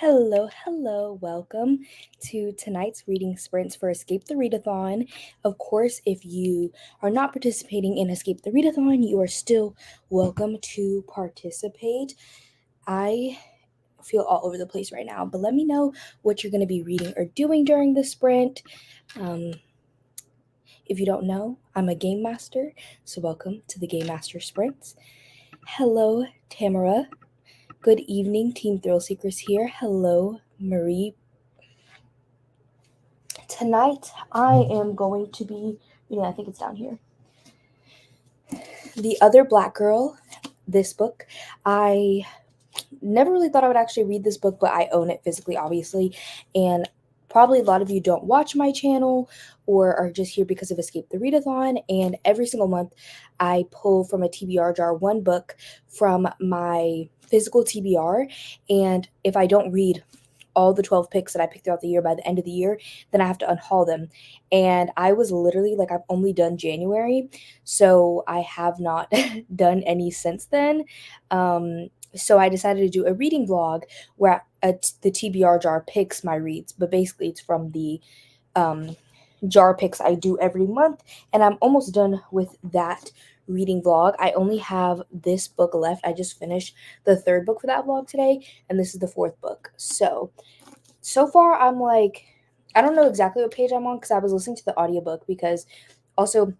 Hello, welcome to tonight's reading sprints for Escape the Readathon. Of course, if you are not participating in Escape the Readathon, you are still welcome to participate. I feel all over the place right now, but let me know what you're going to be reading or doing during the sprint. Um, if you don't know, I'm a game master, so welcome to the Game Master Sprints. Hello, Tamara. Good evening, Team Thrill Seekers here. Hello, Marie. Tonight, I am going to be reading, I think it's down here, The Other Black Girl, this book. I never really thought I would actually read this book, but I own it physically, obviously. And probably a lot of you don't watch my channel or are just here because of Escape the Readathon. And every single month, I pull from a TBR jar one book from my physical TBR. And if I don't read all the 12 picks that I picked throughout the year by the end of the year, then I have to unhaul them. And I was literally like, I've only done January, so I have not done any since then. So I decided to do a reading vlog where the TBR jar picks my reads, but basically it's from the um, jar picks I do every month, and I'm almost done with that reading vlog. I only have this book left. I just finished the third book for that vlog today, and this is the fourth book. So far I'm like, I don't know exactly what page I'm on because I was listening to the audiobook, because also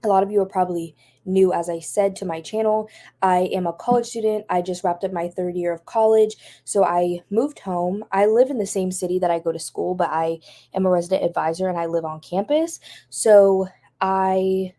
a lot of you are probably new, as I said, to my channel. I am a college student. I just wrapped up my third year of college. So I moved home. I live in the same city that I go to school, but I am a resident advisor and I live on campus. So I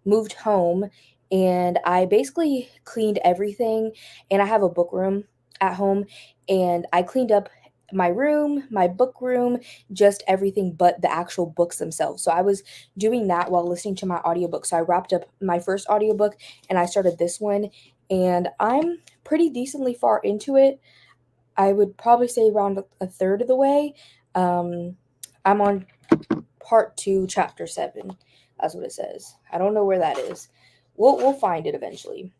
moved home and I basically cleaned everything. And I have a book room at home, and I cleaned up my room, my book room, just everything but the actual books themselves. So I was doing that while listening to my audiobook. So I wrapped up my first audiobook and I started this one, and I'm pretty decently far into it. I would probably say around a third of the way. I'm on part 2, chapter 7. That's what it says. I don't know where that is. We'll find it eventually.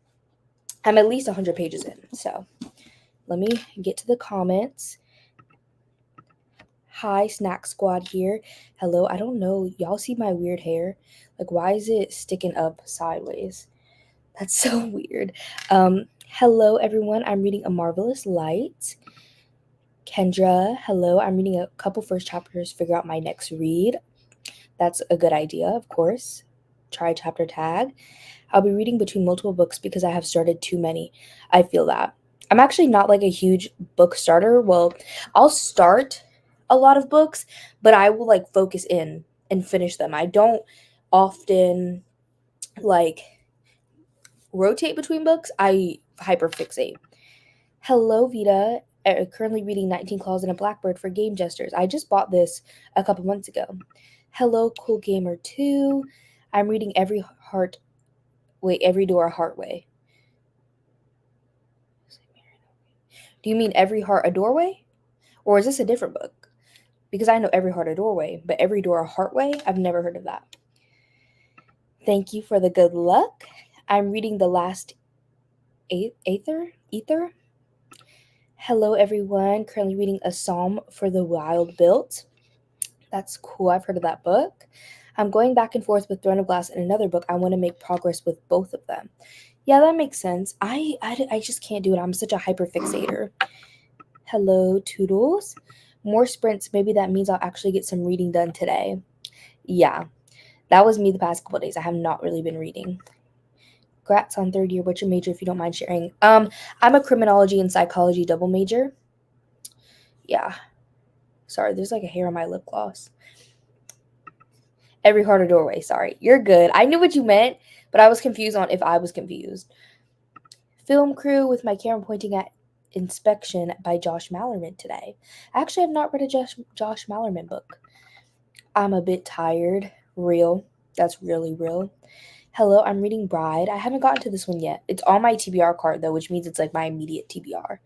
I'm at least 100 pages in. So let me get to the comments. Hi, Snack Squad here. Hello. I don't know. Y'all see my weird hair? Like, why is it sticking up sideways? That's so weird. Hello, everyone. I'm reading A Marvelous Light. Kendra, hello. I'm reading a couple first chapters, figure out my next read. That's a good idea, of course. Try chapter tag. I'll be reading between multiple books because I have started too many. I feel that. I'm actually not like a huge book starter. Well, I'll start a lot of books, but I will like focus in and finish them. I don't often like rotate between books. I hyperfixate. Hello, Vita. Currently reading 19 Claws and a Blackbird for Game Jesters. I just bought this a couple months ago. Hello, Cool Gamer 2. I'm reading Every Door a Heart Way. Do you mean Every Heart a Doorway? Or is this a different book? Because I know Every Heart a Doorway, but Every Door a Heart Way? I've never heard of that. Thank you for the good luck. I'm reading The Last Ether? Hello, everyone. Currently reading A Psalm for the Wild Built. That's cool. I've heard of that book. I'm going back and forth with Throne of Glass and another book. I want to make progress with both of them. Yeah, that makes sense. I just can't do it. I'm such a hyperfixator. Hello, Toodles. More sprints. Maybe that means I'll actually get some reading done today. Yeah, that was me the past couple of days. I have not really been reading. Congrats on third year. What's your major, if you don't mind sharing? I'm a criminology and psychology double major. Yeah. Sorry, there's like a hair on my lip gloss. Every Heart a Doorway. Sorry. You're good. I knew what you meant, but I was confused on if I was confused. Film crew with my camera pointing at Inspection by Josh Mallerman today. I actually have not read a Josh Mallerman book. I'm a bit tired. Real. That's really real. Hello, I'm reading Bride. I haven't gotten to this one yet. It's on my TBR card, though, which means it's like my immediate TBR.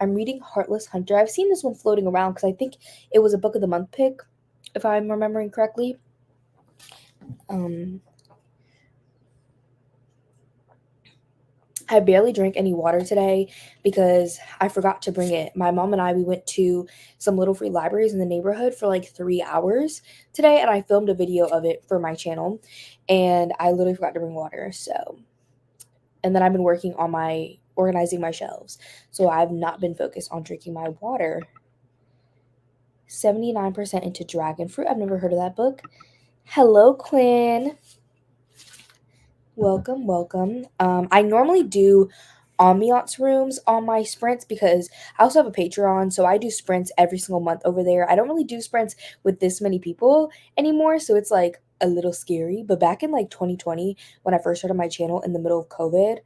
I'm reading Heartless Hunter. I've seen this one floating around because I think it was a book of the month pick, if I'm remembering correctly. I barely drank any water today because I forgot to bring it. My mom and I, we went to some little free libraries in the neighborhood for like 3 hours today, and I filmed a video of it for my channel, and I literally forgot to bring water. So, and then I've been working on my organizing my shelves, so I've not been focused on drinking my water. 79% into dragon fruit. I've never heard of that book. Hello, Quinn. Welcome, welcome. I normally do ambiance rooms on my sprints because I also have a Patreon, so I do sprints every single month over there. I don't really do sprints with this many people anymore, so it's like a little scary. But back in like 2020, when I first started my channel in the middle of COVID,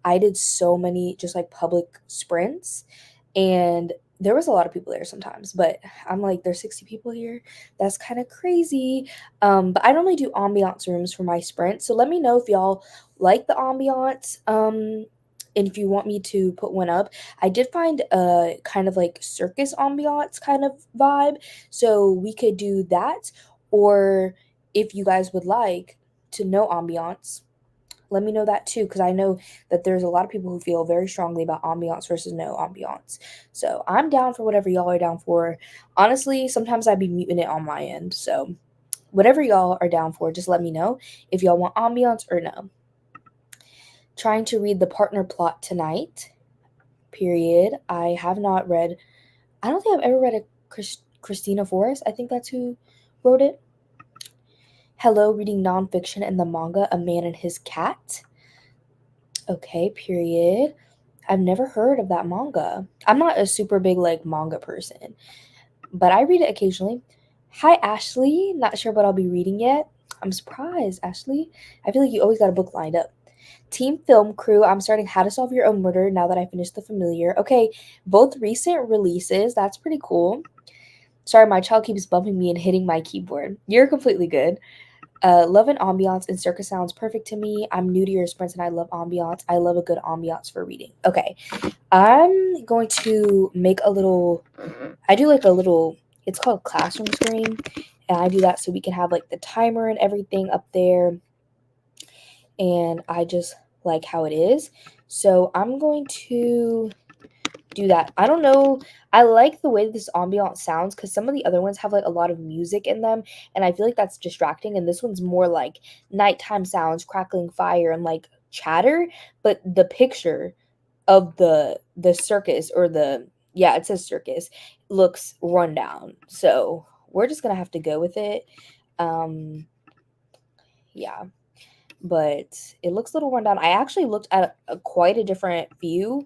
I did so many just like public sprints, and there was a lot of people there sometimes, but I'm like, there's 60 people here. That's kind of crazy. But I normally do ambiance rooms for my sprint. So let me know if y'all like the ambiance. And if you want me to put one up, I did find a kind of like circus ambiance kind of vibe. So we could do that. Or if you guys would like to know ambiance, let me know that too, because I know that there's a lot of people who feel very strongly about ambiance versus no ambiance. So I'm down for whatever y'all are down for. Honestly, sometimes I'd be muting it on my end. So whatever y'all are down for, just let me know if y'all want ambiance or no. Trying to read The Partner Plot tonight. Period. I have not read. I don't think I've ever read a Christina Forrest. I think that's who wrote it. Hello, reading nonfiction and the manga A Man and His Cat. Okay, period. I've never heard of that manga. I'm not a super big like manga person, but I read it occasionally. Hi, Ashley. Not sure what I'll be reading yet. I'm surprised, Ashley. I feel like you always got a book lined up. Team Film Crew. I'm starting How to Solve Your Own Murder now that I finished The Familiar. Okay, both recent releases. That's pretty cool. Sorry, my child keeps bumping me and hitting my keyboard. You're completely good. Love and ambiance and circus sounds perfect to me. I'm new to your sprints and I love ambiance. I love a good ambiance for reading. Okay, I'm going to make a little, I do like a little, it's called classroom screen. And I do that so we can have like the timer and everything up there. And I just like how it is. So I'm going to do that. I don't know. I like the way this ambiance sounds because some of the other ones have like a lot of music in them, and I feel like that's distracting. And this one's more like nighttime sounds, crackling fire, and like chatter. But the picture of the circus or the yeah, it says circus looks run down. So we're just gonna have to go with it. Yeah, but it looks a little run down. I actually looked at quite a different view.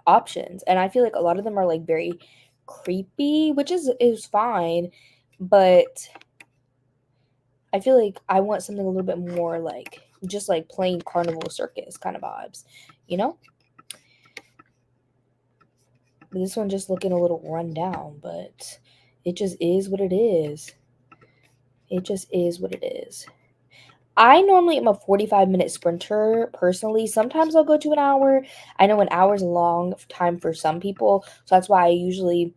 Options, and I feel like a lot of them are like very creepy, which is fine, but I feel like I want something a little bit more like just like plain carnival circus kind of vibes, you know. But this one just looking a little run down, but it just is what it is. It just is what it is. I normally am a 45-minute sprinter personally. Sometimes I'll go to an hour. I know an hour is a long time for some people, so that's why I usually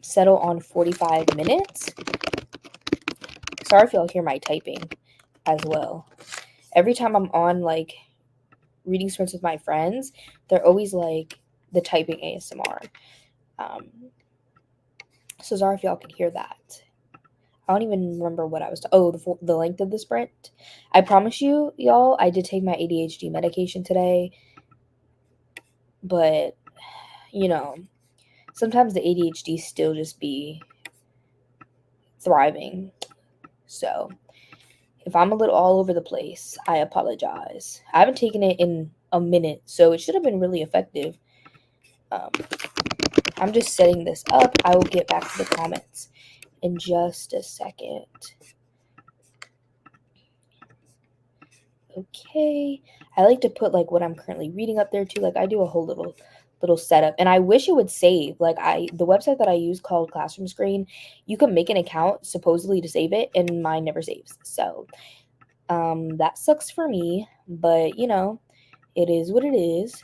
settle on 45 minutes. Sorry if y'all hear my typing as well. Every time I'm on like reading sprints with my friends, they're always like the typing ASMR. So sorry if y'all can hear that. I don't even remember what I was. The length of the sprint. I promise you, y'all, I did take my ADHD medication today, but you know, sometimes the ADHD still just be thriving. So if I'm a little all over the place, I apologize. I haven't taken it in a minute, so it should have been really effective. I'm just setting this up. I will get back to the comments in just a second. Okay, I like to put like what I'm currently reading up there too. Like I do a whole little setup, and I wish it would save. Like the website that I use called Classroom Screen, you can make an account supposedly to save it, and mine never saves. So that sucks for me, but you know, it is what it is.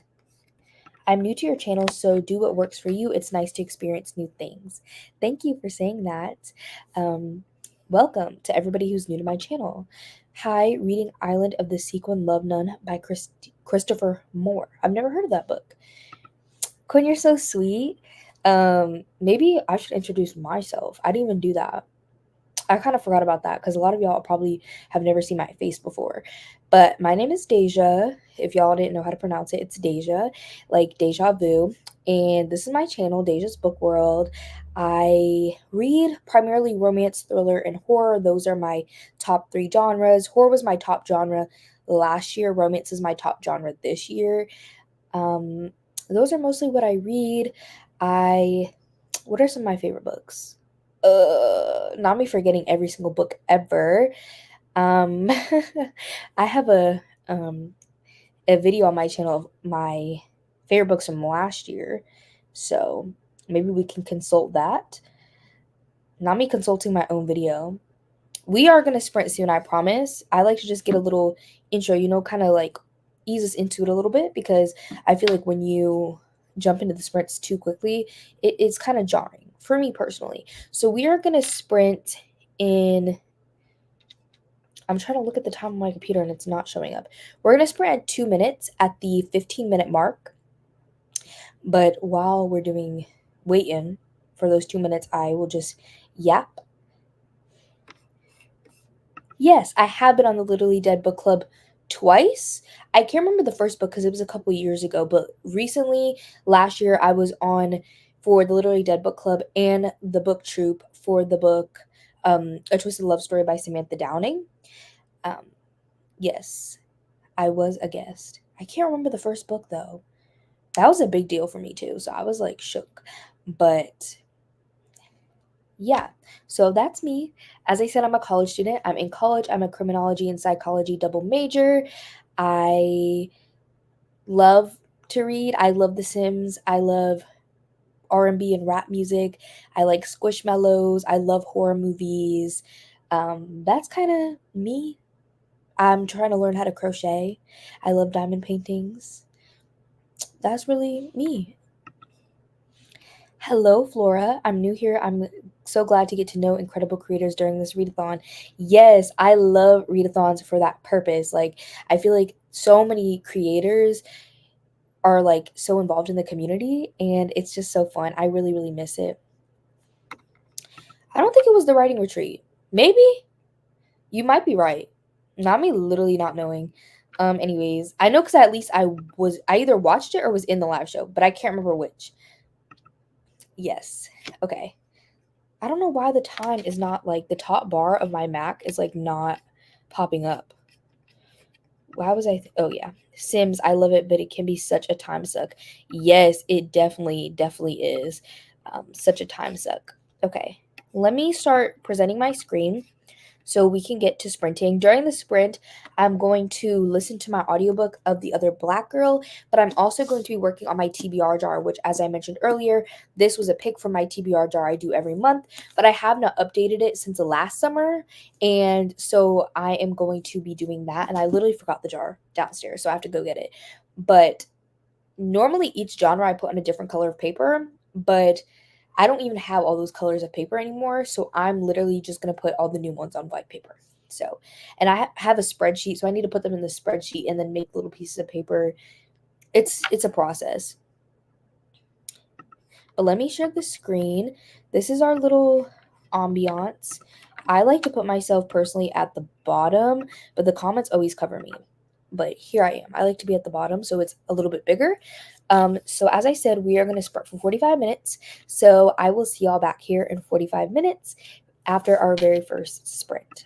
I'm new to your channel, so do what works for you. It's nice to experience new things. Thank you for saying that. Welcome to everybody who's new to my channel. High Reading Island of the Sequin Love Nun by Christopher Moore. I've never heard of that book. Quinn, you're so sweet. Maybe I should introduce myself. I didn't even do that. I kind of forgot about that because a lot of y'all probably have never seen my face before. But my name is Deja. If y'all didn't know how to pronounce it, it's Deja, like deja vu. And this is my channel, Deja's Book World. I read primarily romance, thriller, and horror. Those are my top three genres. Horror was my top genre last year. Romance is my top genre this year. Um, those are mostly what I read. What are some of my favorite books? Not me forgetting every single book ever. Um, I have a video on my channel of my favorite books from last year, so maybe we can consult that. Not me consulting my own video. We are gonna sprint soon, I promise. I like to just get a little intro, kind of like ease us into it a little bit because I feel like when you jump into the sprints too quickly, it's kind of jarring for me personally. So we are gonna sprint in. I'm trying to look at the time on my computer and it's not showing up. We're gonna sprint at 2 minutes at the 15-minute mark. But while we're doing waiting for those 2 minutes, I will just yap. Yes, I have been on the Literally Dead book club twice. I can't remember the first book because it was a couple years ago, but recently, last year, I was on for the Literally Dead book club and the book troop for the book A Twisted Love Story by Samantha Downing. Um, yes, I was a guest. I can't remember the first book though. That was a big deal for me too, so I was like shook. But yeah, so that's me. As I said, I'm a college student. I'm in college. I'm a criminology and psychology double major. I love to read. I love The Sims. I love R&B and rap music. I like squishmallows. I love horror movies. That's kind of me. I'm trying to learn how to crochet. I love diamond paintings. That's really me. Hello, Flora. I'm new here. I'm so glad to get to know incredible creators during this readathon. Yes, I love readathons for that purpose. Like, I feel like so many creators are like so involved in the community, and it's just so fun. I really, really miss it. I don't think it was the writing retreat. Maybe you might be right. Not me, literally not knowing. Anyways, I know because at least I either watched it or was in the live show, but I can't remember which. Yes. Okay. I don't know why the time is not like the top bar of my Mac is like not popping up. Why was oh yeah. Sims, I love it, but it can be such a time suck. Yes, it definitely is. Such a time suck. Okay. Let me start presenting my screen so we can get to sprinting. During the sprint, I'm going to listen to my audiobook of The Other Black Girl, but I'm also going to be working on my TBR jar, which, as I mentioned earlier, this was a pick from my TBR jar I do every month, but I have not updated it since the last summer, and so I am going to be doing that, and I literally forgot the jar downstairs, so I have to go get it. But normally each genre I put on a different color of paper, but I don't even have all those colors of paper anymore, so I'm literally just going to put all the new ones on white paper. So, and I have a spreadsheet, so I need to put them in the spreadsheet and then make little pieces of paper. It's a process. But let me share the screen. This is our little ambiance. I like to put myself personally at the bottom, but the comments always cover me. But here I am. I like to be at the bottom, so it's a little bit bigger. So as I said, we are going to sprint for 45 minutes. So I will see y'all back here in 45 minutes after our very first sprint.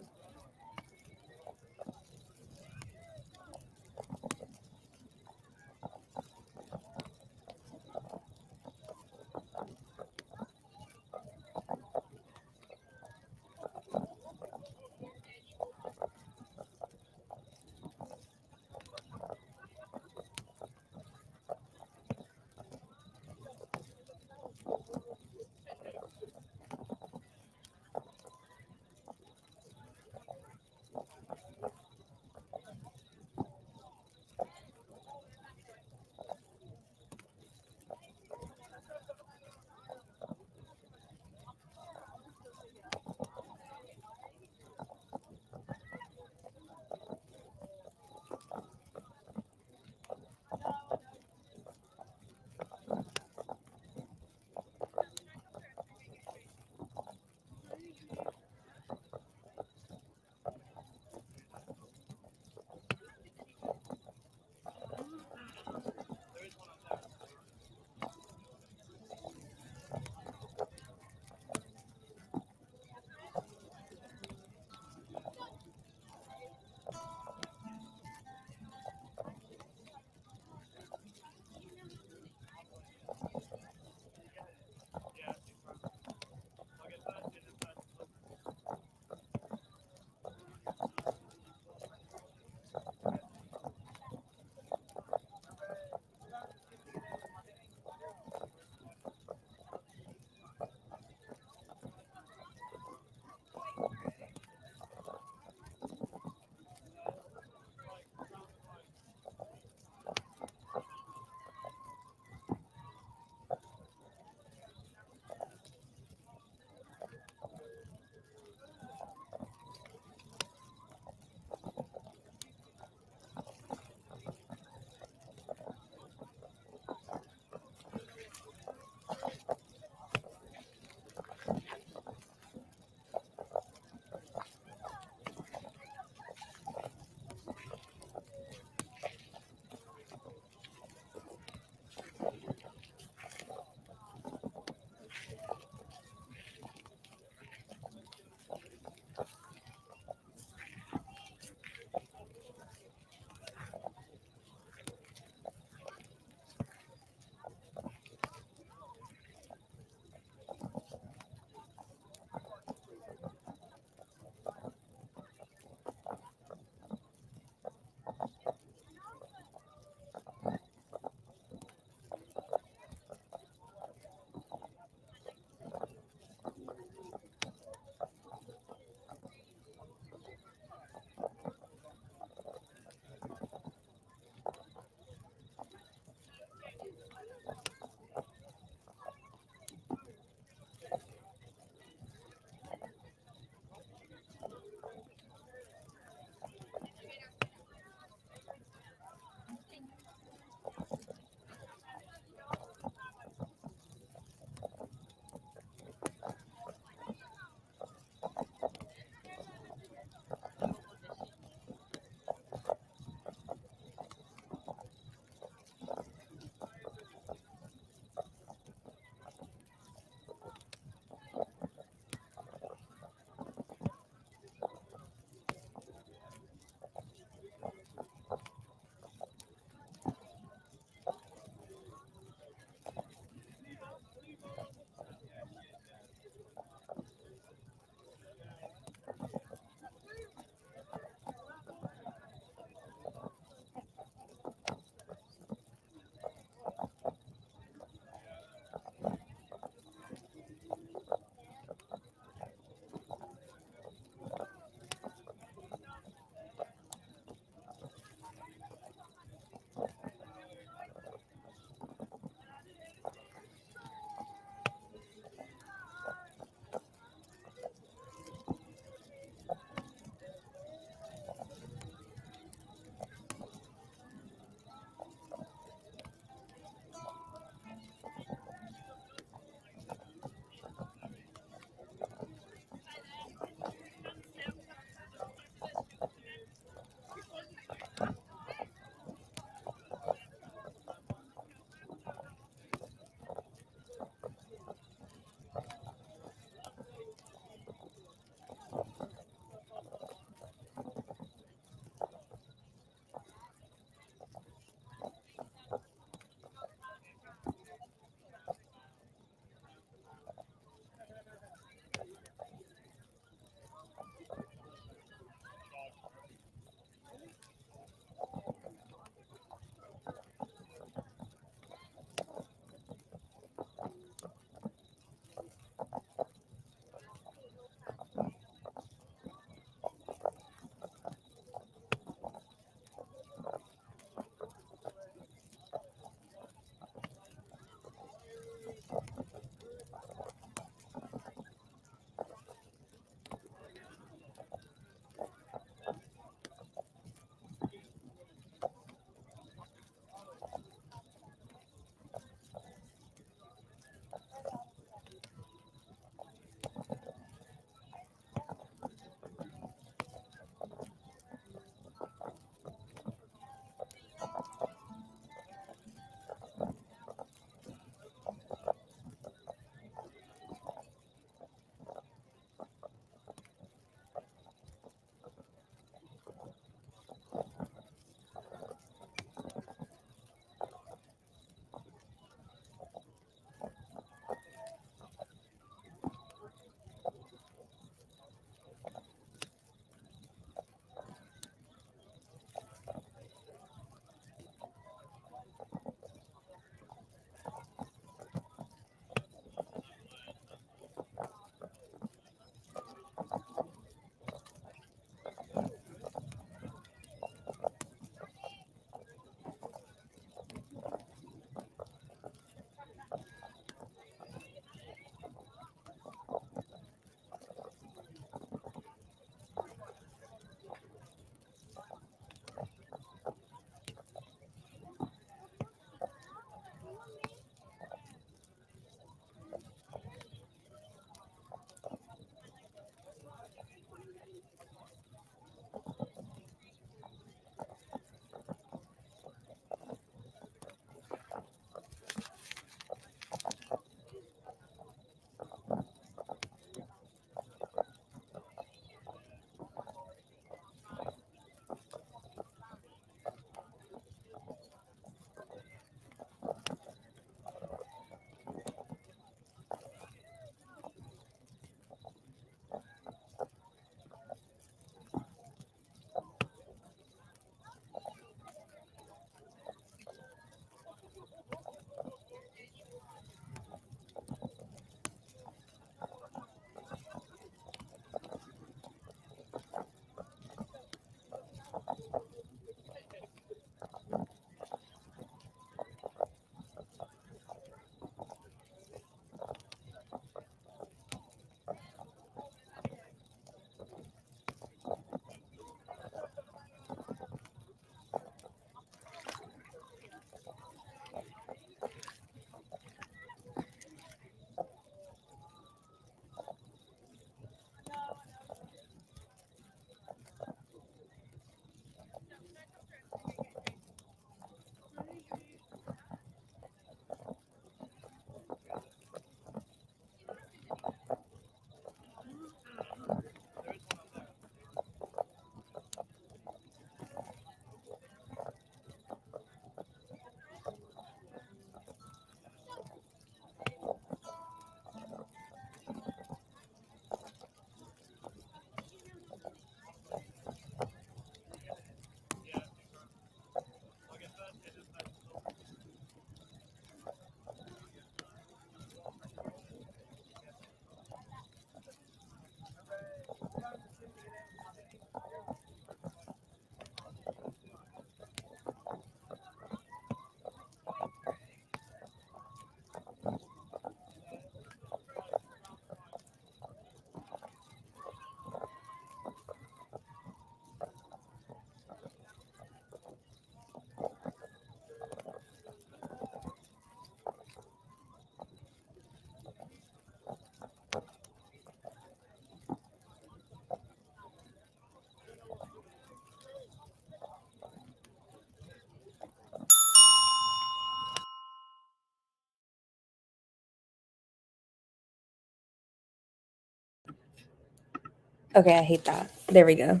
Okay, I hate that. There we go.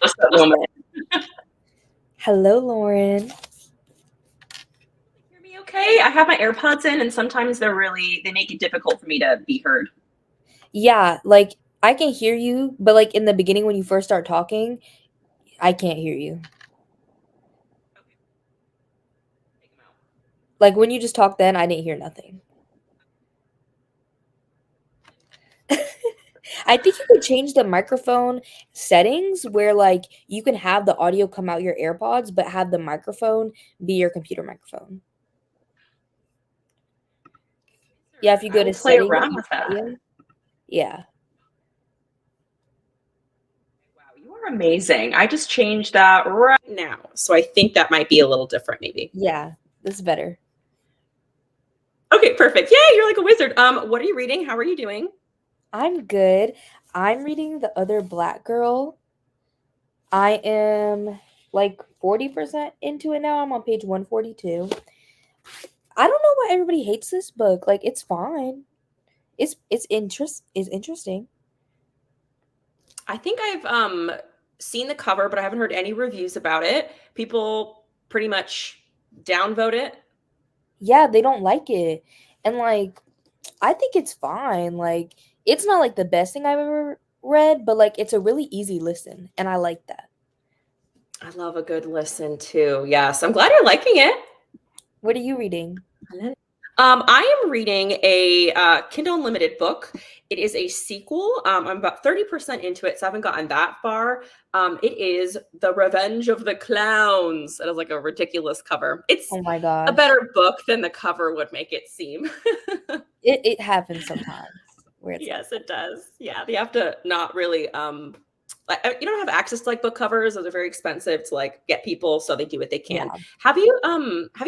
Just that moment. Hello, Lauren. Hear me okay? I have my AirPods in, and sometimes they make it difficult for me to be heard. Yeah, like I can hear you, but like in the beginning when you first start talking, I can't hear you. Okay, take them out. Like when you just talked then, I didn't hear nothing. I think you could change the microphone settings where like you can have the audio come out your AirPods, but have the microphone be your computer microphone. Yeah, if you I go will to play settings around in with that. audio. Yeah. Wow, you are amazing. I just changed that right now. So I think that might be a little different, maybe. Yeah, this is better. Okay, perfect. Yay, you're like a wizard. What are you reading? How are you doing? I'm good. I'm reading The Other Black Girl. I am like 40% into it now. I'm on page 142. I don't know why everybody hates this book. Like it's fine. It's interesting. I think I've seen the cover, but I haven't heard any reviews about it. People pretty much downvote it. Yeah, they don't like it. And like I think it's fine. Like it's not like the best thing I've ever read, but like it's a really easy listen and I like that. I love a good listen too. Yes, I'm glad you're liking it. What are you reading? I am reading a Kindle Unlimited book. It is a sequel. I'm about 30% into it, so I haven't gotten that far. It is The Revenge of the Clowns. It has like a ridiculous cover. It's Oh my a gosh. better book than the cover would make it seem. It happens sometimes where it's like Yes, it does. Yeah, you have to not really you don't have access to like book covers. Those are very expensive to like get people, so they do what they can. yeah. Have you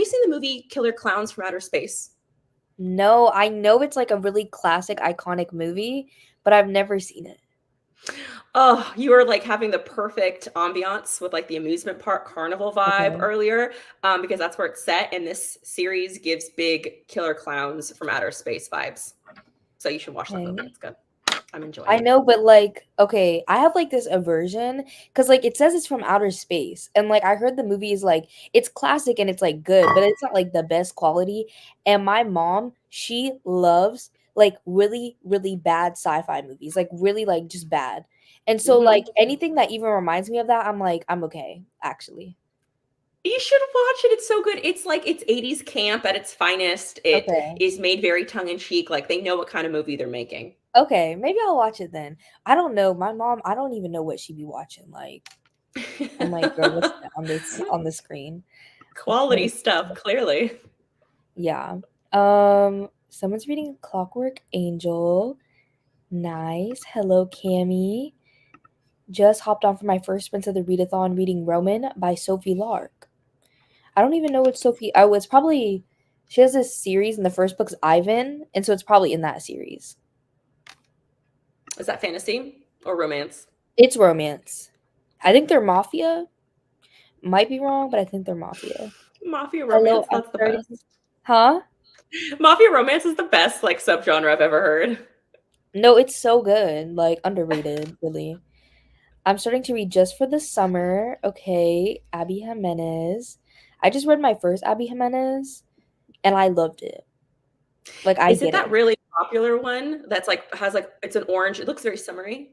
seen the movie Killer Clowns from Outer Space? No, I know it's like a really classic iconic movie, but I've never seen it. Oh, you were like having the perfect ambiance with like the amusement park carnival vibe Okay. earlier, because that's where it's set. And this series gives big Killer Clowns from Outer Space vibes. So you should watch that movie. Okay. It's good. I'm enjoying I it. know, but like, okay, I have like this aversion because like it says it's from outer space, and like I heard the movie is like it's classic and it's like good, but it's not like the best quality. And my mom, she loves like really, really bad sci-fi movies, like really like just bad. And so like Hmm. anything that even reminds me of that, I'm like, I'm okay, actually. You should watch it. It's so good. It's like it's 80s camp at its finest. It Okay. is made very tongue in cheek. Like they know what kind of movie they're making. Okay, maybe I'll watch it then. I don't know. My mom, I don't even know what she'd be watching. Like, I'm like, girl, what's that on the screen? Quality Okay. stuff, clearly. Yeah. Someone's reading Clockwork Angel. Nice. Hello, Cami. Just hopped on for my first sprint of the readathon reading Roman by Sophie Lark. I don't even know what Sophie oh, it's probably she has this series and the first book's Ivan, and so it's probably in that series. Is that fantasy or romance? It's romance. I think they're mafia. Might be wrong, but I think they're mafia. Mafia Hello, romance, I'm that's the starting. best. Huh? Mafia romance is the best like subgenre I've ever heard. No, it's so good. Like underrated, really. I'm starting to read Just for the Summer. Okay, Abby Jimenez. I just read my first Abby Jimenez and I loved it. Like I Is it get that it. really popular one that's like has like it's an orange, it looks very summery?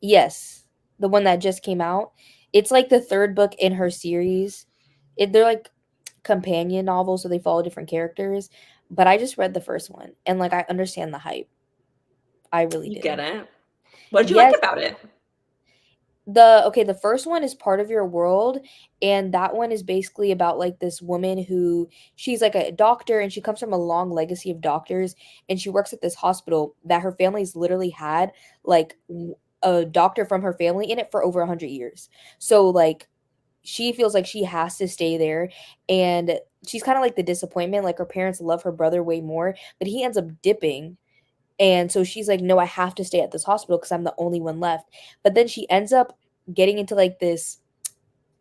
Yes, the one that just came out. It's like the third book in her series. They're like companion novels, so they follow different characters. But I just read the first one and like I understand the hype. I really You get do. it. What did you like Yes, about it? the first one is Part of Your World, and that one is basically about like this woman who she's like a doctor and she comes from a long legacy of doctors, and she works at this hospital that her family's literally had like a doctor from her family in it for over 100 years. So like she feels like she has to stay there, and she's kind of like the disappointment. Like her parents love her brother way more, but he ends up dipping, and so she's like, no, I have to stay at this hospital because I'm the only one left. But then she ends up getting into like this.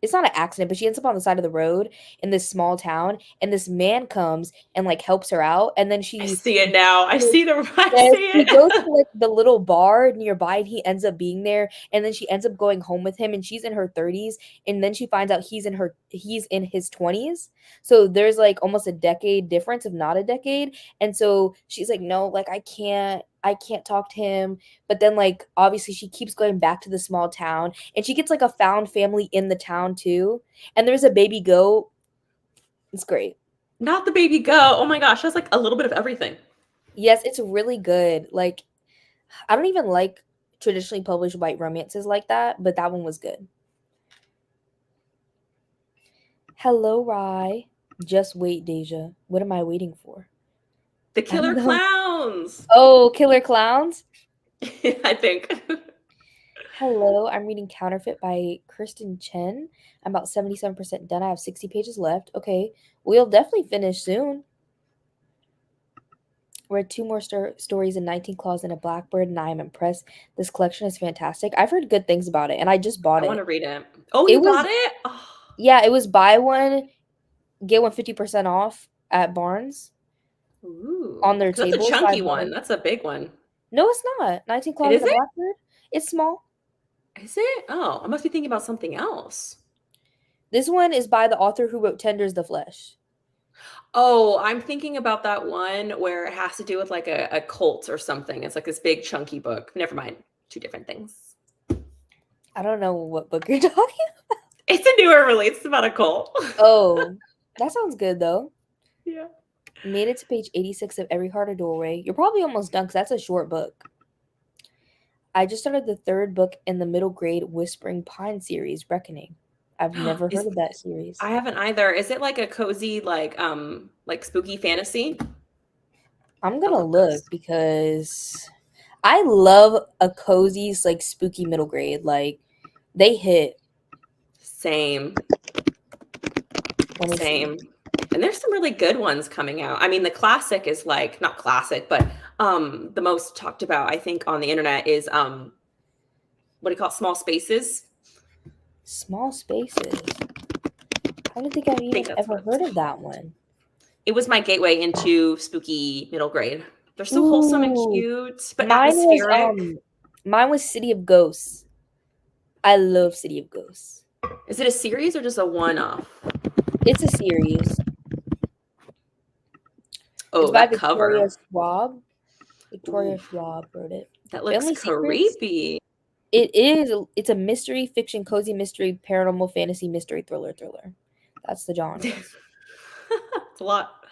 it's not an accident, but she ends up on the side of the road in this small town, and this man comes and like helps her out, and then I she see it now. I see the I yes, see he goes to it. like the little bar nearby and he ends up being there, and then she ends up going home with him, and she's in her 30s, and then she finds out he's in his 20s. So there's like almost a decade difference, if not a decade. And so she's like, no, like I can't talk to him. But then like obviously she keeps going back to the small town, and she gets like a found family in the town too. And there's a baby goat. It's great. Not the baby go. Oh my gosh, that's like a little bit of everything. Yes, it's really good. Like I don't even like traditionally published white romances like that, but that one was good. Hello, Rye. Just wait, Deja. What am I waiting for? The I don't killer know. clowns. Oh, Killer Clowns. I think. Hello, I'm reading Counterfeit by Kristen Chen. I'm about 77% done. I have 60 pages left. Okay, we'll definitely finish soon. Read two more stories in 19 Claws and a Blackbird, and I am impressed. This collection is fantastic. I've heard good things about it, and I just bought I want it. to read it. Oh, It you was, bought it? Oh, yeah, it was buy one, get one 50% off at Barnes on ooh, their because that's a table. So I chunky bought one. it. That's a big one. No, it's not. 19 It Claws is and a it? Blackbird. It's small. Is it? Oh, I must be thinking about something else. This one is by the author who wrote Tenders the Flesh. Oh, I'm thinking about that one where it has to do with like a cult or something. It's like this big chunky book. Never mind. Two different things. I don't know what book you're talking. It's a newer release. It's about a cult. Oh, that sounds good though. Yeah. Made it to page 86 of Every Heart a Doorway. You're probably almost done because that's a short book. I just started the third book in the middle grade Whispering Pine series, Reckoning. I've never heard Is of that series. I haven't either. Is it like a cozy, like spooky fantasy? I'm I gonna love look those. because I love a cozy, like spooky middle grade. Like they hit. Same, Let me see. same. And there's some really good ones coming out. I mean, the classic is like not classic, but the most talked about, I think, on the internet is what do you call it? Small Spaces. Small Spaces. I don't think I've I think even that's what ever it's heard of called. that one. It was my gateway into spooky middle grade. They're so wholesome and Ooh, cute, but mine was atmospheric. mine was City of Ghosts. I love City of Ghosts. Is it a series or just a one-off? It's a series. It's Oh, by that Victoria cover. Schwab. Ooh, Victoria Schwab wrote it. that looks Family Secrets. creepy. It is. It's a mystery fiction, cozy mystery, paranormal fantasy, mystery thriller. That's the genres. It's a lot.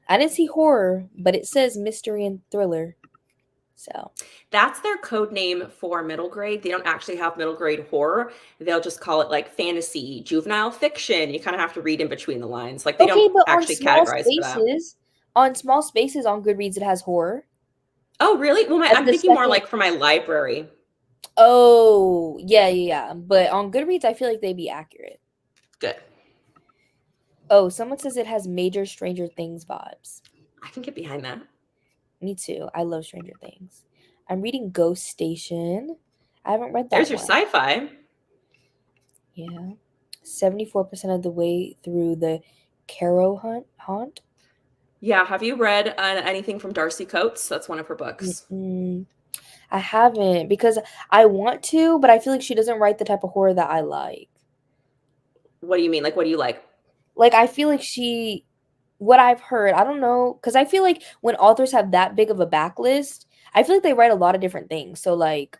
I didn't see horror, but it says mystery and thriller. So That's their code name for middle grade. They don't actually have middle grade horror. They'll just call it like fantasy, juvenile fiction. You kind of have to read in between the lines. Like they don't okay, but actually categorize for that. on small spaces on Goodreads, it has horror. Oh, really? Well, Like I'm the thinking more second. like for my library. Oh, yeah. But on Goodreads, I feel like they'd be accurate. Good. Oh, someone says it has major Stranger Things vibes. I can get behind that. Me too. I love Stranger Things. I'm reading Ghost Station. I haven't read There's that your one. sci-fi. Yeah. 74% of the way through the Caro Haunt. Yeah. Have you read anything from Darcy Coates? That's one of her books. Mm-mm. I haven't because I want to, but I feel like she doesn't write the type of horror that I like. What do you mean? Like, what do you like? Like, I feel like what I've heard, I don't know, because I feel like when authors have that big of a backlist, I feel like they write a lot of different things. So, like,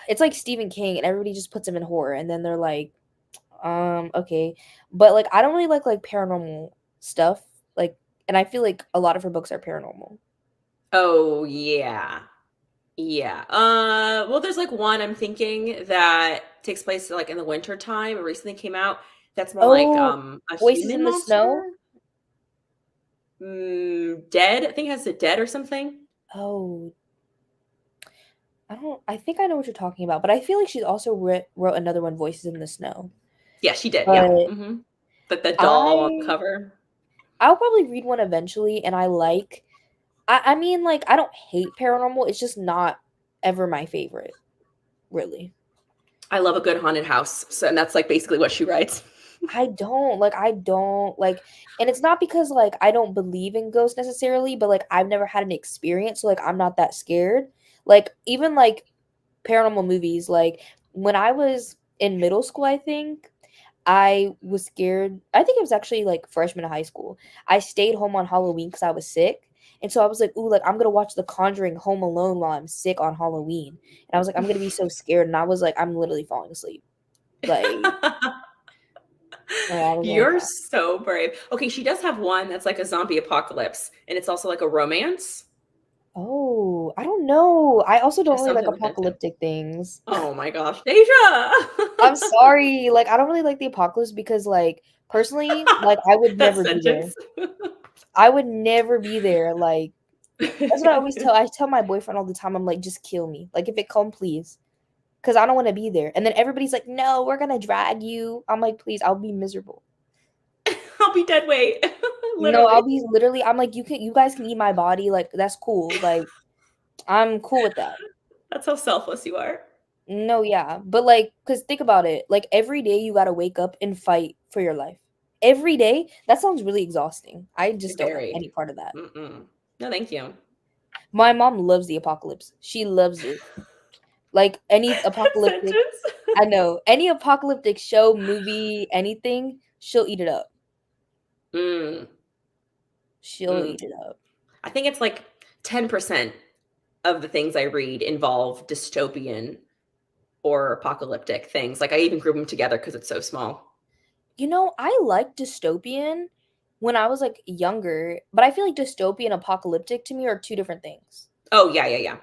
it's like Stephen King and everybody just puts him in horror and then they're like, okay. But, like, I don't really like paranormal stuff. Like, and I feel like a lot of her books are paranormal. Oh, yeah. Yeah. Well, there's like one I'm thinking that takes place like in the winter time. It recently came out. That's more like Oh, a Voices human in the monster. Snow? Dead. I think it has a dead or something. Oh, I think I know what you're talking about, but I feel like she's also wrote another one, Voices in the Snow. Yeah, she did. Yeah. But But the doll on the I cover. I'll probably read one eventually, and I mean, like, I don't hate paranormal, it's just not ever my favorite, really. I love a good haunted house. So, and that's like basically what she writes. I don't like, and it's not because like I don't believe in ghosts necessarily, but like I've never had an experience, so like I'm not that scared. Like even like paranormal movies, like when I was in middle school, I think I was scared. I think it was actually like freshman in high school. I stayed home on Halloween because I was sick. And so I was like, ooh, like I'm gonna watch The Conjuring Home Alone while I'm sick on Halloween. And I was like, I'm gonna be so scared. And I was like, I'm literally falling asleep. Like, I was like, You're so brave. Okay, she does have one that's like a zombie apocalypse, and it's also like a romance. oh, I don't know. I also don't It's really like something like that too. apocalyptic things. Oh my gosh, Deja! I'm sorry. Like, I don't really like the apocalypse because, like, personally, like, I would That never be there. sentence. I would never be there. Like, that's what I always tell. I tell my boyfriend all the time. I'm like, just kill me. Like, if it come, please, because I don't want to be there. And then everybody's like, no, we're gonna drag you. I'm like, please, I'll be miserable. I'll be dead weight. No, I'll Literally. be literally. I'm like, you guys can eat my body. Like, that's cool. Like, I'm cool with that. That's how selfless you are. No, yeah. But like, cause think about it. Like every day you gotta wake up and fight for your life. Every day? That sounds really exhausting. I just don't like Very. any part of that. Mm-mm. No, thank you. My mom loves the apocalypse. She loves it. Like any That apocalyptic, sentence. I know, any apocalyptic show, movie, anything, she'll eat it up. Mm, She'll mm. eat it up. I think it's like 10% of the things I read involve dystopian or apocalyptic things. Like I even group them together because it's so small. You know, I like dystopian when I was like younger, but I feel like dystopian and apocalyptic to me are two different things. Oh, yeah, yeah, yeah.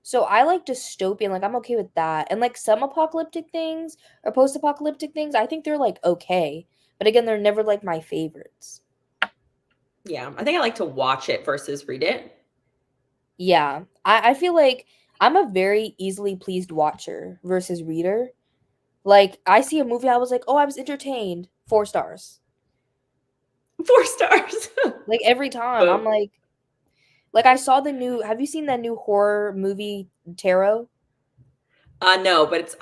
So I like dystopian, like I'm okay with that. And like some apocalyptic things or post-apocalyptic things, I think they're like okay. But again, they're never like my favorites. Yeah. I think I like to watch it versus read it. Yeah. I feel like I'm a very easily pleased watcher versus reader. Like I see a movie, I was like, oh, I was entertained. 4 stars. 4 stars. Like every time. I'm Boom. like I saw the new, have you seen that new horror movie Tarot? No, but it's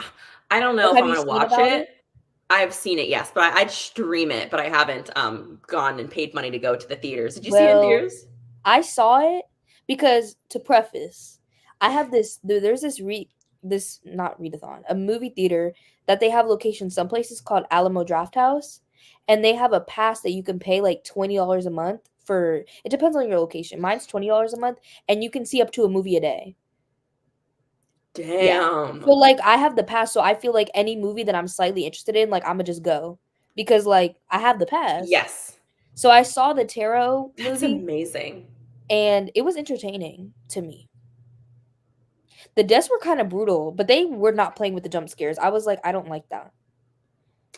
I don't know Like if have I'm you gonna seen watch about it. it? I've seen it, yes, but I'd stream it, but I haven't gone and paid money to go to the theaters. Did you see it in Well, theaters? I saw it because to preface, I have there's this not readathon, a movie theater that they have locations some places called Alamo Draft House, and they have a pass that you can pay like $20 a month for, it depends on your location. Mine's $20 a month and you can see up to a movie a day. Yeah. Damn. So like I have the pass, so I feel like any movie that I'm slightly interested in, like I'm gonna just go because like I have the pass. Yes. So I saw the Tarot That's movie amazing. and it was entertaining to me. The deaths were kind of brutal, but they were not playing with the jump scares. I was like, I don't like that.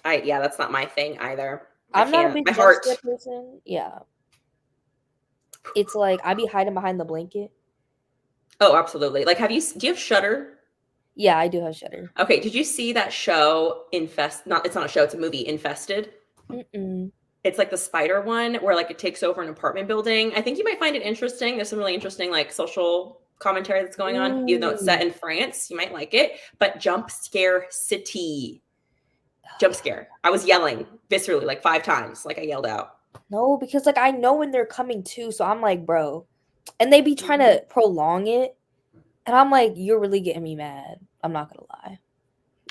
I yeah, that's not my thing either. I I'm not a can't. My big jump scare heart. person. Yeah. It's like I be hiding behind the blanket. Oh, absolutely. Like, do you have Shutter? Yeah, I do have Shudder. Okay, did you see that show Infest? Not, it's not a show, it's a movie, Infested. Mm-mm. It's like the spider one where like it takes over an apartment building. I think you might find it interesting. There's some really interesting like social commentary that's going on, even though it's set Ooh. in France. You might like it. But Jump Scare City. Jump scare. I was yelling viscerally like 5 times. Like I yelled out. No, because like I know when they're coming too, so I'm like, bro. And they be trying Mhm. to prolong it. And I'm like, you're really getting me mad. I'm not gonna lie.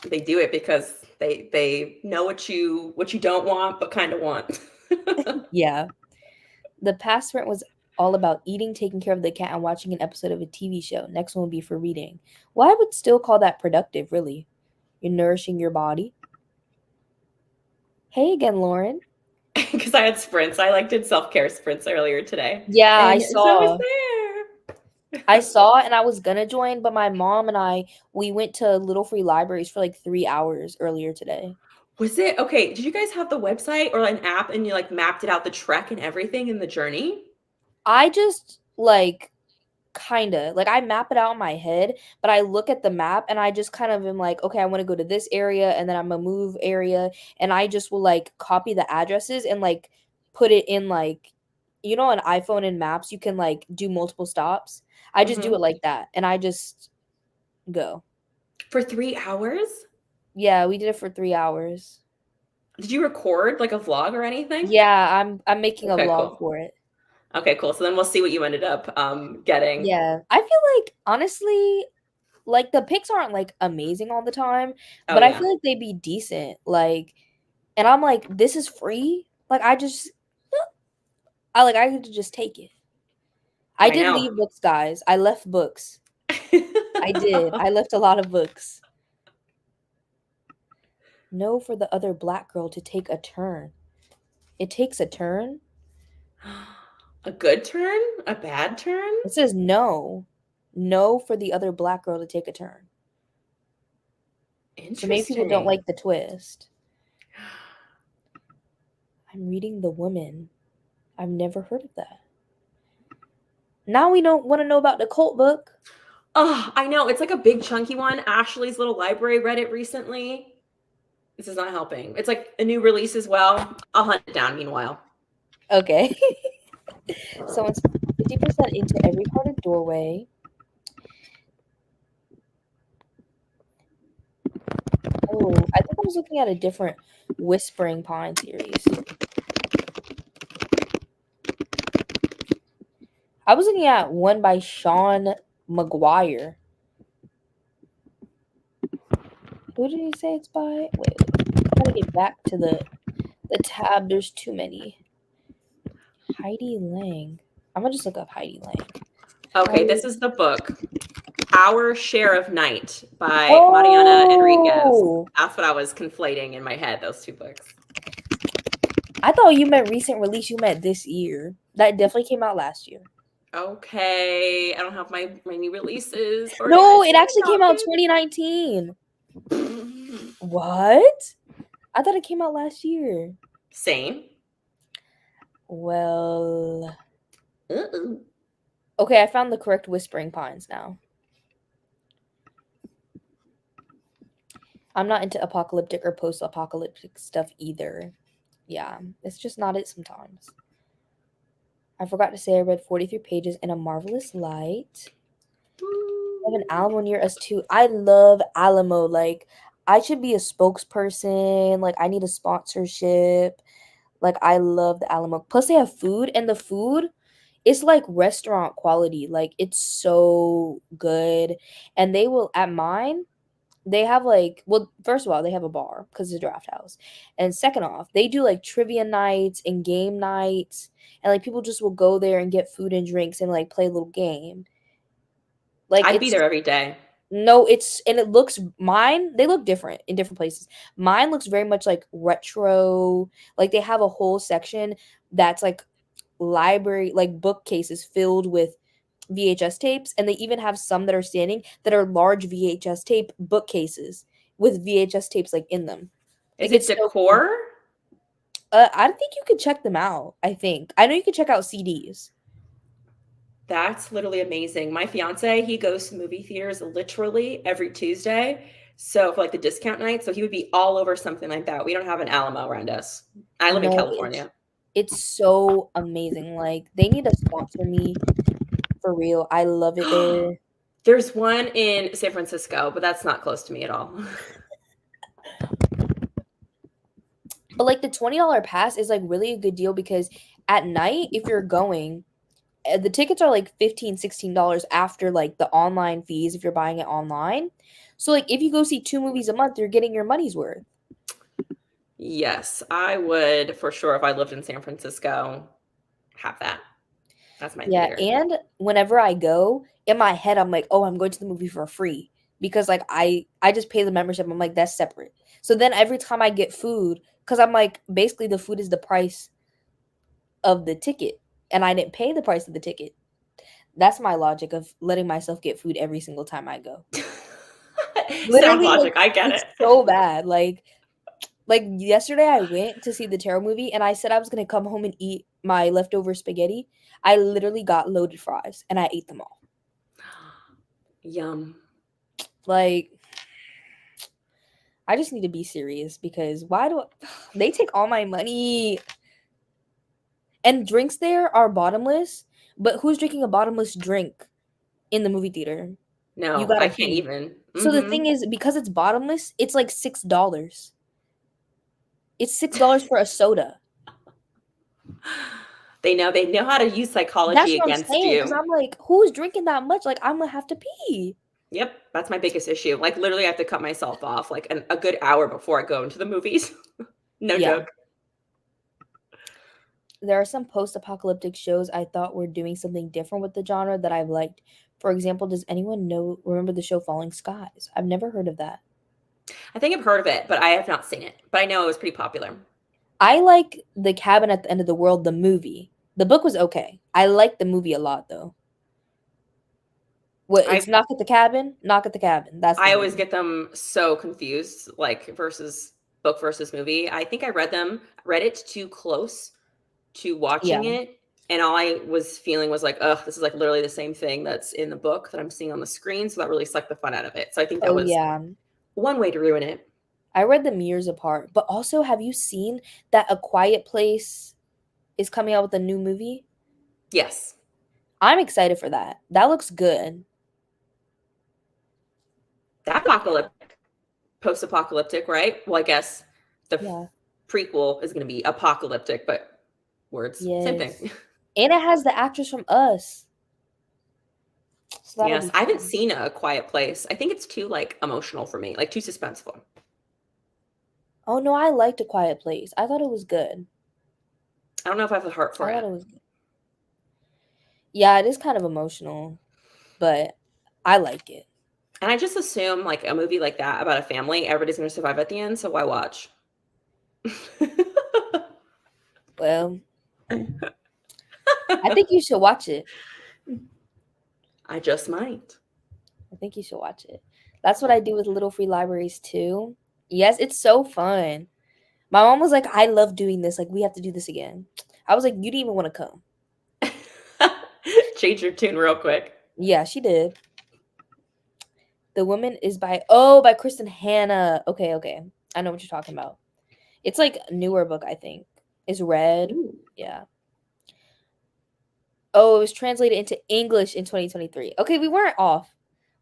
They do it because they know what you don't want but kind of want. Yeah. The past sprint was all about eating, taking care of the cat, and watching an episode of a TV show. Next one would be for reading. Well, I would still call that productive, really. You're nourishing your body. Hey again, Lauren. Because I had sprints. I like did self-care sprints earlier today. Yeah, I And so is saw. I there. saw and I was gonna join, but my mom and we went to Little Free Libraries for like 3 hours earlier today. Was it okay? Did you guys have the website or an app and you like mapped it out the trek and everything in the journey? I just like kinda like I map it out in my head, but I look at the map and I just kind of am like, okay, I want to go to this area and then I'm gonna move area, and I just will like copy the addresses and like put it in like, on iPhone and maps you can like do multiple stops. I just do Hmm. it like that and I just go. For 3 hours? Yeah, we did it for 3 hours. Did you record like a vlog or anything? Yeah, I'm making a Okay, vlog cool. for it. Okay, cool. So then we'll see what you ended up getting. Yeah. I feel like honestly, like the pics aren't like amazing all the time, Oh but I yeah, feel like they'd be decent. Like, and I'm like, this is free. Like I could just take it. I I did know. leave books, guys. I left books. I did. I left a lot of books. No for the other black girl to take a turn. It takes a turn. A good turn? A bad turn? It says no. No for the other black girl to take a turn. So maybe people don't Interesting. like the twist. I'm reading The Woman. I've never heard of that. Now we don't want to know about the cult book. Oh, I know. It's like a big chunky one. Ashley's little library read it recently. This is not helping. It's like a new release as well. I'll hunt it down meanwhile. Okay. Someone's 50% into every hearted doorway. Oh, I think I was looking at a different Whispering Pine series. I was looking at one by Sean McGuire. Who did he say it's by? Wait, I gotta get back to the tab. There's too many. Heidi Lang. I'm gonna just look up Heidi Lang. Okay, Heidi. this is the book. Our Share of Night by Mariana Enriquez. Oh, That's what I was conflating in my head, those two books. I thought you meant recent release. You meant this year. That definitely came out last year. Okay, I don't have my new releases No, organized it in my actually came out docket. 2019. What? I thought it came out last year. Same. Well, Uh-uh. okay, I found the correct Whispering Pines now. I'm not into apocalyptic or post-apocalyptic stuff either. Yeah, it's just not it sometimes. I forgot to say I read 43 pages in A Marvelous Light. I have an Alamo near us too. I love Alamo. Like, I should be a spokesperson. Like, I need a sponsorship. Like, I love the Alamo. Plus, they have food, and the food is like restaurant quality. Like, it's so good. And they will, at mine, they have like, well, first of all, they have a bar because it's a draft house. And second off, they do like trivia nights and game nights. And like, people just will go there and get food and drinks and like play a little game. Like, I'd be it's there every day. no, it's and it looks mine, they look different in different places. Mine looks very much like retro. Like they have a whole section that's like library, like bookcases filled with VHS tapes, and they even have some that are standing that are large VHS tape bookcases with VHS tapes like in them. Is Like it it's so cool. decor? I think you could check them out. I think I know you could check out CDs. That's literally amazing. My fiance, he goes to movie theaters literally every Tuesday. So for like the discount night, so he would be all over something like that. We don't have an Alamo around us. I live in No, it's California. it's so amazing. Like they need to sponsor me for real. I love it there. There's one in San Francisco, but that's not close to me at all. But like the $20 pass is like really a good deal because at night, if you're going, the tickets are like $15, $16 after like the online fees if you're buying it online. So like if you go see 2 movies a month, you're getting your money's worth. Yes, I would for sure if I lived in San Francisco have that. That's my Yeah, theater. and whenever I go, in my head I'm like, "Oh, I'm going to the movie for free." Because like I just pay the membership. I'm like, that's separate. So then every time I get food, cuz I'm like basically the food is the price of the ticket and I didn't pay the price of the ticket. That's my logic of letting myself get food every single time I go. Sound Literally, like, logic. I get it's it. so bad. Like yesterday I went to see the Tarot movie and I said I was gonna come home and eat my leftover spaghetti. I literally got loaded fries and I ate them all. Yum. Like, I just need to be serious because why do they take all my money? And drinks there are bottomless, but who's drinking a bottomless drink in the movie theater? You No, I gotta can't pee. even. So the thing is, because it's bottomless, it's like $6. It's $6 for a soda. They know how to use That's psychology what I'm against saying. Because you. I'm like, who's drinking that much? Like, I'm gonna have to pee. Yep, that's my biggest issue. Like literally I have to cut myself off like a good hour before I go into the movies. No Yeah. joke. There are some post-apocalyptic shows I thought were doing something different with the genre that I've liked. For example, does anyone remember the show Falling Skies? I've never heard of that. I think I've heard of it, but I have not seen it. But I know it was pretty popular. I like The Cabin at the End of the World, the movie. The book was okay. I like the movie a lot though. What I it's Knock at the Cabin? Knock at the Cabin. That's the I always movie. get them so confused, like versus book versus movie. I think I read it too close to Yeah. watching it, and all I was feeling was like, "Ugh, this is like literally the same thing that's in the book that I'm seeing on the screen." So that really sucked the fun out of it. So I think that Oh was yeah. one way to ruin it. I read them years apart. But also, have you seen that A Quiet Place is coming out with a new movie? Yes, I'm excited for that. That looks good. that apocalyptic, post-apocalyptic, right? Well, I guess the Yeah. prequel is going to be apocalyptic, but words, same thing. Yes. And it has the actress from Us. So that'll Yes, be I haven't fun. seen A Quiet Place. I think it's too like emotional for me, like too suspenseful. Oh no, I liked A Quiet Place. I thought it was good. I don't know if I have the heart I for thought it. it was good. Yeah, it is kind of emotional, but I like it. And I just assume like a movie like that about a family, everybody's going to survive at the end, so why watch? Well, I think you should watch it. I just might. I think you should watch it. That's what I do with Little Free Libraries too. Yes, it's so fun. My mom was like, I love doing this. Like, we have to do this again. I was like, you didn't even want to come. Change your tune real quick. Yeah, she did. The Woman is by Kristen Hanna. Okay, okay. I know what you're talking about. It's like a newer book, I think. It's red. Ooh. Yeah. Oh, it was translated into English in 2023. Okay, we weren't off.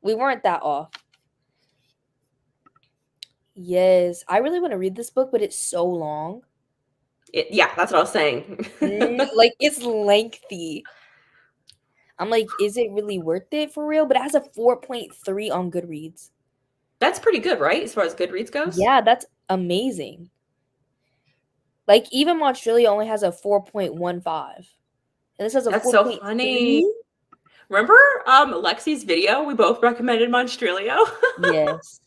We weren't that off. Yes, I really want to read this book, but it's so long. Yeah, that's what I was saying. Like it's lengthy. I'm like, is it really worth it for real? But it has a 4.3 on Goodreads. That's pretty good, right? As far as Goodreads goes? Yeah, that's amazing. Like even Australia only has a 4.15. And this has a That's so funny. 4.3. Remember Lexi's video? We both recommended Monstrilio. Yes.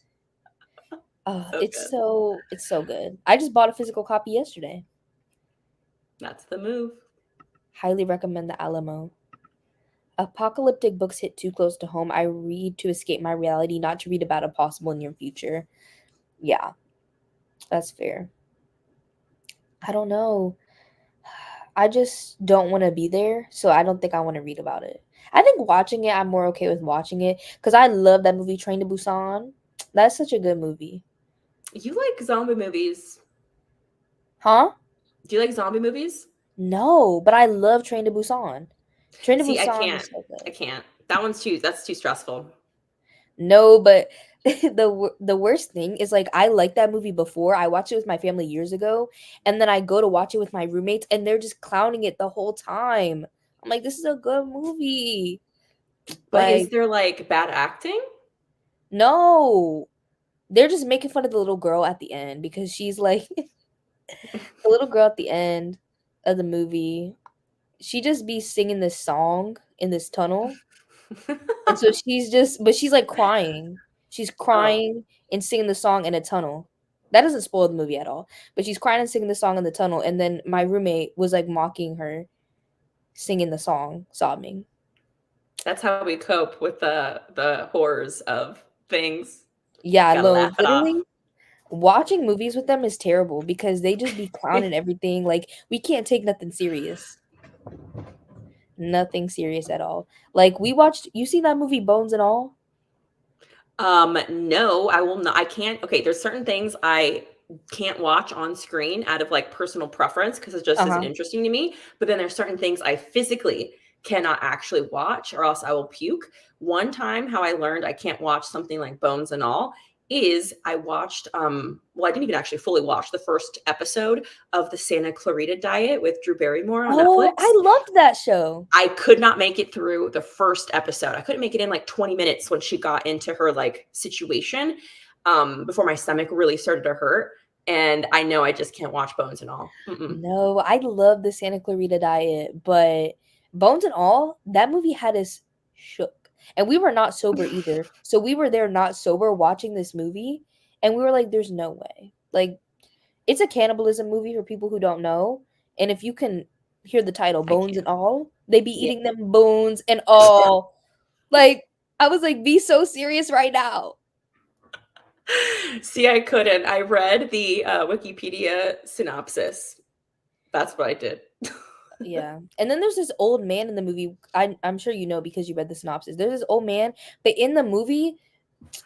Oh, So good. it's so good. I just bought a physical copy yesterday. That's the move. Highly recommend The Alamo. Apocalyptic books hit too close to home. I read to escape my reality, not to read about a possible near future. Yeah, that's fair. I don't know. I just don't want to be there, so I don't think I want to read about it. I think watching it, I'm more okay with watching it because I love that movie Train to Busan. That's such a good movie. You like zombie movies? Huh? Do you like zombie movies? No, but I love Train to Busan. Train to See, I Busan can't. is so I good. can't. That's too stressful. No, but the worst thing is like I liked that movie before. I watched it with my family years ago, and then I go to watch it with my roommates, and they're just clowning it the whole time. I'm like, this is a good movie. But is Like, there like bad acting? no, they're just making fun of the little girl at the end because she's like the little girl at the end of the movie. She just be singing this song in this tunnel. And so but she's like crying. She's Oh, crying and singing the song in a tunnel. That doesn't spoil the movie at all. But she's crying and singing the song in the tunnel. And then my roommate was like mocking her singing the song, sobbing. that's how we cope with the horrors of things. Yeah, Gotta no, laugh it off. literally watching movies with them is terrible because they just be clowning everything. Like, we can't take nothing serious. Nothing serious at all. Like, you see that movie Bones and All? No, I will not. I can't. Okay, there's certain things I can't watch on screen out of like personal preference because it just Uh isn't huh. interesting to me. But then there's certain things I physically cannot actually watch, or else I will puke. One time, how I learned I can't watch something like Bones and All is I watched, well, I didn't even actually fully watch the first episode of the Santa Clarita Diet with Drew Barrymore on Oh, Netflix. I loved that show. I could not make it through the first episode. I couldn't make it in like 20 minutes when she got into her like situation, before my stomach really started to hurt. And I know I just can't watch Bones and All. Mm-mm. No, I love the Santa Clarita Diet, but Bones and All, that movie had us shook. And we were not sober either. So we were there not sober watching this movie, and we were like, there's no way. Like, it's a cannibalism movie for people who don't know. And if you can hear the title, I Bones can't. and All, they be Yeah. eating them bones and all. Like, I was like, be so serious right now. See, I couldn't. I read the Wikipedia synopsis. That's what I did. Yeah. And then there's this old man in the movie. I'm sure you know because you read the synopsis. There's this old man, but in the movie,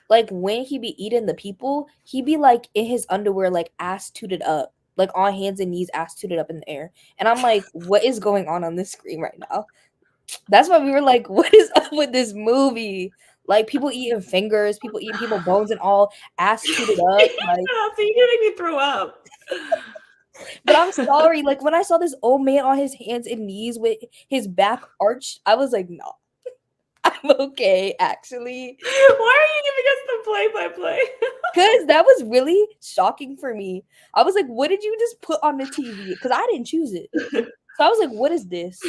like when he be eating the people, he be like in his underwear, like ass tooted up, like on hands and knees, ass tooted up in the air. And I'm like, what is going on this screen right now? That's why we were like, what is up with this movie? Like people eating fingers, people eating people bones and all, ass tooted up. Like, So you make me throw up. but I'm sorry. Like when I saw this old man on his hands and knees with his back arched, I was like, no, I'm okay, actually. Why are you giving us the play-by-play? Because that was really shocking for me. I was like, what did you just put on the TV? Because I didn't choose it. So I was like, what is this?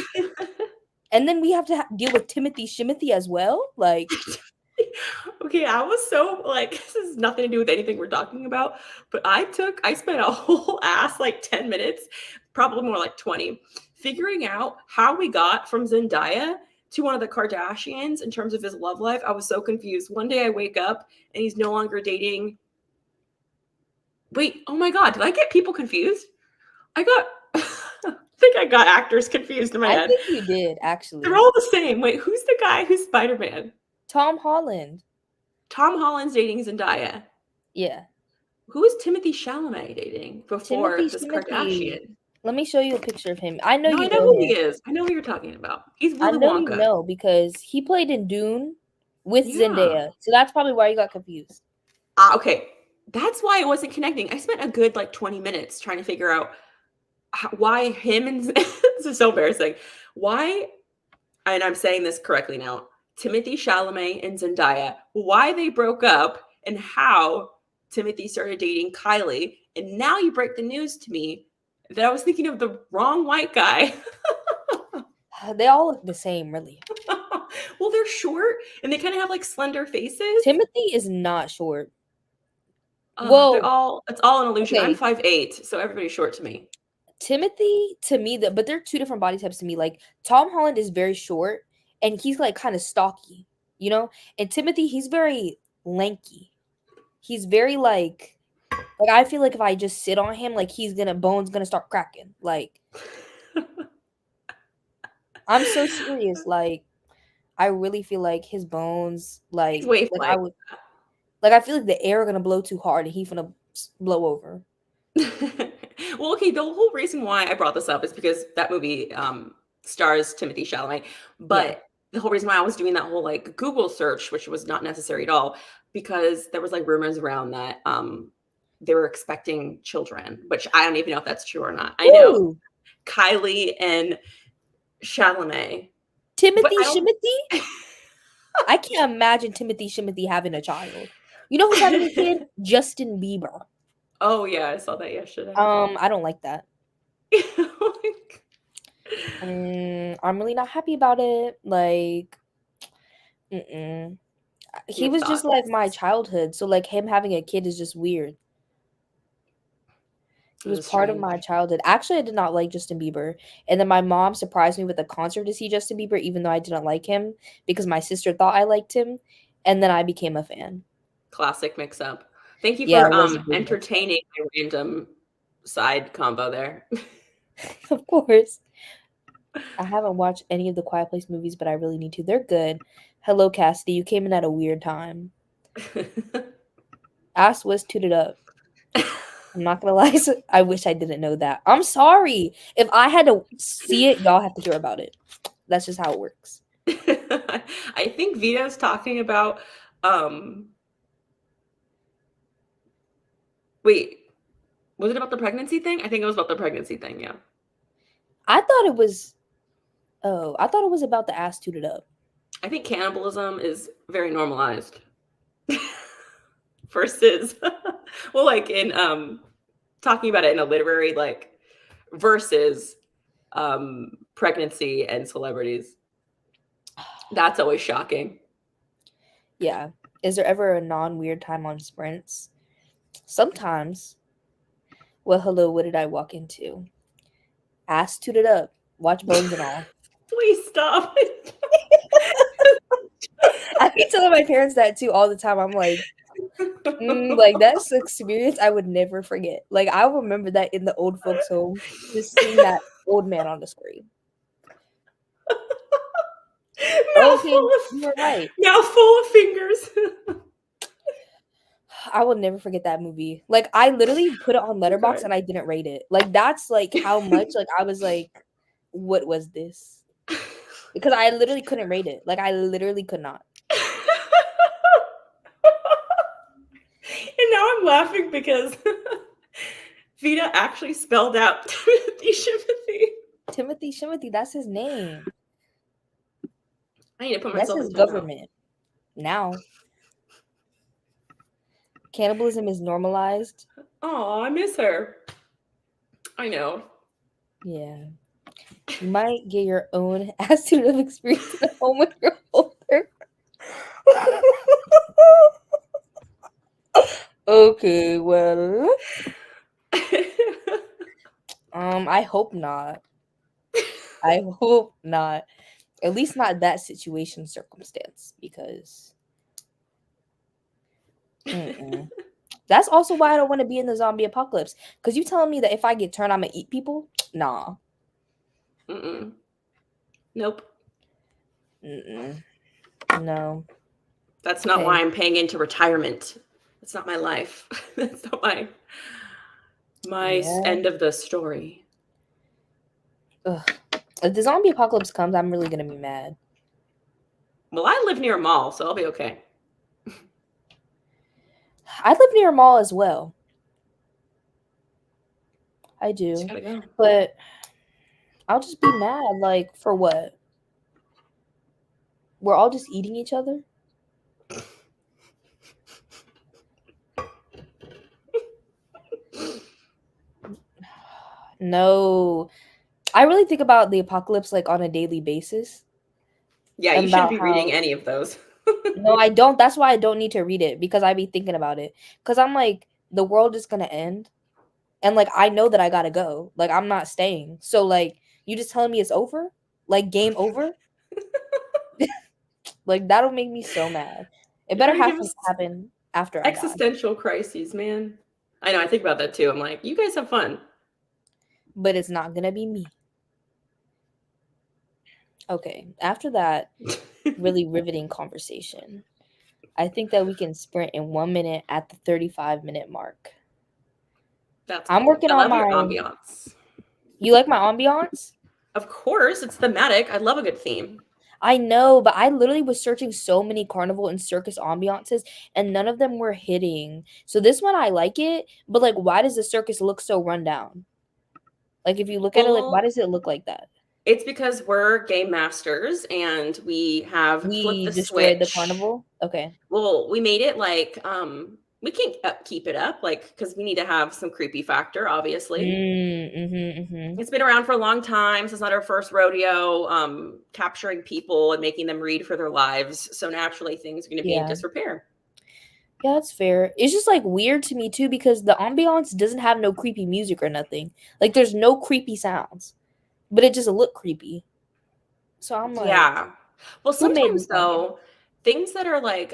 And then we have to deal with Timothy Shimothy as well. Like, Okay, I was so like, this has nothing to do with anything we're talking about, but I spent a whole ass like 10 minutes, probably more like 20, figuring out how we got from Zendaya to one of the Kardashians in terms of his love life. I was so confused. One day I wake up and he's no longer dating. Wait, oh my God, did I get people confused? I got, I think I got actors confused in my I head. think you did, actually. They're all the same. Wait, who's the guy who's Spider-Man? Tom Holland. Tom Holland's dating Zendaya. Yeah. Who is Timothy Chalamet dating before Timothy this Shimothy. Kardashian? Let me show you a picture of him. I know No, you I know know who he him. is. I know who you're talking about. He's I Willy know you Wonka. know because he played in Dune with Yeah. Zendaya. So that's probably why you got confused. Okay. That's why it wasn't connecting. I spent a good like 20 minutes trying to figure out why him and this is so embarrassing. Why, and I'm saying this correctly now, Timothy Chalamet and Zendaya, why they broke up and how Timothy started dating Kylie. And now you break the news to me that I was thinking of the wrong white guy. They all look the same, really. Well, they're short and they kind of have like slender faces. Timothy is not short. Well, It's all an illusion. I'm okay. 5'8", so everybody's short to me. Timothy to me, but they're two different body types to me. Like Tom Holland is very short and he's like kind of stocky, you know? And Timothy, he's very lanky. He's very like I feel like if I just sit on him, like bones gonna start cracking. Like I'm so serious. Like I really feel like his bones, He's way I flight. would, like I feel like the air gonna blow too hard and he gonna blow over. Well, okay, the whole reason why I brought this up is because that movie stars Timothy Chalamet. Yeah. But the whole reason why I was doing that whole like Google search, which was not necessary at all, because there was like rumors around that they were expecting children, which I don't even know if that's true or not. I know Ooh, Kylie and Chalamet, but Timothy I don't. Shimothy? I can't imagine Timothy Shimothy having a child. You know who's having a kid? Justin Bieber. Oh yeah, I saw that yesterday. I don't like that. I'm really not happy about it. Like, he Your was just like my thoughts? childhood, so like him having a kid is just weird. He This was is part of strange. my childhood. Actually, I did not like Justin Bieber, and then my mom surprised me with a concert to see Justin Bieber, even though I didn't like him because my sister thought I liked him, and then I became a fan. Classic mix up. Thank you Yeah, for it was a big mix. entertaining my random side combo there. Of course. I haven't watched any of the Quiet Place movies, but I really need to. They're good. Hello, Cassidy. You came in at a weird time. Ass was tooted up. I'm not gonna lie. I wish I didn't know that. I'm sorry. If I had to see it, y'all have to hear about it. That's just how it works. I think Vita's talking about wait, was it about the pregnancy thing? I think it was about the pregnancy thing, yeah. I thought it was about the ass tooted up. I think cannibalism is very normalized. Versus well, like in talking about it in a literary like versus pregnancy and celebrities. That's always shocking. Yeah. Is there ever a non-weird time on sprints? Sometimes. Well, hello, what did I walk into? Ass tooted up. Watch bones and all. Please stop. I keep telling my parents that too all the time. I'm like, like that's an experience I would never forget. Like I'll remember that in the old folks' home, just seeing that old man on the screen. Okay, you were right. Mouthful of fingers. I will never forget that movie. Like I literally put it on Letterboxd Okay. and I didn't rate it. Like that's like how much like I was like, what was this? Because I literally couldn't rate it. Like I literally could not. And now I'm laughing because Vita actually spelled out Timothy. Timothy, that's his name. I need to put That's myself his in timeout. government. Now. Cannibalism is normalized. Oh, I miss her. I know. Yeah. You might get your own accident of experience at home when you're older. Okay, well. I hope not. I hope not. At least not that situation circumstance, because that's also why I don't want to be in the zombie apocalypse. Because you telling me that if I get turned, I'm gonna eat people? Nah. Nope. No. That's not why I'm paying into retirement. That's not my life. That's not my end of the story. Ugh. If the zombie apocalypse comes, I'm really gonna be mad. Well, I live near a mall, so I'll be okay. I live near a mall as well. I do. Go. But I'll just be mad. Like, for what? We're all just eating each other? No. I really think about the apocalypse like on a daily basis. Yeah, you shouldn't be reading any of those. No, I don't. That's why I don't need to read it, because I be thinking about it. Because I'm like, the world is gonna end. And like I know that I gotta go. Like I'm not staying. So like you just telling me it's over? Like game over? Like that'll make me so mad. It better happen after I die. Existential crises, man. I know, I think about that too. I'm like, you guys have fun. But it's not gonna be me. Okay, after that really riveting conversation, I think that we can sprint in 1 minute at the 35-minute mark. I'm working on my ambiance. You like my ambiance? Of course, it's thematic. I love a good theme. I know, but I literally was searching so many carnival and circus ambiances and none of them were hitting. So this one I like it, but like why does the circus look so run down? Like if you look at it, like why does it look like that? It's because we're game masters and we have flipped the destroyed switch. The carnival? Okay. Well, we made it like we can't keep it up, like, because we need to have some creepy factor, obviously. It's been around for a long time, so it's not our first rodeo capturing people and making them read for their lives. So naturally, things are going to be in disrepair. Yeah, that's fair. It's just like weird to me too, because the ambiance doesn't have no creepy music or nothing. Like there's no creepy sounds, but it just looked creepy. So I'm like, yeah. Well, sometimes though, things that are like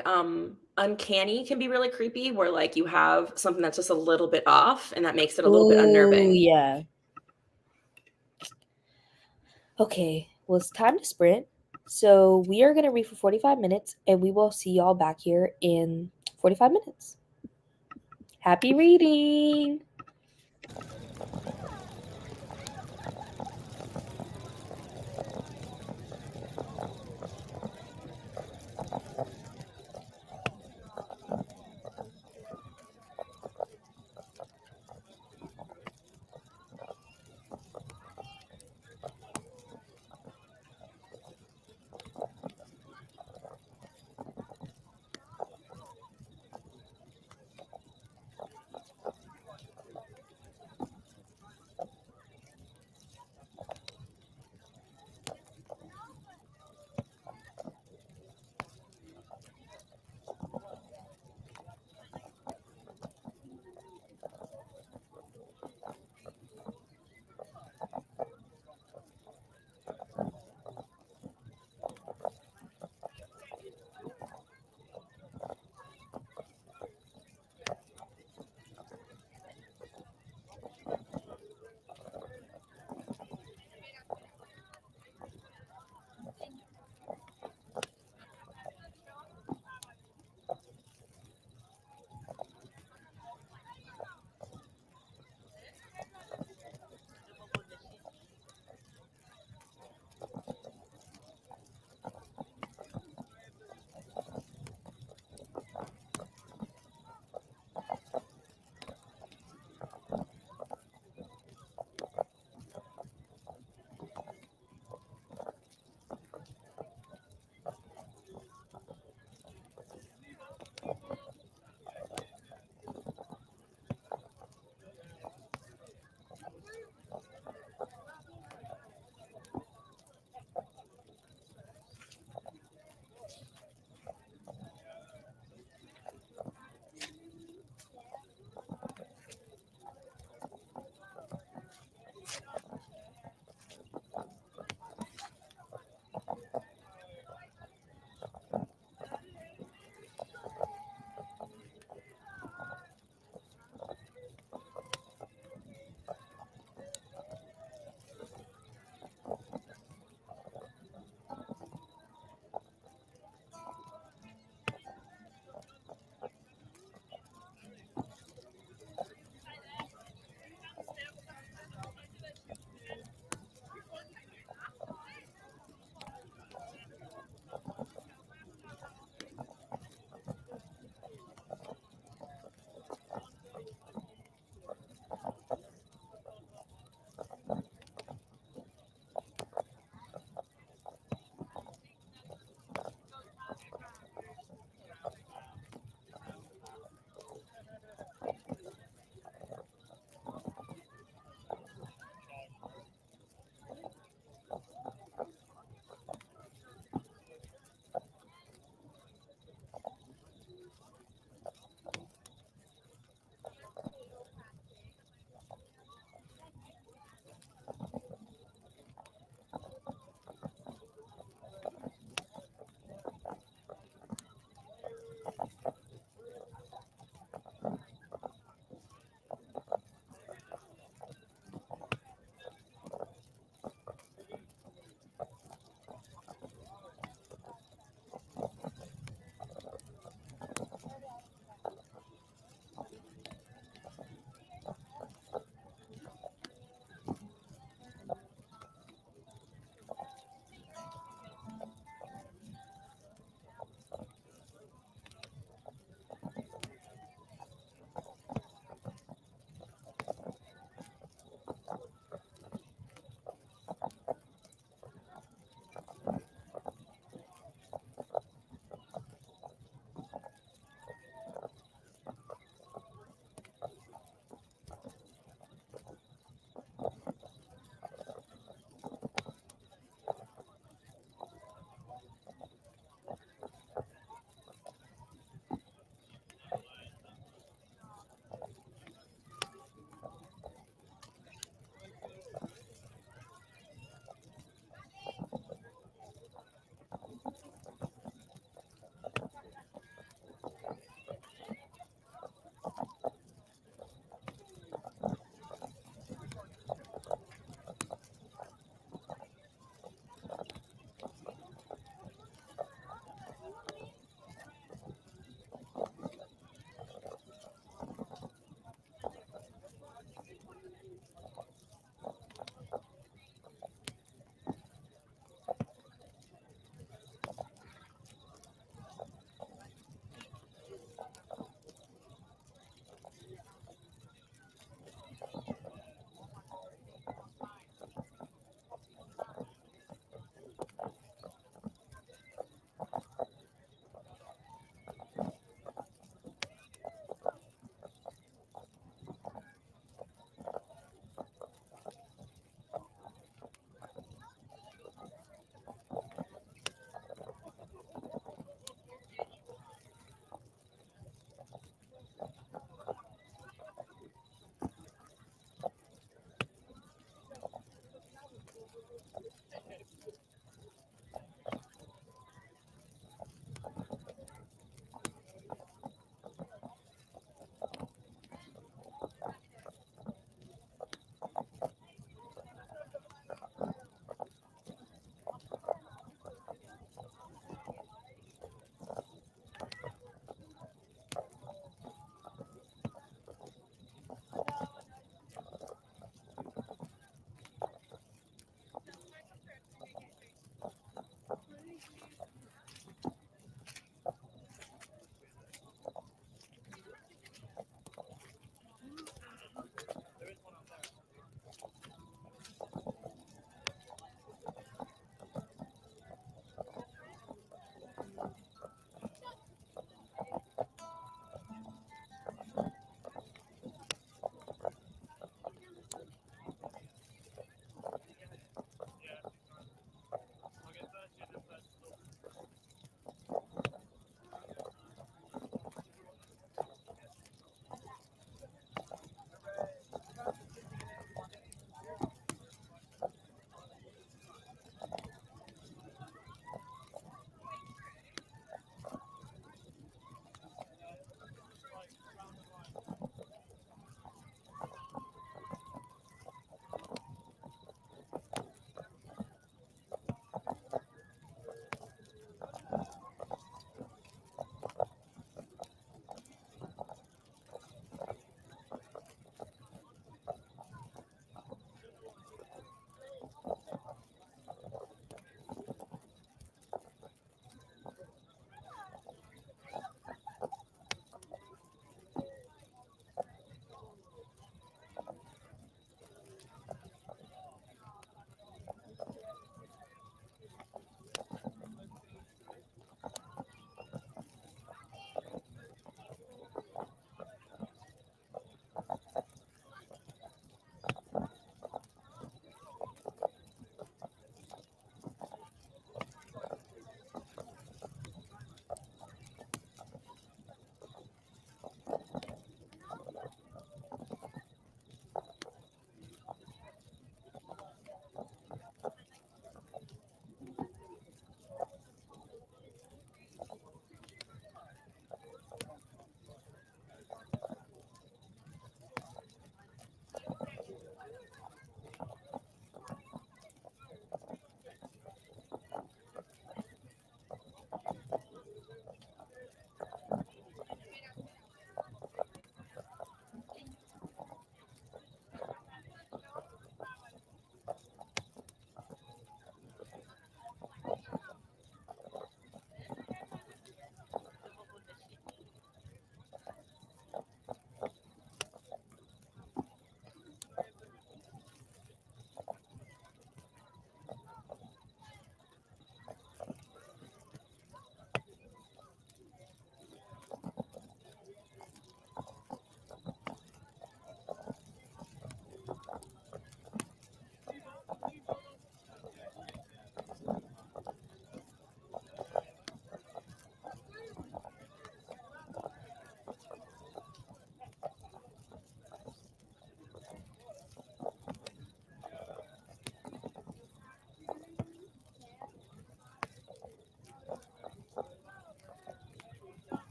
uncanny can be really creepy, where like you have something that's just a little bit off and that makes it a little bit unnerving. Yeah. Okay, well, it's time to sprint. So we are going to read for 45 minutes and we will see y'all back here in 45 minutes. Happy reading!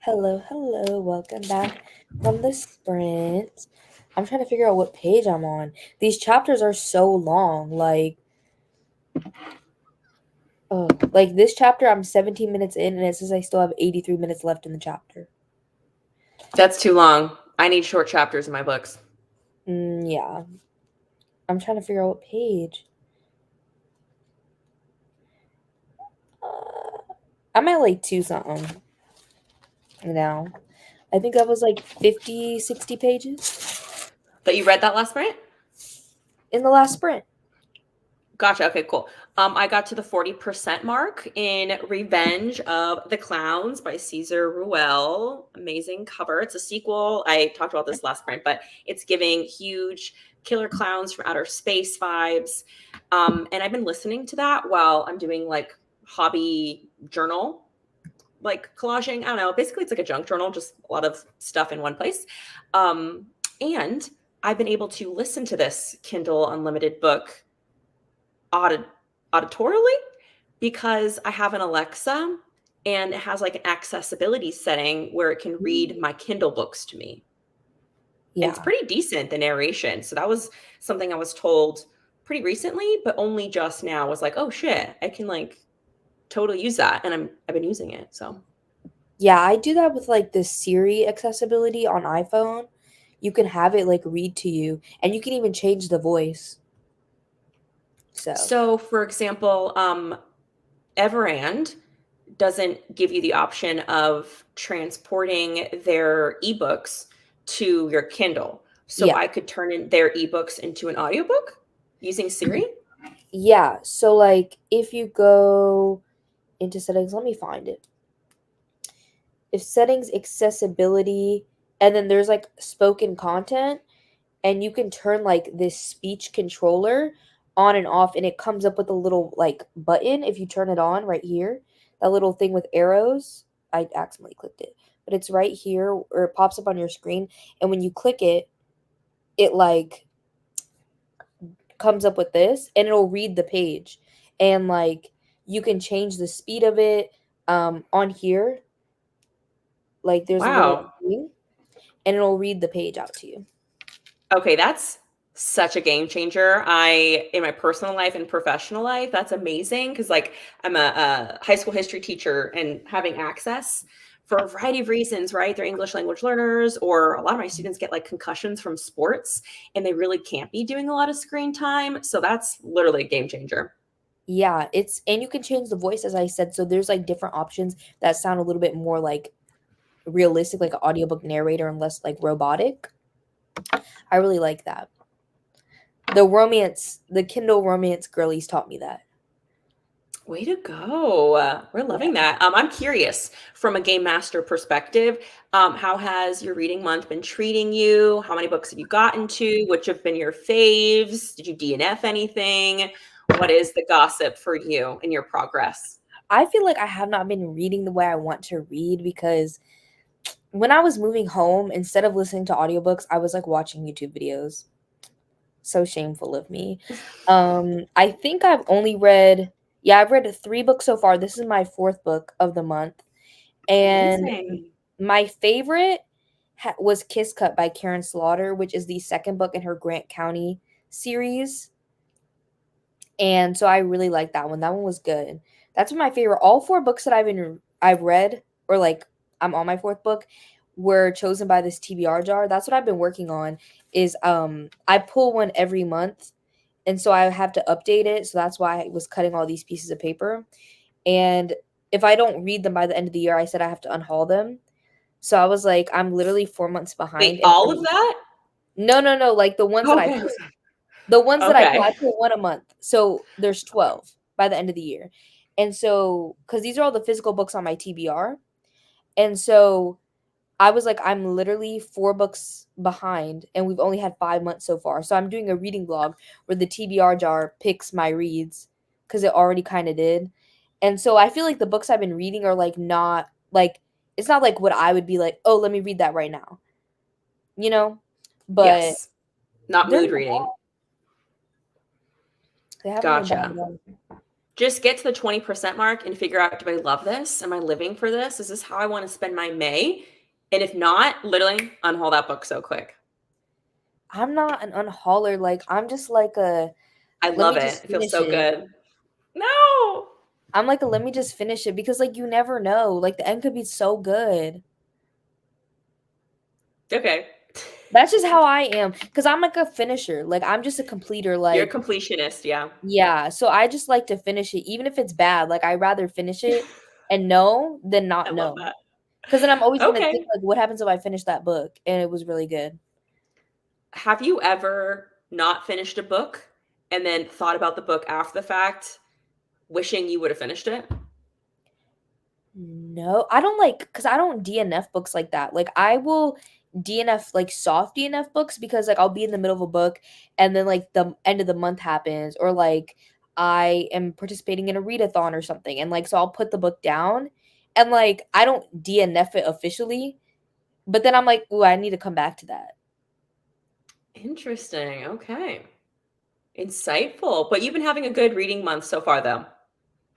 Hello, hello. Welcome back from the sprint. I'm trying to figure out what page I'm on. These chapters are so long. Like this chapter, I'm 17 minutes in, and it says I still have 83 minutes left in the chapter. That's too long. I need short chapters in my books. Yeah. I'm trying to figure out what page. I'm at like 2 something now. I think that was like 50, 60 pages But you read that last sprint? in the last sprint. Gotcha. Okay, cool. I got to the 40% mark in Revenge of the Clowns by Caesar Ruel. Amazing cover. It's a sequel. I talked about this last sprint, but it's giving huge killer clowns from outer space vibes. And I've been listening to that while I'm doing like hobby journal, like collaging. I don't know. Basically, it's like a junk journal, just a lot of stuff in one place. And I've been able to listen to this Kindle Unlimited book auditorily because I have an Alexa and it has like an accessibility setting where it can read my Kindle books to me. And it's Yeah. pretty decent, the narration. So that was something I was told pretty recently, but only just now was like, oh shit, I can like totally use that. And I've been using it. So Yeah, I do that with like the Siri accessibility on iPhone. You can have it like read to you, and you can even change the voice. So, so for example, Everand doesn't give you the option of transporting their ebooks to your Kindle. So yeah. I could turn in their ebooks into an audiobook using Siri. Yeah, so like if you go into settings, let me find it. If settings accessibility and then there's like spoken content, and you can turn like this speech controller on and off, and it comes up with a little like button if you turn it on right here, that little thing with arrows. I accidentally clicked it, but it's right here, or it pops up on your screen, and when you click it, it like comes up with this, and it'll read the page, and like you can change the speed of it on here. Like there's a little Wow. thing, and it'll read the page out to you. Okay, that's such a game changer. In my personal life and professional life, that's amazing because, like, I'm a high school history teacher and having access for a variety of reasons, right? They're English language learners, or a lot of my students get like concussions from sports and they really can't be doing a lot of screen time. So that's literally a game changer. Yeah, it's and you can change the voice as I said. So there's like different options that sound a little bit more like realistic, like an audiobook narrator and less like robotic. I really like that. The Kindle romance girlies taught me that. Way to go. We're Yeah. loving that. I'm curious from a game master perspective, how has your reading month been treating you? How many books have you gotten to? Which have been your faves? Did you DNF anything? What is the gossip for you in your progress? I feel like I have not been reading the way I want to read because when I was moving home, instead of listening to audiobooks, I was like watching YouTube videos. So shameful of me. I think I've only read, yeah, I've read 3 books so far. This is my 4th book of the month. And Amazing. my favorite was Kiss Cut by Karen Slaughter, which is the second book in her Grant County series. And so I really like that one. That one was good. That's my favorite. All 4 books that I've read, or like I'm on my 4th book, were chosen by this TBR jar. That's what I've been working on is I pull one every month, and so I have to update it. So that's why I was cutting all these pieces of paper. And if I don't read them by the end of the year, I said I have to unhaul them. So I was like, I'm literally 4 months behind, Wait, and all of that? no, like Okay. the ones that Okay. I pull one a month. So there's 12 by the end of the year. And so, because these are all the physical books on my TBR. And so I was like, I'm literally 4 books behind, and we've only had 5 months so far. So I'm doing a reading vlog where the TBR jar picks my reads because it already kind of did. And so I feel like the books I've been reading are like not like, it's not like what I would be like, oh, let me read that right now, you know? But Yes. Not they're mood not reading. bad. They haven't been bad Gotcha. at all. just get to the 20% mark and figure out, do I love this? Am I living for this? Is this how I want to spend my May? And if not, literally unhaul that book so quick. I'm not an unhauler. Like, I'm just like a, I let love me it. just It feels finish so it. good. No. I'm like a, let me just finish it because, like, you never know. Like, the end could be so good. Okay. That's just how I am. Because I'm like a finisher. Like, I'm just a completer. You're a Like, completionist, yeah. yeah. So I just like to finish it, even if it's bad. Like, I'd rather finish it and know than I not love know. that. Because then I'm always gonna think, Okay. like, what happens if I finish that book and it was really good? Have you ever not finished a book and then thought about the book after the fact, wishing you would have finished it? No, I don't like because I don't DNF books like that. Like I will DNF like soft DNF books because like I'll be in the middle of a book and then like the end of the month happens or like I am participating in a readathon or something and like so I'll put the book down and like I don't DNF it officially, but then I'm like, "Ooh, I need to come back to that." Interesting. Okay. Insightful. But you've been having a good reading month so far, though.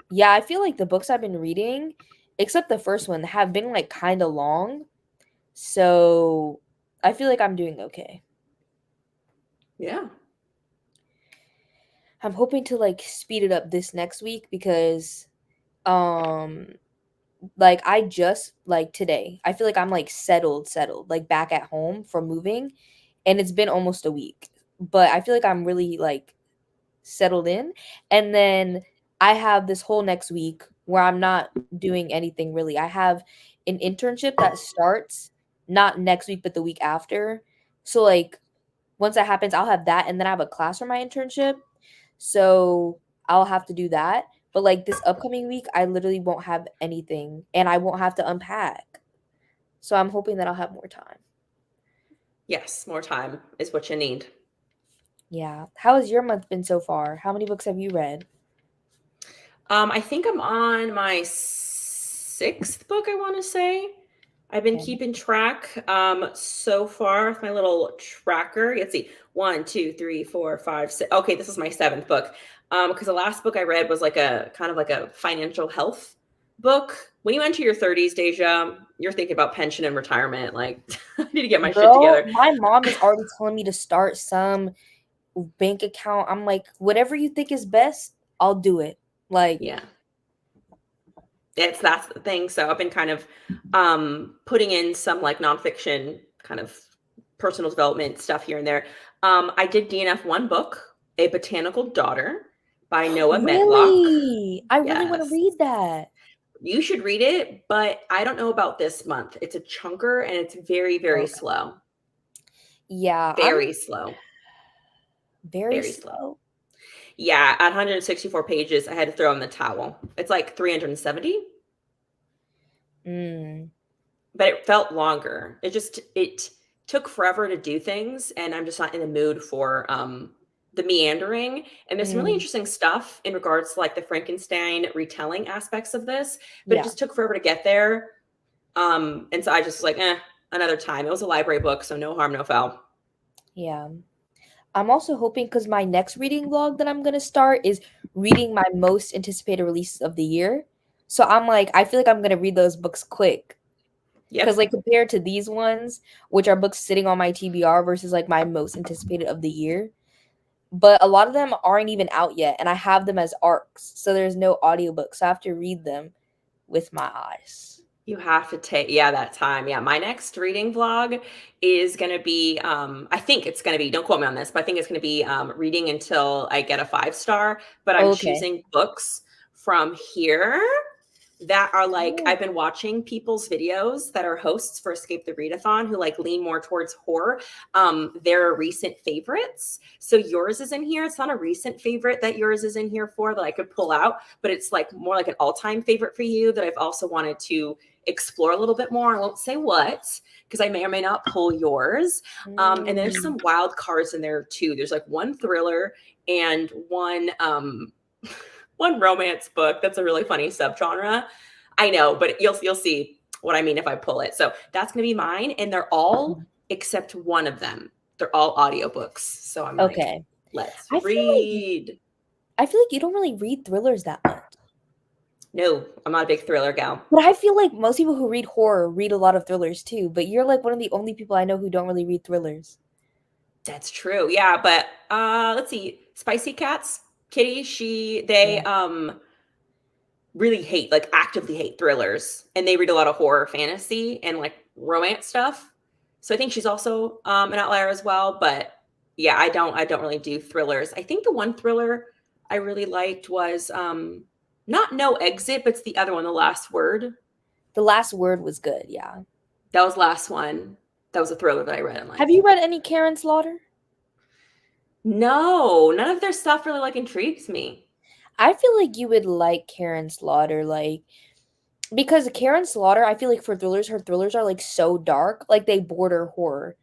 Yeah, I feel like the books I've been reading, except the first one, have been like kind of long. So I feel like I'm doing okay. Yeah. I'm hoping to like speed it up this next week because um like I just like today. I feel like I'm like settled like back at home from moving and it's been almost a week. But I feel like I'm really like settled in and then I have this whole next week where I'm not doing anything really. I have an internship that starts not next week but the week after. So like once that happens, I'll have that and then I have a class for my internship. So I'll have to do that. But like this upcoming week, I literally won't have anything and I won't have to unpack. So I'm hoping that I'll have more time. Yes, more time is what you need. Yeah. How has your month been so far? How many books have you read? I think I'm on my sixth book, I want to say. I've been Okay. keeping track so far with my little tracker. Let's see. 1, 2, 3, 4, 5, 6. Okay, this is my seventh book. Because the last book I read was like a kind of like a financial health book. When you enter your 30s, Deja, you're thinking about pension and retirement. Like, I need to get my shit Girl, together. my mom is already telling me to start some bank account. I'm like, whatever you think is best, I'll do it. Like, Yeah. That's the thing. So I've been kind of putting in some like nonfiction kind of personal development stuff here and there. I did DNF one book, A Botanical Daughter by Noah Medlock. really? I really want to Yes. read that. You should read it, but I don't know about this month. It's a chunker and it's very, very Okay. slow. Yeah, I'm Very slow. very Very slow. slow. Yeah, at 164 pages, I had to throw in the towel. It's like 370, Mm, but it felt longer. It took forever to do things, and I'm just not in the mood for the meandering. And there's some really mm, interesting stuff in regards to like the Frankenstein retelling aspects of this, but it yeah, just took forever to get there. And so I just was like, another time. It was a library book, so no harm, no foul. yeah. I'm also hoping because my next reading vlog that I'm gonna start is reading my most anticipated releases of the year. So I'm like, I feel like I'm gonna read those books quick. Because Yep. like compared to these ones, which are books sitting on my TBR versus like my most anticipated of the year. But a lot of them aren't even out yet, and I have them as arcs. So there's no audiobook. So I have to read them with my eyes. You have to take, yeah, that time. Yeah, my next reading vlog is going to be, I think it's going to be, don't quote me on this, but I think it's going to be reading until I get a 5 star. But I'm Okay. choosing books from here that are like, Oh. I've been watching people's videos that are hosts for Escape the Readathon who like lean more towards horror. They're recent favorites. So yours is in here. It's not a recent favorite that yours is in here for that I could pull out, but it's like more like an all-time favorite for you that I've also wanted to explore a little bit more. I won't say what because I may or may not pull yours. And there's Mm. some wild cards in there too. There's like one thriller and one one romance book that's a really funny subgenre. I know, but you'll see what I mean if I pull it. So that's gonna be mine, and they're all except one of them. They're all audiobooks. So I'm like, Okay. let's I feel like read. I feel like you don't really read thrillers that much. No, I'm not a big thriller gal. But I feel like most people who read horror read a lot of thrillers too. But you're like one of the only people I know who don't really read thrillers. That's true. Yeah, but let's see. Spicy Cats, Kitty, they Yeah. really hate, like actively hate thrillers, and they read a lot of horror fantasy and like romance stuff. So I think she's also an outlier as well, but yeah, I don't really do thrillers. I think the one thriller I really liked was not No Exit, but it's the other one, The Last Word. The Last Word was good, yeah. That was the last one. That was a thriller that I read and Have liked. you read any Karen Slaughter? No, none of their stuff really like intrigues me. I feel like you would like Karen Slaughter, like because Karen Slaughter, I feel like for thrillers, her thrillers are like so dark, like they border horror.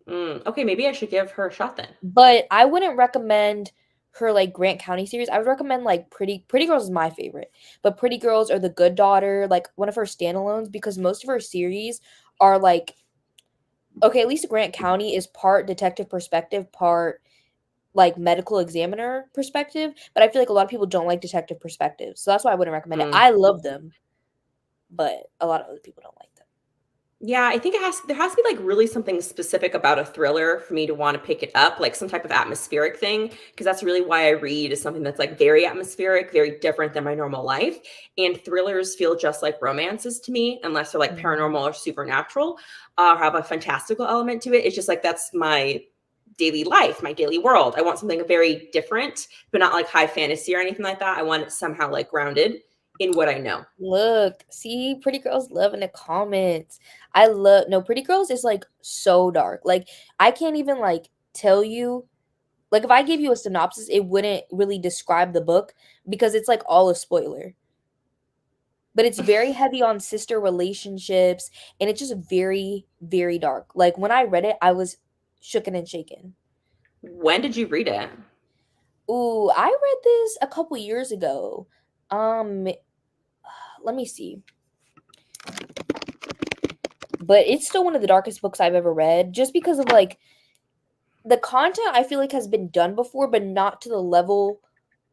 Okay, maybe I should give her a shot then. But I wouldn't recommend her like Grant County series. I would recommend like Pretty Girls is my favorite. But Pretty Girls or The Good Daughter, like one of her standalones, because most of her series are like okay, at least Grant County is part detective perspective, part like medical examiner perspective. But I feel like a lot of people don't like detective perspectives. So that's why I wouldn't recommend it. Mm. I love them, but a lot of other people don't like them. Yeah, I think there has to be like really something specific about a thriller for me to want to pick it up, like some type of atmospheric thing, because that's really why I read is something that's like very atmospheric, very different than my normal life. And thrillers feel just like romances to me, unless they're like Mhm. paranormal or supernatural, or have a fantastical element to it. It's just like that's my daily life, my daily world. I want something very different, but not like high fantasy or anything like that. I want it somehow like grounded in what I know. Look, see, Pretty Girls love in the comments. I love no Pretty Girls is like so dark. Like I can't even like tell you like if I gave you a synopsis, it wouldn't really describe the book because it's like all a spoiler. But it's very heavy on sister relationships and it's just very, very dark. Like when I read it, I was shooken and shaken. When did you read it? Ooh, I read this a couple years ago. Um, let me see. But it's still one of the darkest books I've ever read just because of like the content I feel like has been done before, but not to the level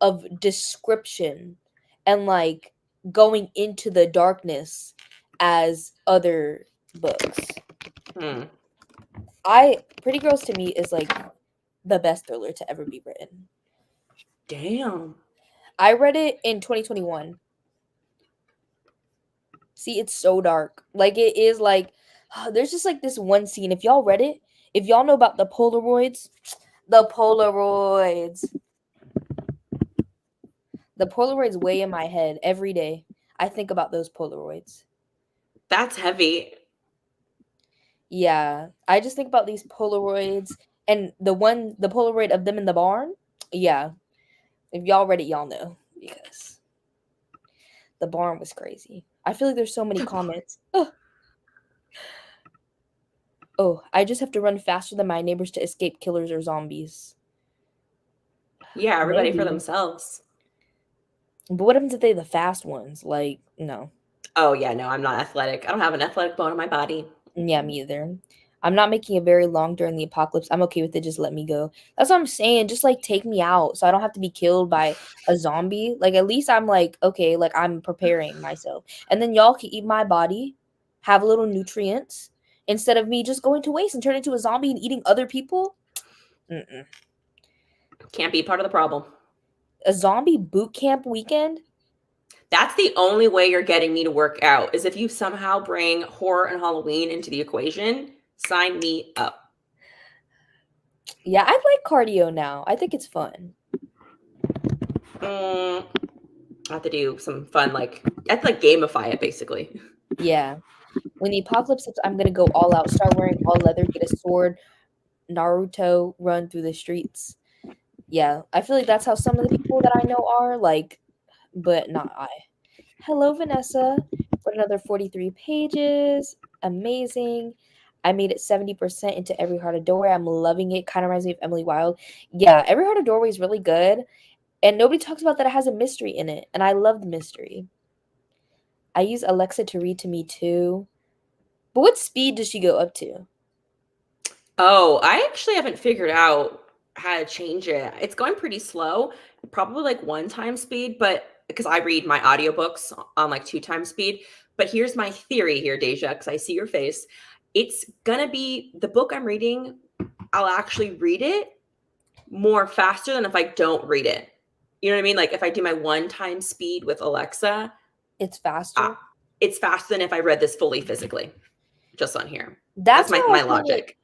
of description and like going into the darkness as other books. Hmm. I Pretty Girls to me is like the best thriller to ever be written. Damn. I read it in 2021. See, it's so dark. Like it is like there's just like this one scene. If y'all read it, if y'all know about the Polaroids, the Polaroids weigh in my head every day. I think about those Polaroids. That's heavy. Yeah, I just think about these Polaroids and the Polaroid of them in the barn. Yeah, if y'all read it, y'all know because the barn was crazy. I feel like there's so many comments. Oh, I just have to run faster than my neighbors to escape killers or zombies. Yeah, everybody for Maybe. themselves. But what happens if they the fast ones? Like, no. Oh yeah, no, I'm not athletic. I don't have an athletic bone in my body. Yeah, me either. I'm not making it very long during the apocalypse. I'm okay with it. Just let me go. That's what I'm saying. Just like take me out so I don't have to be killed by a zombie. Like at least I'm like, okay, like I'm preparing myself. And then y'all can eat my body, have a little nutrients instead of me just going to waste and turn into a zombie and eating other people. Mm-mm. Can't be part of the problem. A zombie boot camp weekend? That's the only way you're getting me to work out is if you somehow bring horror and Halloween into the equation. Sign me up. Yeah, I like cardio now. I think it's fun. I have to do some fun, like I have to like gamify it basically. Yeah. When the apocalypse hits, I'm gonna go all out. Start wearing all leather, get a sword, Naruto, run through the streets. Yeah, I feel like that's how some of the people that I know are like, but not I. Hello, Vanessa. For another 43 pages. Amazing. I made it 70% into Every Heart a Doorway. I'm loving it. Kind of reminds me of Emily Wilde. Yeah, Every Heart a Doorway is really good. And nobody talks about that it has a mystery in it. And I love the mystery. I use Alexa to read to me too. But what speed does she go up to? Oh, I actually haven't figured out. how to change it. It's going pretty slow, probably like 1 time speed, but because I read my audiobooks on like 2 times speed. But here's my theory here, Deja, because I see your face. It's gonna be the book I'm reading, I'll actually read it more faster than if I don't read it. You know what I mean? Like if I do my 1 time speed with Alexa, It's uh, faster. it's faster than if I read this fully physically, just on here. That's That's my how I my feel like logic.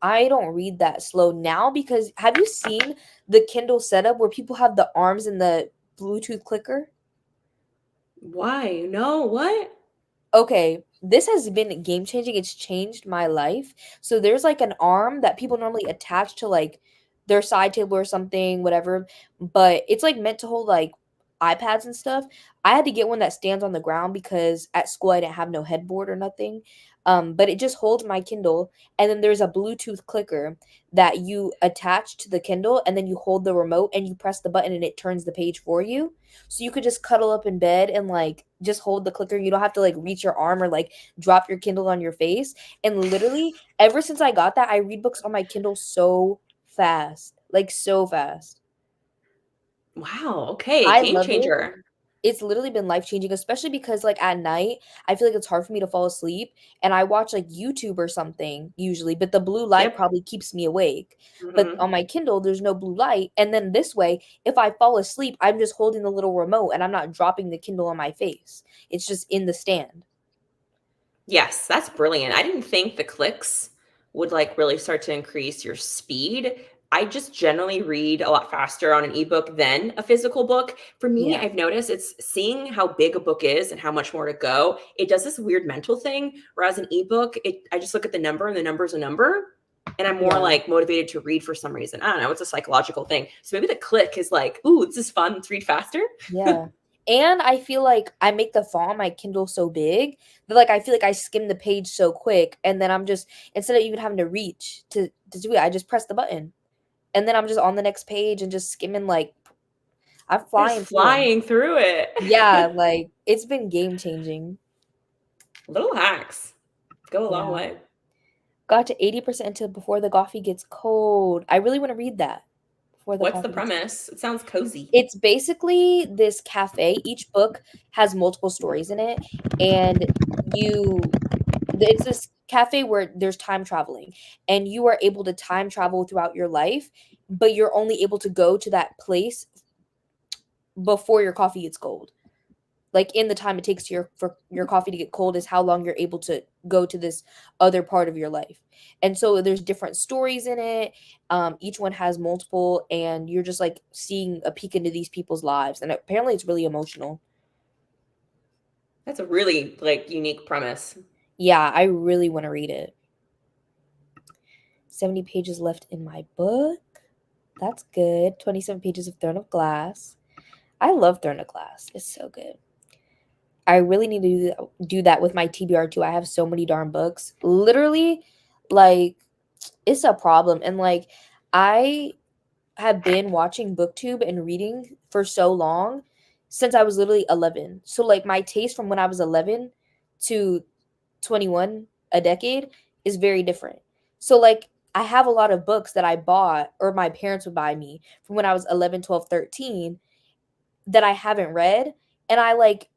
I don't read that slow now because have you seen the Kindle setup where people have the arms and the Bluetooth clicker? Why? No, what? Okay, this has been game changing. It's changed my life. So there's like an arm that people normally attach to like their side table or something, whatever, but it's like meant to hold like iPads and stuff. I had to get one that stands on the ground because at school I didn't have no headboard or nothing. But it just holds my Kindle, and then there's a Bluetooth clicker that you attach to the Kindle, and then you hold the remote and you press the button and it turns the page for you. So you could just cuddle up in bed and like just hold the clicker. You don't have to like reach your arm or like drop your Kindle on your face. And literally, ever since I got that, I read books on my Kindle so fast. Like so fast. Wow, okay, I game love it. changer. It's literally been life changing, especially because like at night, I feel like it's hard for me to fall asleep and I watch like YouTube or something usually, but the blue light Yep. probably keeps me awake. But Mhm. on my Kindle, there's no blue light. And then this way, if I fall asleep, I'm just holding the little remote and I'm not dropping the Kindle on my face. It's just in the stand. Yes, that's brilliant. I didn't think the clicks would like really start to increase your speed. I just generally read a lot faster on an ebook than a physical book. For me, Yeah. I've noticed it's seeing how big a book is and how much more to go. It does this weird mental thing. Whereas an ebook, I just look at the number and the number's a number. And I'm more Yeah. like motivated to read for some reason. I don't know. It's a psychological thing. So maybe the click is like, ooh, this is fun. Let's read faster. Yeah. And I feel like I make the font on my Kindle so big that like I feel like I skim the page so quick and then I'm just instead of even having to reach to do it, I just press the button. And then I'm just on the next page and just skimming like I'm You're just flying through them. flying through Yeah, it. like it's been game changing. Little hacks go a long Yeah. way. Got to 80% into Before the Coffee Gets Cold. I really want to read that. Before the What's the Coffee Gets premise? It sounds cozy. It's basically this cafe. Each book has multiple stories in it, and you it's this cafe where there's time traveling, and you are able to time travel throughout your life, but you're only able to go to that place before your coffee gets cold. Like in the time it takes to for your coffee to get cold is how long you're able to go to this other part of your life. And so there's different stories in it. Each one has multiple, and you're just like seeing a peek into these people's lives. And apparently it's really emotional. That's a really like unique premise. Yeah, I really want to read it. 70 pages left in my book. That's good. 27 pages of Throne of Glass. I love Throne of Glass. It's so good. I really need to do that with my TBR too. I have so many darn books. Literally, like, it's a problem. And like, I have been watching BookTube and reading for so long since I was literally 11. So, like, my taste from when I was 11 to 21, a decade, is very different. So, like, I have a lot of books that I bought or my parents would buy me from when I was 11, 12, 13 that I haven't read, and I like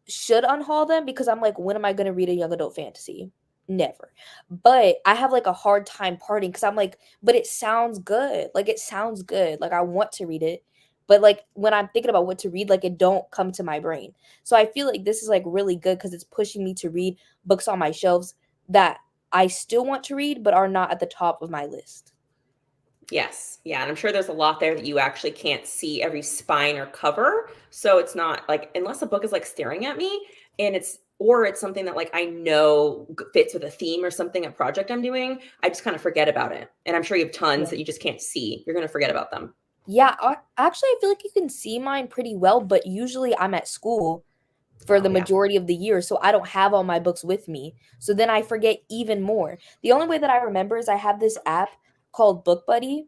should unhaul them because I'm like, when am I gonna read a young adult fantasy? Never. But I have like a hard time parting because I'm like, but it sounds good. Like it sounds good. Like I want to read it. But like when I'm thinking about what to read, like it don't come to my brain. So I feel like this is like really good because it's pushing me to read books on my shelves that I still want to read but are not at the top of my list. Yes. Yeah. And I'm sure there's a lot there that you actually can't see every spine or cover. So it's not like, unless a book is like staring at me and or it's something that like I know fits with a theme or something, a project I'm doing, I just kind of forget about it. And I'm sure you have tons Yeah. that you just can't see. You're going to forget about them. Yeah, actually, I feel like you can see mine pretty well, but usually I'm at school for Oh, the yeah. majority of the year, so I don't have all my books with me. So then I forget even more. The only way that I remember is I have this app called Book Buddy,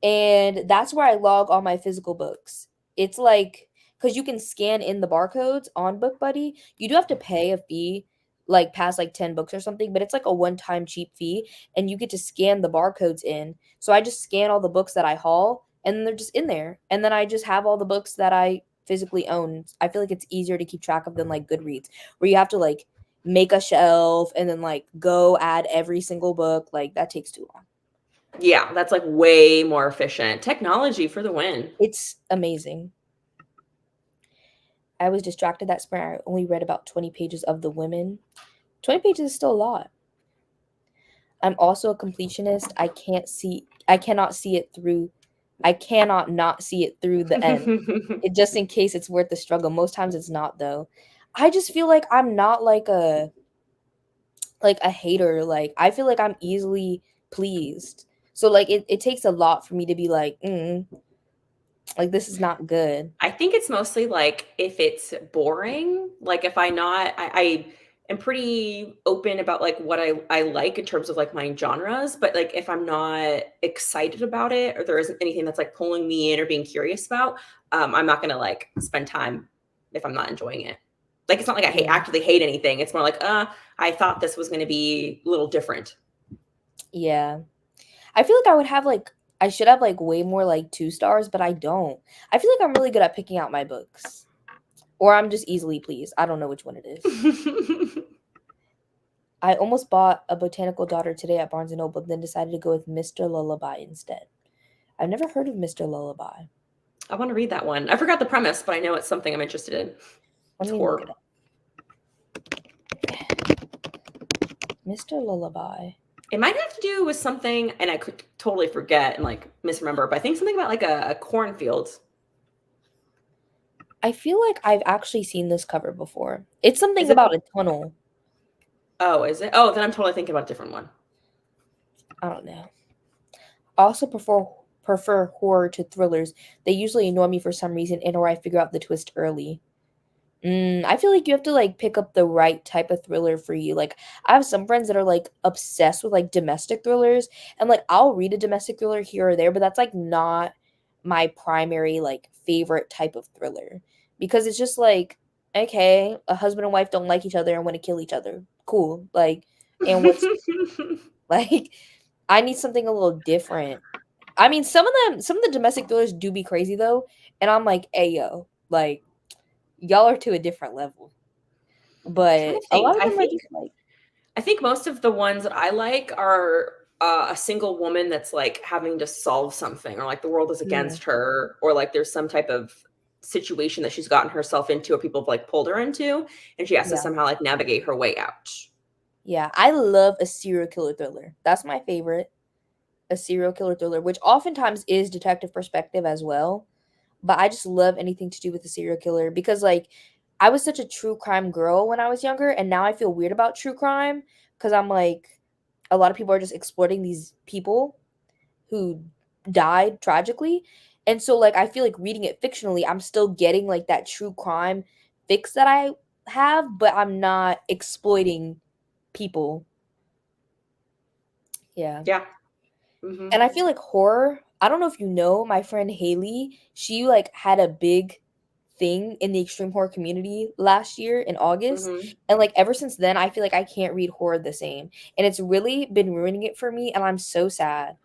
and that's where I log all my physical books. It's like because you can scan in the barcodes on Book Buddy. You do have to pay a fee like past like 10 books or something, but it's like a one-time cheap fee and you get to scan the barcodes in. So I just scan all the books that I haul and they're just in there. And then I just have all the books that I physically own. I feel like it's easier to keep track of than like Goodreads, where you have to like make a shelf and then like go add every single book. Like that takes too long. Yeah, that's like way more efficient. Technology for the win. It's amazing. I was distracted that spring. I only read about 20 pages of The Women. 20 pages is still a lot. I'm also a completionist. I cannot see it through. I cannot not see it through the end. It just in case it's worth the struggle. Most times it's not though. I just feel like I'm not like a hater. Like I feel like I'm easily pleased. So like it takes a lot for me to be like, like this is not good. I think it's mostly like if it's boring, like if I am pretty open about like what I like in terms of like my genres, but like if I'm not excited about it or there isn't anything that's like pulling me in or being curious about, I'm not gonna like spend time if I'm not enjoying it. Like it's not like I Yeah. actively hate anything. It's more like, I thought this was gonna be a little different. Yeah. I feel like I should have like way more like 2 stars, but I don't. I feel like I'm really good at picking out my books. Or I'm just easily pleased. I don't know which one it is. I almost bought A Botanical Daughter today at Barnes& and Noble, then decided to go with Mr. Lullaby instead. I've never heard of Mr. Lullaby. I want to read that one. I forgot the premise, but I know it's something I'm interested in. Let It's me look it horror. up. Mr. Lullaby. It might have to do with something, and I could totally forget and like misremember, but I think something about like a cornfield. I feel like I've actually seen this cover before. It's something Is it the? about a tunnel. Oh, is it? Oh, then I'm totally thinking about a different one. I don't know. I also prefer horror to thrillers. They usually annoy me for some reason and or I figure out the twist early. I feel like you have to like pick up the right type of thriller for you. Like I have some friends that are like obsessed with like domestic thrillers and like I'll read a domestic thriller here or there, but that's like not my primary like favorite type of thriller because it's just like okay, a husband and wife don't like each other and want to kill each other. Cool. Like and what's like I need something a little different. I mean, some of the domestic thrillers do be crazy though, and I'm like, "Ayo, like y'all are to a different level." Trying But to a think. lot of them are just like, I think most of the ones that I like are a single woman that's like having to solve something, or like the world is mm, against her, or like there's some type of situation that she's gotten herself into, or people have like pulled her into, and she has to yeah, somehow like navigate her way out. yeah. I love a serial killer thriller. That's my favorite. A serial killer thriller, which oftentimes is detective perspective as well. But I just love anything to do with a serial killer because like I was such a true crime girl when I was younger, and now I feel weird about true crime because I'm like a lot of people are just exploiting these people who died tragically. And so like I feel like reading it fictionally, I'm still getting like that true crime fix that I have, but I'm not exploiting people. Yeah. Yeah. Hmm. And I feel like horror, I don't know if you know my friend Haley, she like had a big thing in the extreme horror community last year in August. Hmm. And like ever since then, I feel like I can't read horror the same. And it's really been ruining it for me and I'm so sad.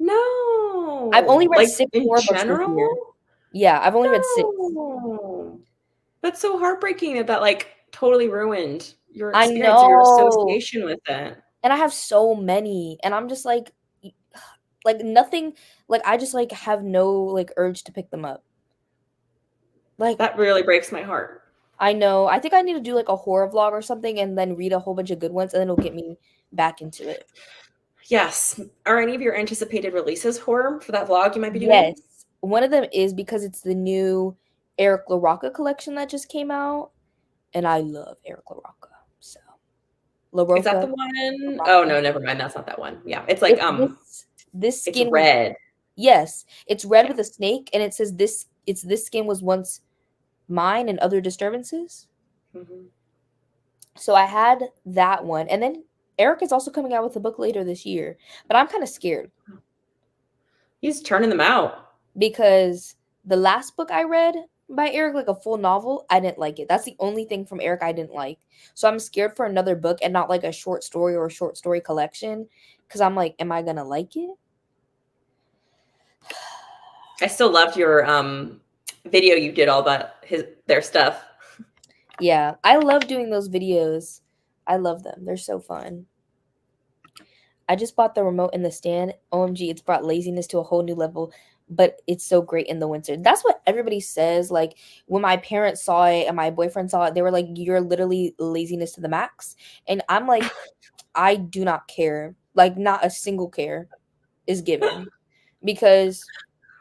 I've only No, read like 6 in horror books this year. general, Yeah, I've only read 6. no. That's so heartbreaking that that like totally ruined your I experience or your know. association with it. And I have so many and I'm just like nothing like I just like have no like urge to pick them up. Like That really breaks my heart. I know. I think I need to do like a horror vlog or something and then read a whole bunch of good ones and then it'll get me back into it. Yes. Are any of your anticipated releases horror for that vlog you might be doing? Yes. One of them is because it's the new Eric LaRocca collection that just came out and I love Eric LaRocca. So, Is that LaRocca, the one? Oh LaRocca. no, never mind. That's not that one. Yeah. It's like It's this it's skin was red. yes, it's red Yeah. with a snake and it says this skin was once mine and other disturbances. Hmm. So I had that one. And then Eric is also coming out with a book later this year. But I'm kind of scared He's turning them out. because the last book I read by Eric, like a full novel, I didn't like it. That's the only thing from Eric I didn't like. So I'm scared for another book and not like a short story or a short story collection because I'm like, am I gonna like it? I still loved your video you did all about their stuff. Yeah, I love doing those videos. I love them. They're so fun. I just bought the remote and the stand. OMG, it's brought laziness to a whole new level, but it's so great in the winter. That's what everybody says. Like when my parents saw it and my boyfriend saw it, they were like, "You're literally laziness to the max." And I'm like, I do not care. Like not a single care is given because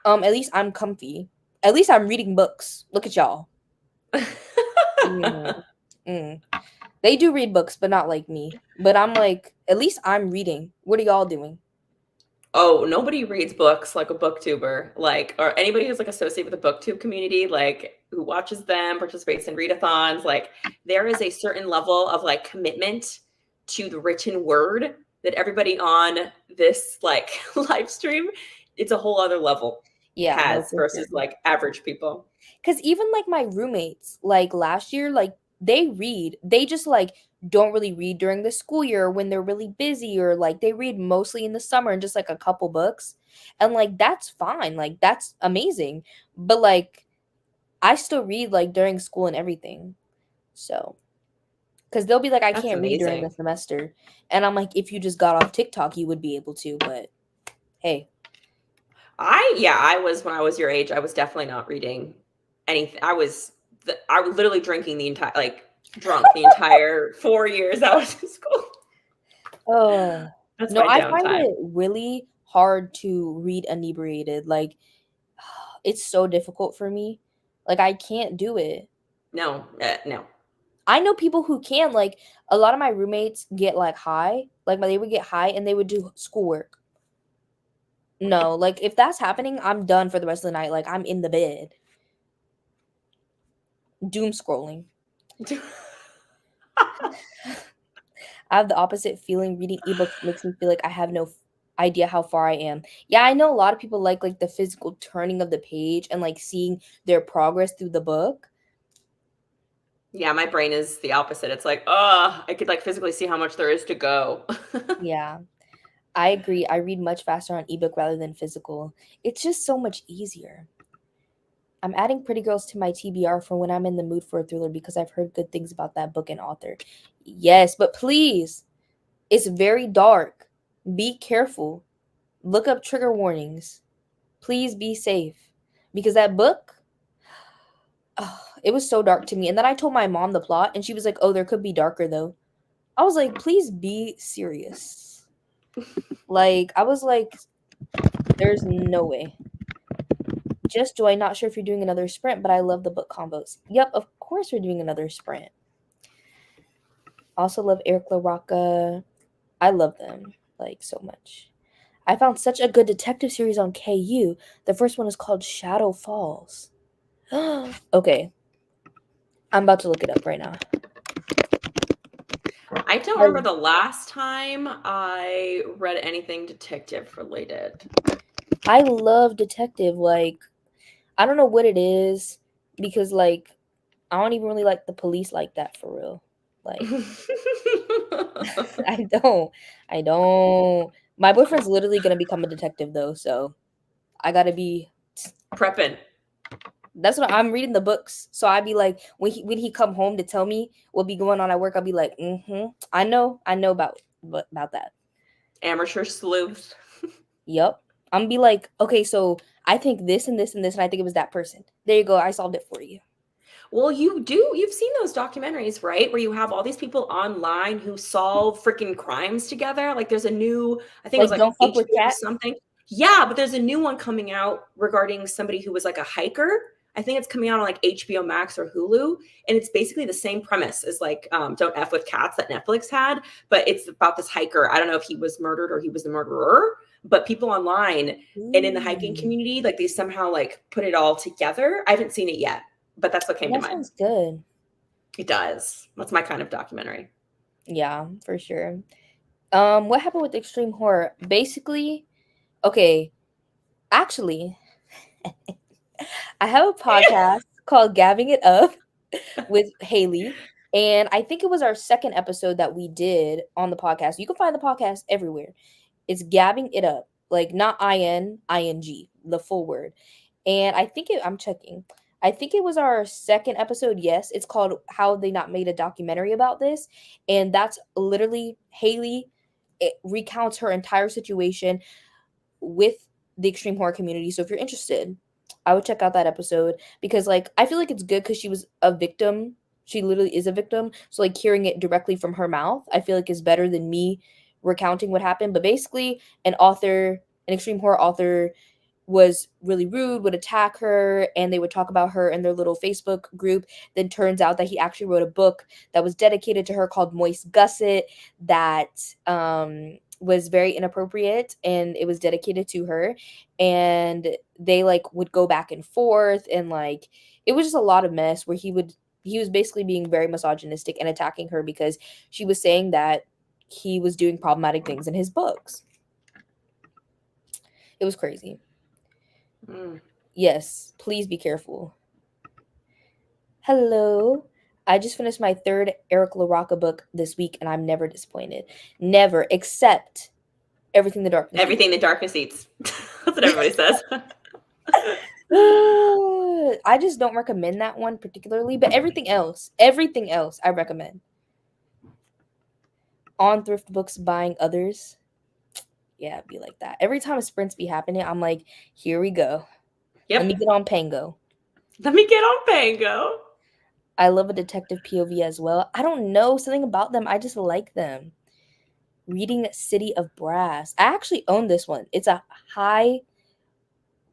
at least I'm comfy. At least I'm reading books. Look at y'all. Mhm. Mm. They do read books, but not like me. But I'm like, at least I'm reading. What are y'all doing? Oh, nobody reads books like a booktuber, like, or anybody who's like associated with the booktube community, like who watches them, participates in readathons. Like, there is a certain level of like commitment to the written word that everybody on this like live stream, it's a whole other level Yeah, no, has for sure. versus like average people. Because even like my roommates, like last year, like they read. They just like don't really read during the school year when they're really busy, or like they read mostly in the summer and just like a couple books. And like that's fine. Like that's amazing. But like I still read like during school and everything. So, because they'll be like, I That's can't read during the amazing. semester. And I'm like, if you just got off TikTok, you would be able to. But hey, Yeah, I was when I was your age, I was definitely not reading anything. I was literally drinking the entire like drunk the entire 4 years I was in school. oh, That's no, my I find downtime. it really hard to read inebriated. Like, it's so difficult for me. Like, I can't do it. No, no. I know people who can. Like, a lot of my roommates get like high. Like, they would get high and they would do schoolwork. No, like, if that's happening, I'm done for the rest of the night. Like, I'm in the bed, doom scrolling. I have the opposite feeling. Reading ebooks makes me feel like I have no idea how far I am. Yeah, I know a lot of people like the physical turning of the page and like seeing their progress through the book. Yeah, my brain is the opposite. It's like, oh, I could like physically see how much there is to go. Yeah, I agree. I read much faster on ebook rather than physical. It's just so much easier. I'm adding Pretty Girls to my TBR for when I'm in the mood for a thriller because I've heard good things about that book and author. Yes, but please, it's very dark. Be careful. Look up trigger warnings. Please be safe. Because that book, it was so dark to me. And then I told my mom the plot, and she was like, "Oh, there could be darker though." I was like, "Please be serious." Like, I was like, "There's no way." Just Joy, not sure if you're doing another sprint, but I love the book combos. Yep, of course we're doing another sprint. Also love Eric LaRocca. I love them like so much. I found such a good detective series on KU. The first one is called Shadow Falls. Okay, I'm about to look it up right now. I don't I, remember the last time I read anything detective related. I love detective. Like, I don't know what it is because, like, I don't even really like the police like that for real. Like, I don't. I don't. My boyfriend's literally gonna become a detective though, so I gotta be. Prepping. That's what I'm reading the books. So I'd be like, when he come home to tell me what be going on at work, I'll be like, I know about that. Amateur sleuth. Yep. I'm be like, okay, so I think this and this and this, and I think it was that person. There you go. I solved it for you. Well, you've seen those documentaries, right? Where you have all these people online who solve freaking crimes together. Like there's a new, I think it was Like, like don't fuck with HBO cats. something. Yeah, but there's a new one coming out regarding somebody who was like a hiker. I think it's coming out on like HBO Max or Hulu. And it's basically the same premise as like Don't F with Cats that Netflix had, but it's about this hiker. I don't know if he was murdered or he was the murderer, but people online and in the hiking Ooh, community, like they somehow like put it all together. I haven't seen it yet, but that's what came to that mind. sounds good. It does. That's my kind of documentary. Yeah, for sure. What happened with extreme horror? Basically, okay, actually, I have a podcast. called Gabbing It Up with Haley. And I think it was our second episode that we did on the podcast. You can find the podcast everywhere. It's Gabbing It Up, like not ing, the full word. And I'm checking. I think it was our second episode. Yes, it's called How They Not Made a Documentary About This. And that's literally Haley. It recounts her entire situation with the extreme horror community. So if you're interested, I would check out that episode because like I feel like it's good because she was a victim. She literally is a victim. So like hearing it directly from her mouth, I feel like is better than me recounting what happened. But basically, an extreme horror author was really rude, would attack her, and they would talk about her in their little Facebook group. Then turns out that he actually wrote a book that was dedicated to her called Moist Gusset that was very inappropriate, and it was dedicated to her. And they like would go back and forth, and like it was just a lot of mess where he was basically being very misogynistic and attacking her because she was saying that he was doing problematic things in his books. It was crazy. Yes, please be careful. Hello. I just finished my third Eric LaRocca book this week, and I'm never disappointed. Never, except Everything the Darkness Eats. Everything the Darkness Eats. That's what everybody says. I just don't recommend that one particularly, but everything else I recommend. On thrift books, buying others. Yeah, it'd be like that. Every time a sprints be happening, I'm like, here we go. Yep. Let me get on Pango. I love a detective POV as well. I don't know, something about them. I just like them. Reading City of Brass. I actually own this one. It's a high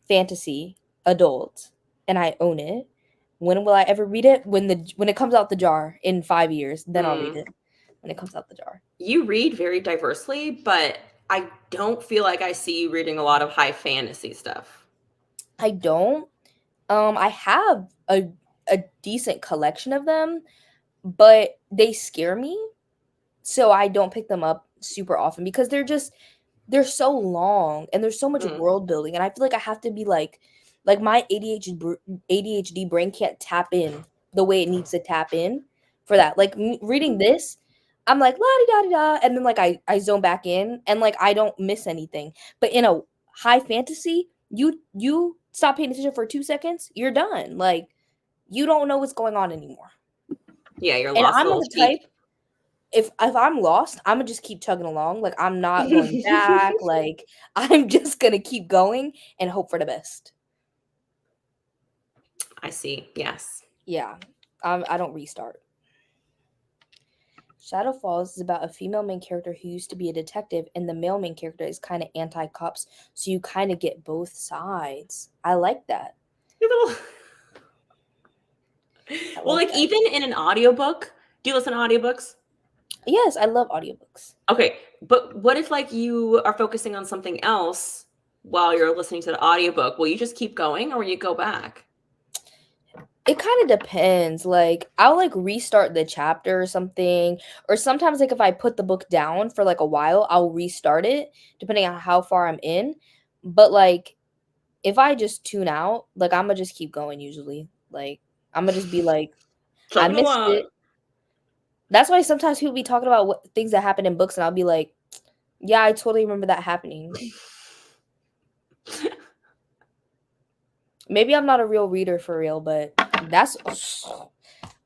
fantasy adult, and I own it. When will I ever read it? When it comes out the jar in 5 years, then I'll read it. When it comes out the jar. You read very diversely, but I don't feel like I see you reading a lot of high fantasy stuff. I don't. I have a decent collection of them, but they scare me. So I don't pick them up super often because they're so long and there's so much world building, and I feel like I have to be like my ADHD brain can't tap in the way it needs to tap in for that. Like reading this, I'm like la di da di da, and then like I zone back in and like I don't miss anything. But in a high fantasy, you stop paying attention for 2 seconds, you're done. Like you don't know what's going on anymore. Yeah, you're And lost. I'm the type, if I'm lost, I'm gonna just keep chugging along. Like I'm not going back. Like I'm just gonna keep going and hope for the best. I see. Yes. Yeah. I don't restart. Shadow Falls is about a female main character who used to be a detective, and the male main character is kind of anti-cops, so you kind of get both sides. I like that. Well, like even in an audiobook, do you listen to audiobooks? Yes, I love audiobooks. Okay, but what if like you are focusing on something else while you're listening to the audiobook? Will you just keep going or will you go back? It kind of depends. Like I'll like restart the chapter or something, or sometimes like if I put the book down for like a while, I'll restart it depending on how far I'm in. But like if I just tune out, like I'm gonna just keep going usually. Like I'm gonna just be like, I missed it. That's why sometimes people be talking about what things that happen in books, and I'll be like, yeah, I totally remember that happening. Maybe I'm not a real reader for real, but I'm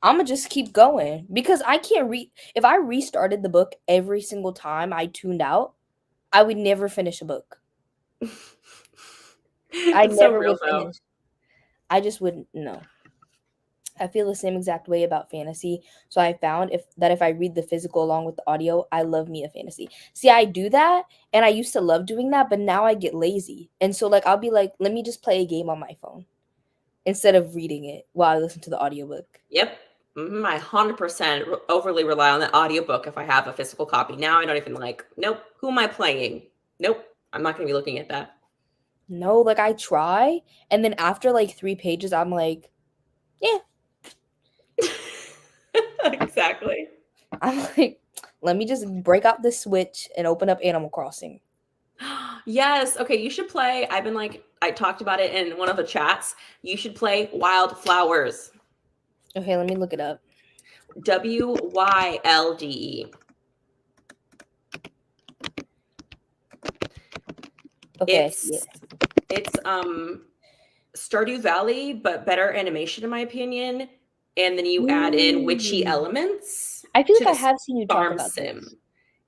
gonna just keep going because I can't read. If I restarted the book every single time I tuned out, I would never finish a book. I never would finish. I just wouldn't know. I feel the same exact way about fantasy. So I found if I read the physical along with the audio, I love me a fantasy. See, I do that, and I used to love doing that, but now I get lazy. And so like I'll be like, let me just play a game on my phone instead of reading it while I listen to the audiobook. Yep. I 100% overly rely on the audiobook if I have a physical copy. Now I don't even like, nope, who am I playing? Nope, I'm not going to be looking at that. No, like I try, and then after like 3 pages, I'm like, yeah. Exactly. I'm like, let me just break out the Switch and open up Animal Crossing. Yes. Okay. You should play. I talked about it in one of the chats. You should play Wildflowers. Okay, let me look it up. WYLDE. Okay, yeah. It's Stardew Valley, but better animation in my opinion. And then you add in witchy Ooh. elements I feel to like I this have seen you talk farm about sim. this.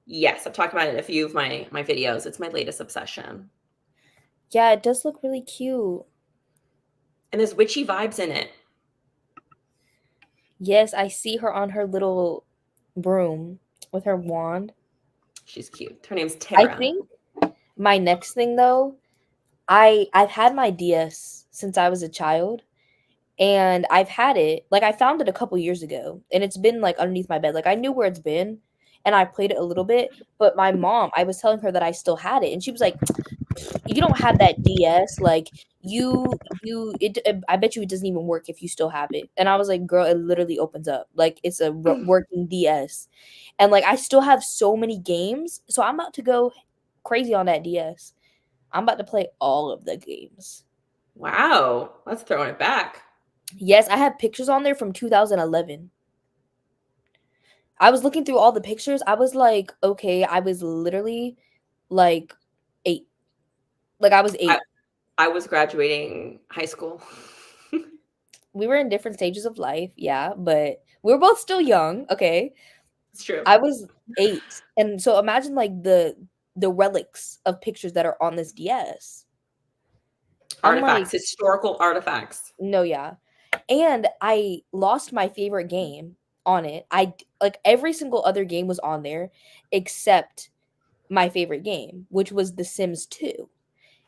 Yes, I've talked about it in a few of my videos. It's my latest obsession. Yeah, it does look really cute. And there's witchy vibes in it. Yes, I see her on her little broom with her wand. She's cute. Her name's I Tara. think my next thing though, I've had my DS since I was a child, and I've had it like I found it a couple years ago, and it's been like underneath my bed. Like I knew where it's been, and I played it a little bit, but my mom, I was telling her that I still had it, and she was like, "You don't have that DS, like I bet you it doesn't even work if you still have it." And I was like, "Girl, it literally opens up. Like it's a working DS." And like I still have so many games, so I'm about to go crazy on that DS. I'm about to play all of the games. Wow, that's throwing it back. Yes, I have pictures on there from 2011. I was looking through all the pictures. I was like, okay, I was literally like 8. Like I was I 8. I was graduating high school. We were in different stages of life, yeah, but we were both still young, okay? It's true. I was 8. And so imagine like the relics of pictures that are on this DS. I'm like, Artifacts, historical artifacts. no, yeah. And I lost my favorite game on it. Like every single other game was on there except my favorite game, which was The Sims 2.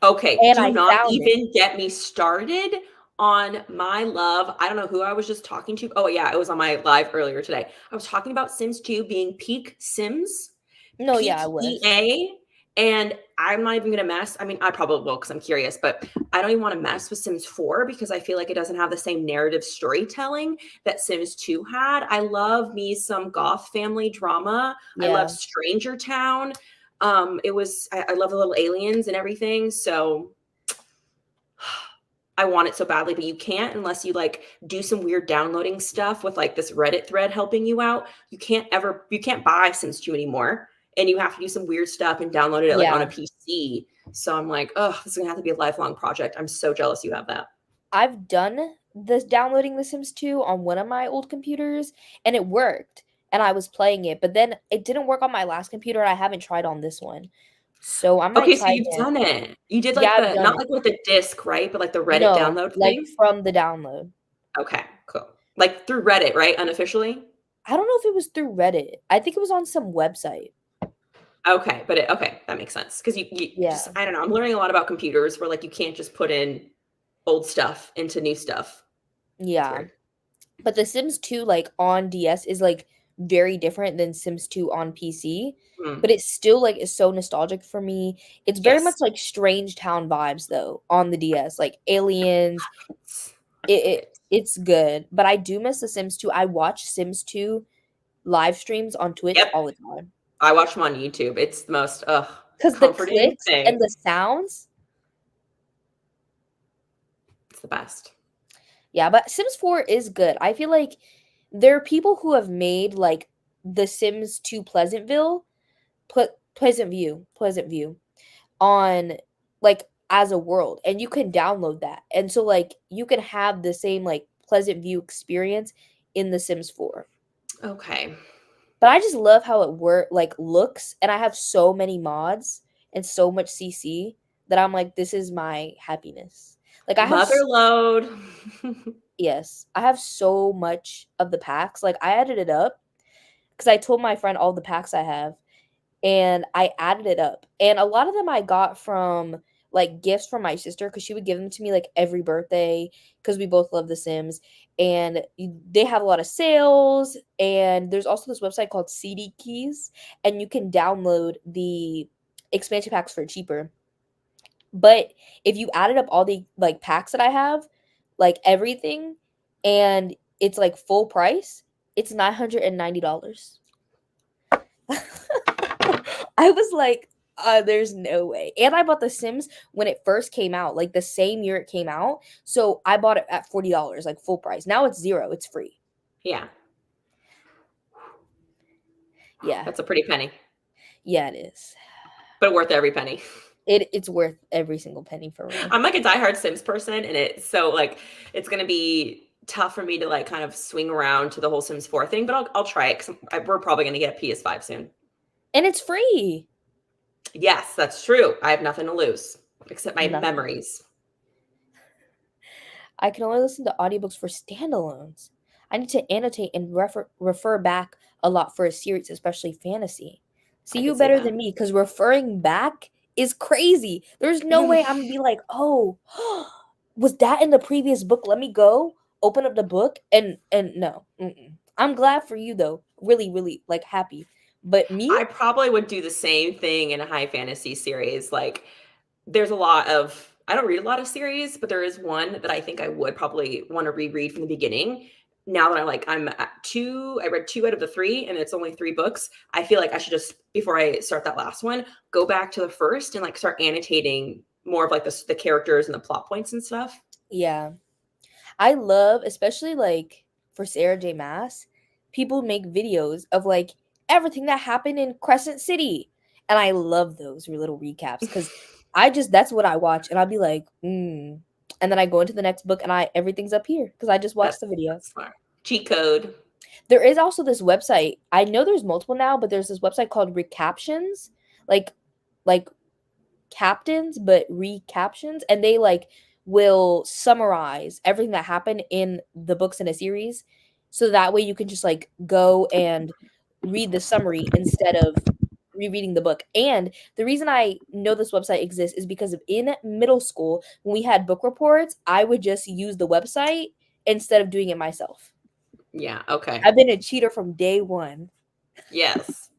Okay, And do I not found it. even get me started on my love. I don't know who I was just talking to. Oh, yeah, it was on my live earlier today. I was talking about Sims 2 being peak Sims, No, yeah, peak I was. EA, and I'm not even gonna mess. I mean, I probably will because I'm curious, but I don't even want to mess with Sims 4 because I feel like it doesn't have the same narrative storytelling that Sims 2 had. I love me some goth family drama. I love Yeah. Stranger Town. I love the little aliens and everything. So I want it so badly, but you can't unless you like do some weird downloading stuff with like this Reddit thread helping you out. You can't buy Sims 2 anymore. And you have to do some weird stuff and download it like on a Yeah. PC. So I'm like, oh, this is gonna have to be a lifelong project. I'm so jealous you have that. I've done this downloading The Sims 2 on one of my old computers and it worked. And I was playing it, but then it didn't work on my last computer. And I haven't tried on this one. So I might Okay, so try you've again. done it. You did Yeah, like I've the done not it. like with the disc, right? But like the Reddit No, download like thing. from the download. Okay, cool. Like through Reddit, right? Unofficially. I don't know if it was through Reddit. I think it was on some website. Okay, but okay, that makes sense because you just Yeah. I don't know. I'm learning a lot about computers where like you can't just put in old stuff into new stuff. It's Yeah. weird. But The Sims 2 like on DS is like very different than Sims 2 on PC. Mm, But it still like is so nostalgic for me. It's very much yes. like Strange Town vibes though on the DS, like aliens. That's it. It's good. But I do miss The Sims 2. I watch Sims 2 live streams on Twitch Yep. all the time. I watch them on YouTube. It's the most Cuz the comforting clicks and thing. the sounds. It's the best. Yeah, but Sims 4 is good. I feel like there are people who have made like The Sims 2 Pleasantville, Pleasant View on like as a world, and you can download that. And so like you can have the same like Pleasant View experience in The Sims 4. Okay. But I just love how it looks, and I have so many mods and so much CC that I'm like, this is my happiness. Like I have Motherload. yes, I have so much of the packs. Like I added it up because I told my friend all the packs I have, and I added it up. And a lot of them I got from like gifts from my sister because she would give them to me like every birthday because we both love The Sims. And they have a lot of sales. And there's also this website called CD Keys, and you can download the expansion packs for cheaper. But if you added up all the like packs that I have, like everything, and it's like full price, it's $990. I was like, There's no way. And I bought The Sims when it first came out, like the same year it came out. So I bought it at $40, like full price. Now it's zero. It's free. Yeah, Yeah. that's a pretty penny, Yeah, it is. but worth every penny. It's worth every single penny for real. I'm like a diehard Sims person, and it's so like it's gonna be tough for me to like kind of swing around to the whole Sims 4 thing, but I'll try it because we're probably gonna get a PS5 soon. And it's free. Yes, that's true. I have nothing to lose except my Nothing. memories. I can only listen to audiobooks for standalones. I need to annotate and refer back a lot for a series, especially fantasy. See, I you could see better that. than me because referring back is crazy. There's no way I'm gonna be like, oh, was that in the previous book? Let me go open up the book and no. Mm-mm. I'm glad for you though. Really, really like happy. But me, I probably would do the same thing in a high fantasy series. Like, there's a lot of I don't read a lot of series, but there is one that I think I would probably want to reread from the beginning. Now that I'm at two, I read two out of the three, and it's only three books. I feel like I should just before I start that last one, go back to the first and like start annotating more of like the characters and the plot points and stuff. yeah. I love, especially like for Sarah J. Mass, people make videos of like everything that happened in Crescent City. And I love those little recaps because that's what I watch. And I'll be like, And then I go into the next book and everything's up here because I just watched the video. That's smart. Cheat code. There is also this website. I know there's multiple now, but there's this website called Recaptions, like like captains, but recaptions, and they like will summarize everything that happened in the books in a series. So that way you can just like go and read the summary instead of rereading the book. And the reason I know this website exists is because in middle school, when we had book reports, I would just use the website instead of doing it myself. Yeah. Okay. I've been a cheater from day one. Yes.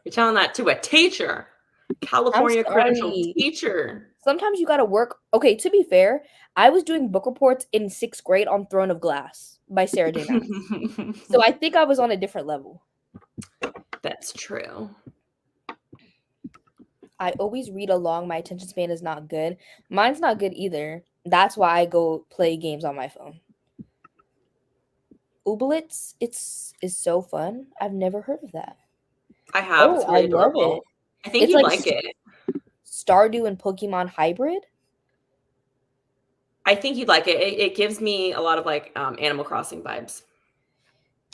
You're telling that to a teacher, I'm California credentialed sorry. teacher. Sometimes you gotta work. Okay, to be fair, I was doing book reports in sixth grade on Throne of Glass by Sarah J. Maas. So I think I was on a different level. That's true. I always read along. My attention span is not good. Mine's not good either. That's why I go play games on my phone. Ooblets, is so fun. I've never heard of that. I have. Oh, It's I really love it. adorable. I think It's you'd like like it. Stardew and Pokemon hybrid. I think you'd like it. It gives me a lot of like Animal Crossing vibes.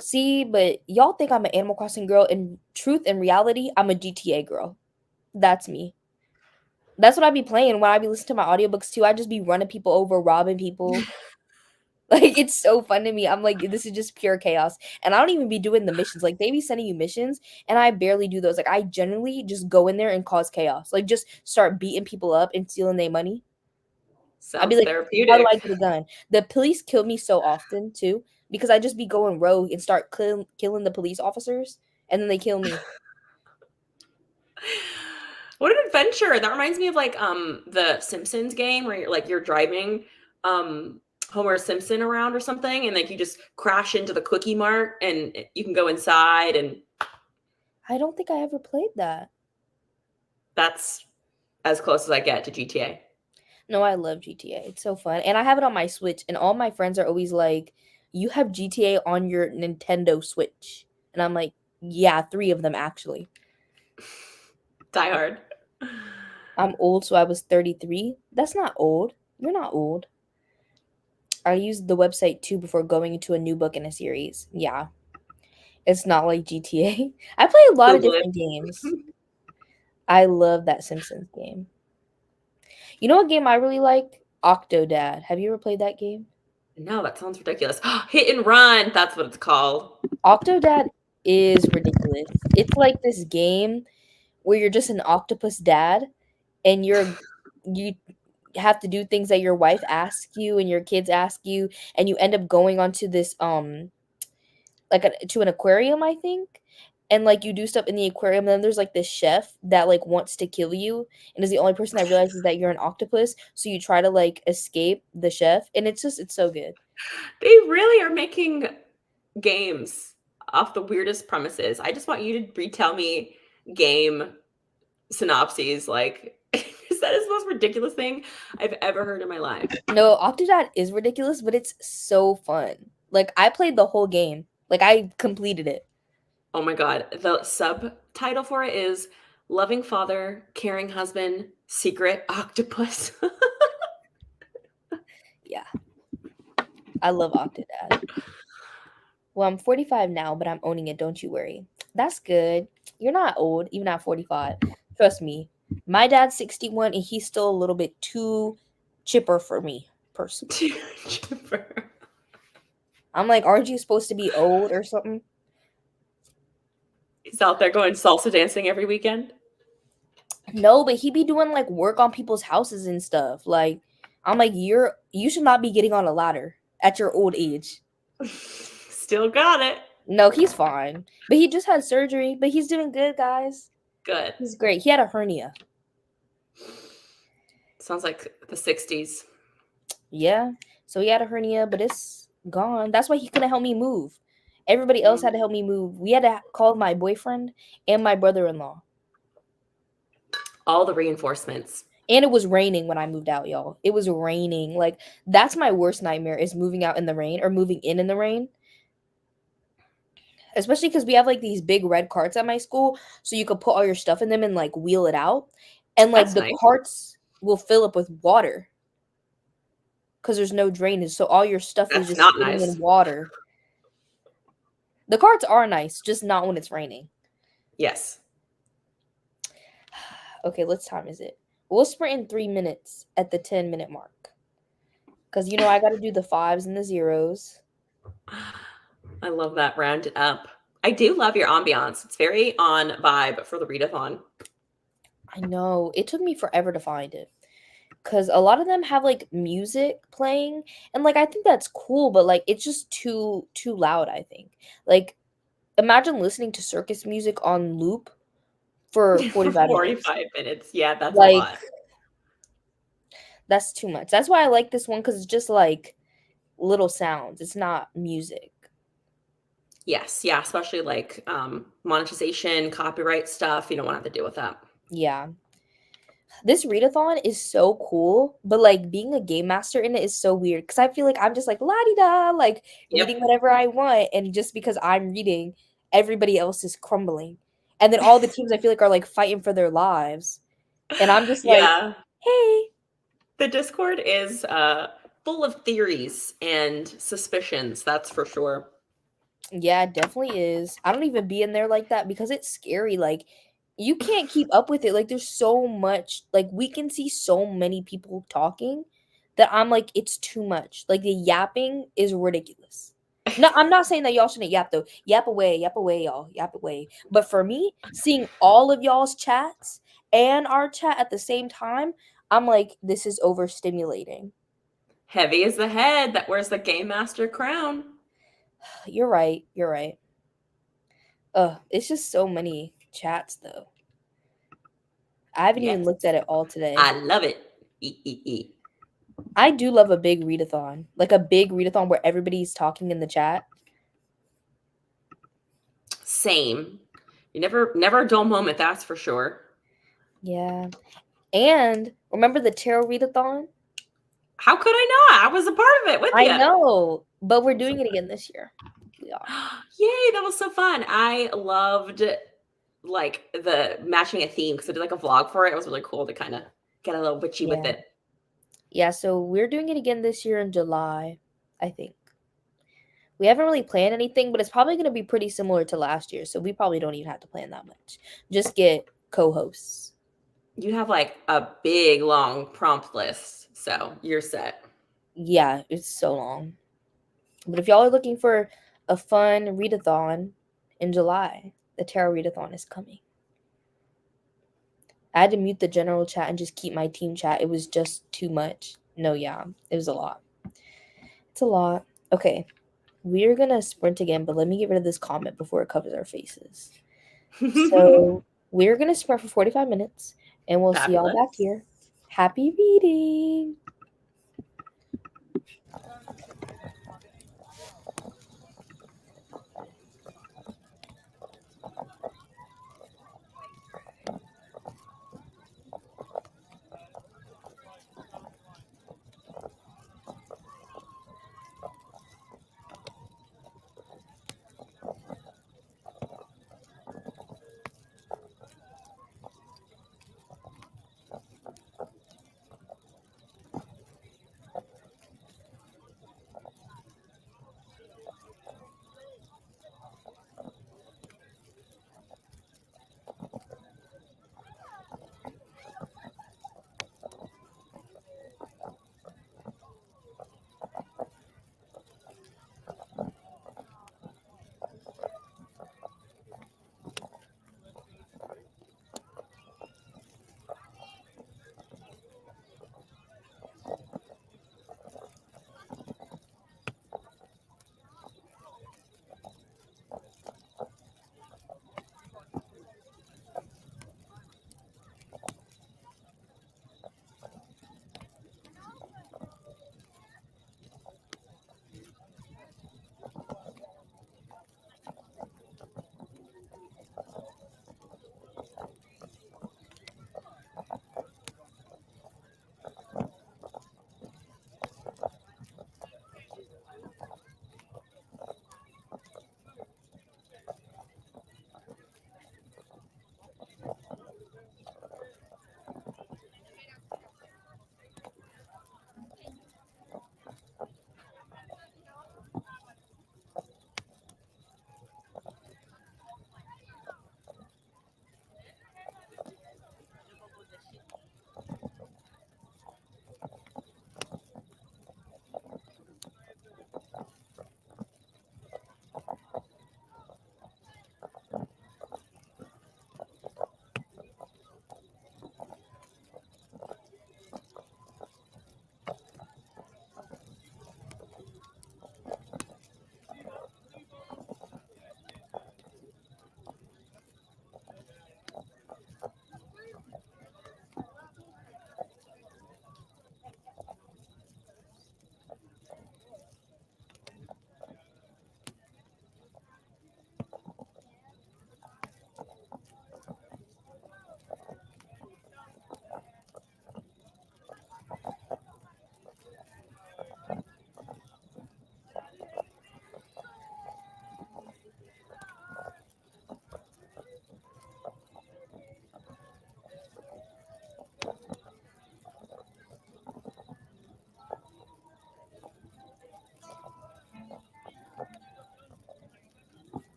See, but y'all think I'm an Animal Crossing girl. In truth and reality, I'm a GTA girl. That's me. That's what I be playing when I be listening to my audiobooks too. I just be running people over, robbing people. Like it's so fun to me. I'm like, this is just pure chaos. And I don't even be doing the missions. Like they be sending you missions and I barely do those. Like I generally just go in there and cause chaos. Like just start beating people up and stealing their money. I'd be Sounds like, how do I therapeutic. get a gun? The police kill me so often too because I just be going rogue and start killing the police officers and then they kill me. What an adventure. That reminds me of like the Simpsons game where you're driving Homer Simpson around or something and like you just crash into the Quickie Mart and you can go inside and I don't think I ever played that. that's as close as I get to GTA. No, I love GTA. It's so fun. And I have it on my Switch, and all my friends are always like, you have GTA on your Nintendo Switch. And I'm like, yeah, three of them actually. Die Hard. I'm old, so I was 33. That's not old. You're not old. I used the website too before going into a new book in a series. Yeah. It's not like GTA. I play a lot of Google it. different games. I love that Simpsons game. You know what game I really like? Octodad. Have you ever played that game? No, that sounds ridiculous. Hit and run. That's what it's called. Octodad is ridiculous. It's like this game where you're just an octopus dad and you have to do things that your wife asks you and your kids ask you and you end up going onto this to an aquarium, I think. And like you do stuff in the aquarium, and then there's like this chef that like wants to kill you and is the only person that realizes that you're an octopus. So you try to like escape the chef, and it's so good. They really are making games off the weirdest premises. I just want you to retell me game synopses. Like, is that the most ridiculous thing I've ever heard in my life? No, Octodad is ridiculous, but it's so fun. Like I played the whole game. Like I completed it. Oh my God. The subtitle for it is Loving Father, Caring Husband, Secret Octopus. Yeah, I love Octodad. Well, I'm 45 now, but I'm owning it. Don't you worry. That's good. You're not old, even at 45. Trust me. My dad's 61, and he's still a little bit too chipper for me, personally. Chipper. I'm like, aren't you supposed to be old or something? He's out there going salsa dancing every weekend. No, but he be doing like work on people's houses and stuff. Like, I'm like, you should not be getting on a ladder at your old age. Still got it. No, he's fine. But he just had surgery, but he's doing good, guys. Good. He's great. He had a hernia. Sounds like the 60s. Yeah. So he had a hernia, but it's gone. That's why he couldn't help me move. Everybody else had to help me move. We had to call my boyfriend and my brother-in-law. All the reinforcements. And it was raining when I moved out, y'all. It was raining. Like, that's my worst nightmare is moving out in the rain or moving in the rain. Especially because we have like these big red carts at my school, so you could put all your stuff in them and like wheel it out. And like That's the nice. carts will fill up with water because there's no drainage. So all your stuff is That's just not sitting nice. in water. The carts are nice, just not when it's raining. Yes. Okay, what time is it? We'll sprint in 3 minutes at the 10-minute mark. Because, you know, I got to do the 5s and the 0s. I love that. Round it up. I do love your ambiance. It's very on vibe for the readathon. I know. It took me forever to find it. Because a lot of them have, like, music playing. And, like, I think that's cool, but, like, it's just too loud, I think. Like, imagine listening to circus music on loop for 45 minutes. 45 minutes. Yeah, that's a Like, lot. that's too much. That's why I like this one, because it's just, like, little sounds. It's not music. Yes, yeah, especially like monetization, copyright stuff. You don't want to have to deal with that. Yeah. This readathon is so cool, but like being a game master in it is so weird because I feel like I'm just like la di da, like Yep. reading whatever I want, and just because I'm reading, everybody else is crumbling, and then all the teams I feel like are like fighting for their lives, and I'm just like, Yeah. hey, The Discord is full of theories and suspicions, that's for sure. yeah, it definitely is. I don't even be in there like that because it's scary. Like, you can't keep up with it. Like, there's so much. Like, we can see so many people talking that I'm like, it's too much. Like, the yapping is ridiculous. No, I'm not saying that y'all shouldn't yap though. Yap away, y'all, yap away. But for me, seeing all of y'all's chats and our chat at the same time, I'm like, this is overstimulating. Heavy is the head that wears the Game Master crown. You're right. You're right. It's just so many chats though. I haven't even Yes. looked at it all today. I love it. I do love a big readathon. Like a big readathon where everybody's talking in the chat. Same. You never a dull moment, that's for sure. Yeah. And remember the tarot readathon? How could I not? I was a part of it with I you. know, but we're doing it again this year. We are. Yay, that was so fun. I loved like the matching a theme because I did like a vlog for it. It was really cool to kind of get a little witchy with Yeah. it. Yeah, so we're doing it again this year in July, I think. We haven't really planned anything, but it's probably going to be pretty similar to last year, so we probably don't even have to plan that much. Just get co-hosts. You have like a big long prompt list, so you're set. Yeah, it's so long. But if y'all are looking for a fun readathon in July, the tarot readathon is coming. I had to mute the general chat and just keep my team chat. It was just too much. No, yeah, it was a lot. It's a lot. Okay, we're gonna sprint again, but let me get rid of this comment before it covers our faces. So we're gonna sprint for 45 minutes, and we'll see y'all back here. Happy reading.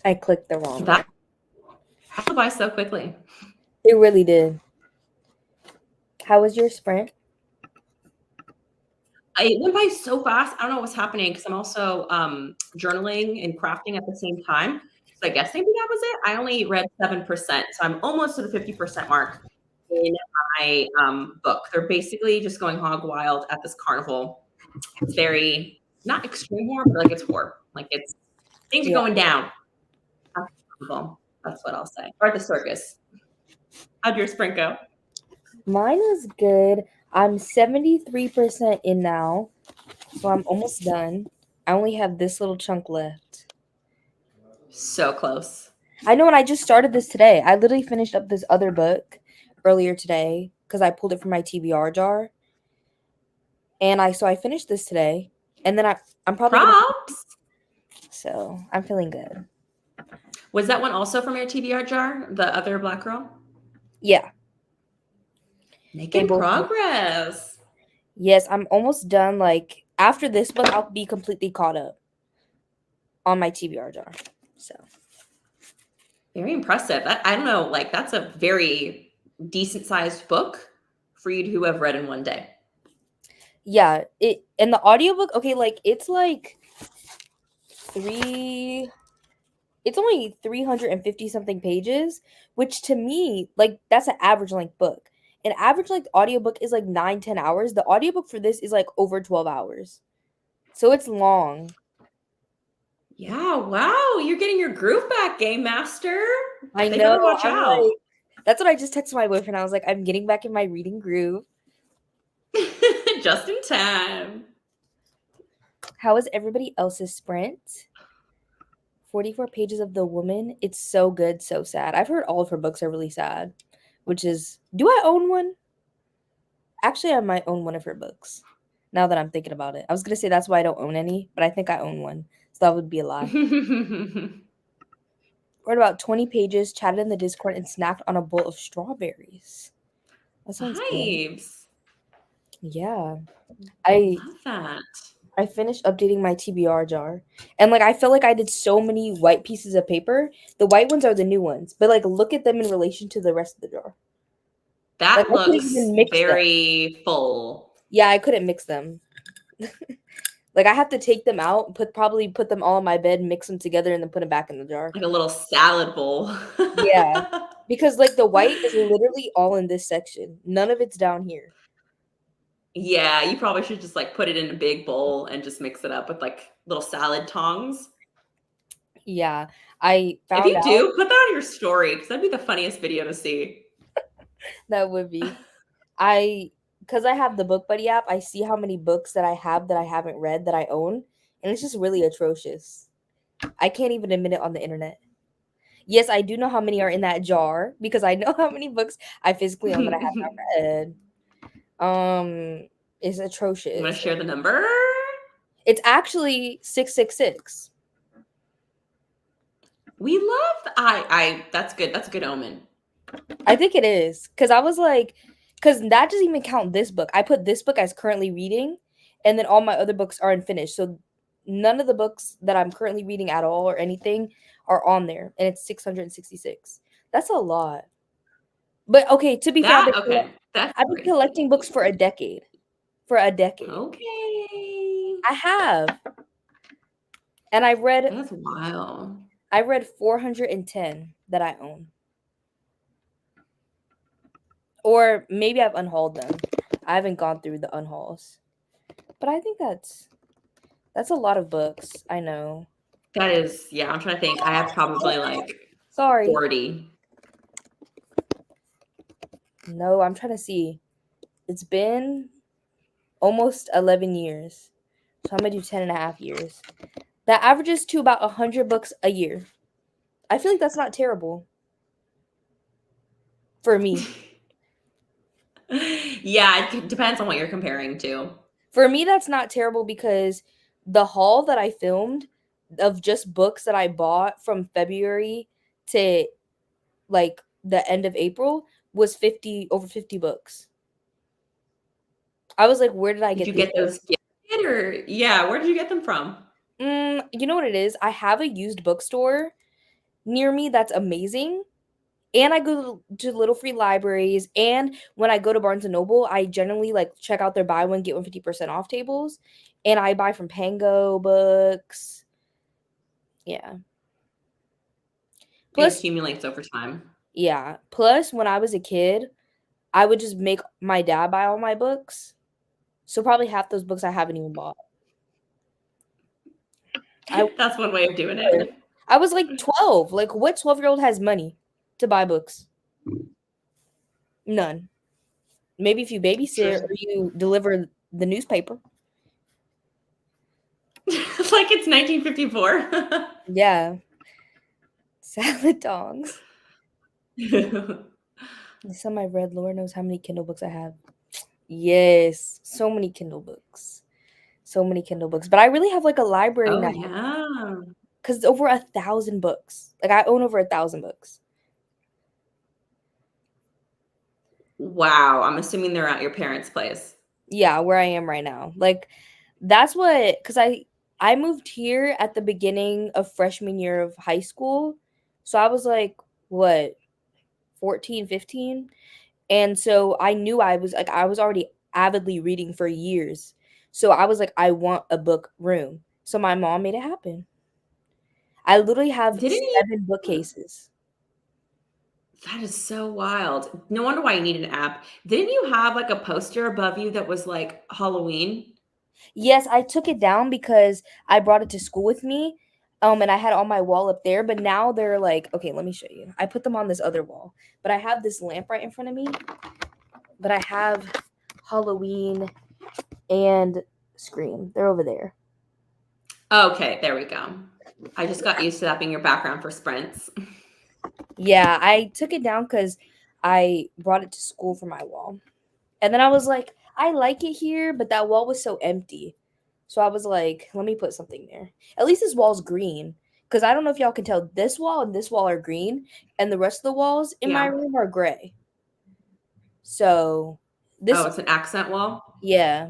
I clicked the wrong one. That went by so quickly. It really did. How was your sprint? It went by so fast. I don't know what's happening because I'm also journaling and crafting at the same time. So I guess maybe that was it. I only read 7%, so I'm almost to the 50% mark in my book. They're basically just going hog wild at this carnival. It's very not extreme horror, but like it's horror. Like it's things are Yeah. going down. That's what I'll say. Or at the circus. How'd your sprint go? Mine was good. I'm 73% in now, so I'm almost done. I only have this little chunk left. So close. I know, and I just started this today. I literally finished up this other book earlier today because I pulled it from my TBR jar. And I finished this today. And then I'm probably gonna, Props. so I'm feeling good. Was that one also from your TBR jar? The other black girl? Yeah. Making both- progress. Yes, I'm almost done. Like after this book, I'll be completely caught up on my TBR jar. So Very impressive. I don't know, like that's a very decent sized book for you to have read in one day. yeah, it and the audiobook, okay, like it's like it's only 350 something pages, which to me, like that's an average length book. An average length audiobook is like 9-10 hours. The audiobook for this is like over 12 hours. So it's long. Yeah, wow. You're getting your groove back, Game Master. I They know. better watch I'm out. like, that's what I just texted my boyfriend. I was like, I'm getting back in my reading groove. Just in time. How is everybody else's sprint? 44 pages of The Woman. It's so good, so sad. I've heard all of her books are really sad, which is, do I own one? Actually, I might own one of her books. Now that I'm thinking about it, I was gonna say that's why I don't own any, but I think I own one, so that would be a lie. Read about 20 pages, chatted in the Discord, and snacked on a bowl of strawberries. That sounds good. Vibes. Yeah, Love that. I finished updating my TBR jar, and like I feel like I did so many white pieces of paper. The white ones are the new ones, but like look at them in relation to the rest of the jar. That Like I couldn't looks even mix them. very full. Yeah, I couldn't mix them. Like I have to take them out, probably put them all on my bed, mix them together, and then put them back in the jar. Like a little salad bowl. Yeah, because like the white is literally all in this section. None of it's down here. Yeah, you probably should just like put it in a big bowl and just mix it up with like little salad tongs. Yeah, I If found you out do, put that on your story because that'd be the funniest video to see. that would be. Because I have the Book Buddy app, I see how many books that I have that I haven't read that I own, and it's just really atrocious. I can't even admit it on the internet. Yes, I do know how many are in that jar because I know how many books I physically own that I have not read. It's atrocious. You want to share the number? It's actually 666. We love I that's good. That's a good omen. I think it is because I was like, because that doesn't even count this book. I put this book as currently reading, and then all my other books are unfinished. So none of the books that I'm currently reading at all or anything are on there, and it's 666. That's a lot. But okay, to be fair, I've been collecting books for a decade. For a decade. Okay. I have. And I read That's wild. I read 410 that I own. Or maybe I've unhauled them. I haven't gone through the unhauls. But I think that's a lot of books. I know. That is, yeah, I'm trying to think. I have probably like Sorry. 40. No, I'm trying to see. It's been almost 11 years. So I'm going to do 10 and a half years. That averages to about 100 books a year. I feel like that's not terrible. For me. Yeah, it depends on what you're comparing to. For me, that's not terrible because the haul that I filmed of just books that I bought from February to like the end of April was over 50 books. I was like, where did I get Did you get those gifted or yeah, where did you get them from? You know what it is? I have a used bookstore near me that's amazing. And I go to little free libraries, and when I go to Barnes& and Noble, I generally, like, check out their buy one, get one 50% off tables, and I buy from Pango Books. Yeah. It Plus accumulates over time. yeah, plus when I was a kid, I would just make my dad buy all my books, so probably half those books I haven't even bought. I That's one way of doing it. I was, like, 12, like, what 12-year-old has money to buy books? None. Maybe if you babysit or True. you deliver the newspaper. Like it's 1954. Yeah. Salad dongs. The sum I read, Lord knows how many Kindle books I have. Yes, so many Kindle books. So many Kindle books. But I really have, like, a library Oh, now yeah. because it's over 1,000 books. Like, I own over 1,000 books. Wow, I'm assuming they're at your parents' place. Yeah, where I am right now. Like, that's what, because I moved here at the beginning of freshman year of high school. So I was like, what, 14, 15? And so I knew I was already avidly reading for years. So I was like, I want a book room. So my mom made it happen. I literally have Didn't you 7 bookcases. That is so wild. No wonder why you need an app. Didn't you have, like, a poster above you that was, like, Halloween? Yes, I took it down because I brought it to school with me. And I had on my wall up there, but now they're like, okay, let me show you. I put them on this other wall, but I have this lamp right in front of me. But I have Halloween and Scream. They're over there. Okay, there we go. I just got used to that being your background for sprints. Yeah, I took it down because I brought it to school for my wall. And then I was like, I like it here, but that wall was so empty. So I was like, let me put something there. At least this wall's green. Because I don't know if y'all can tell, this wall and this wall are green, and the rest of the walls in my Yeah. room are gray. So Oh, this, it's an accent wall? yeah,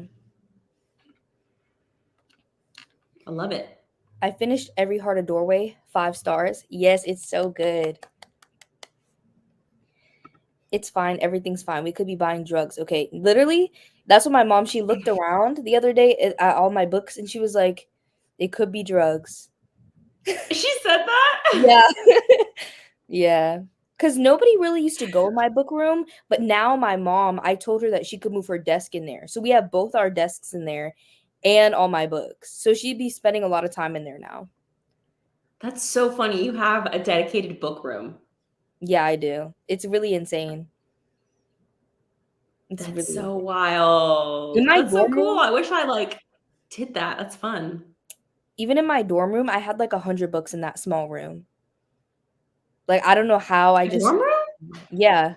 I love it. I finished Every Heart a Doorway, 5 stars. Yes, it's so good. It's fine. Everything's fine. We could be buying drugs. Okay. Literally, that's what my mom, she looked around the other day at all my books and she was like, it could be drugs. She said that? Yeah. Yeah. Because nobody really used to go in my book room, but now my mom, I told her that she could move her desk in there. So we have both our desks in there and all my books. So she'd be spending a lot of time in there now. That's so funny. You have a dedicated book room. Yeah, I do. It's really insane. It's That's really so insane. In wild. my That's so dorm cool. room, I wish I, like, did that. That's fun. even in my dorm room, I had like 100 books in that small room. Like, I don't know how I Your just, dorm room? yeah.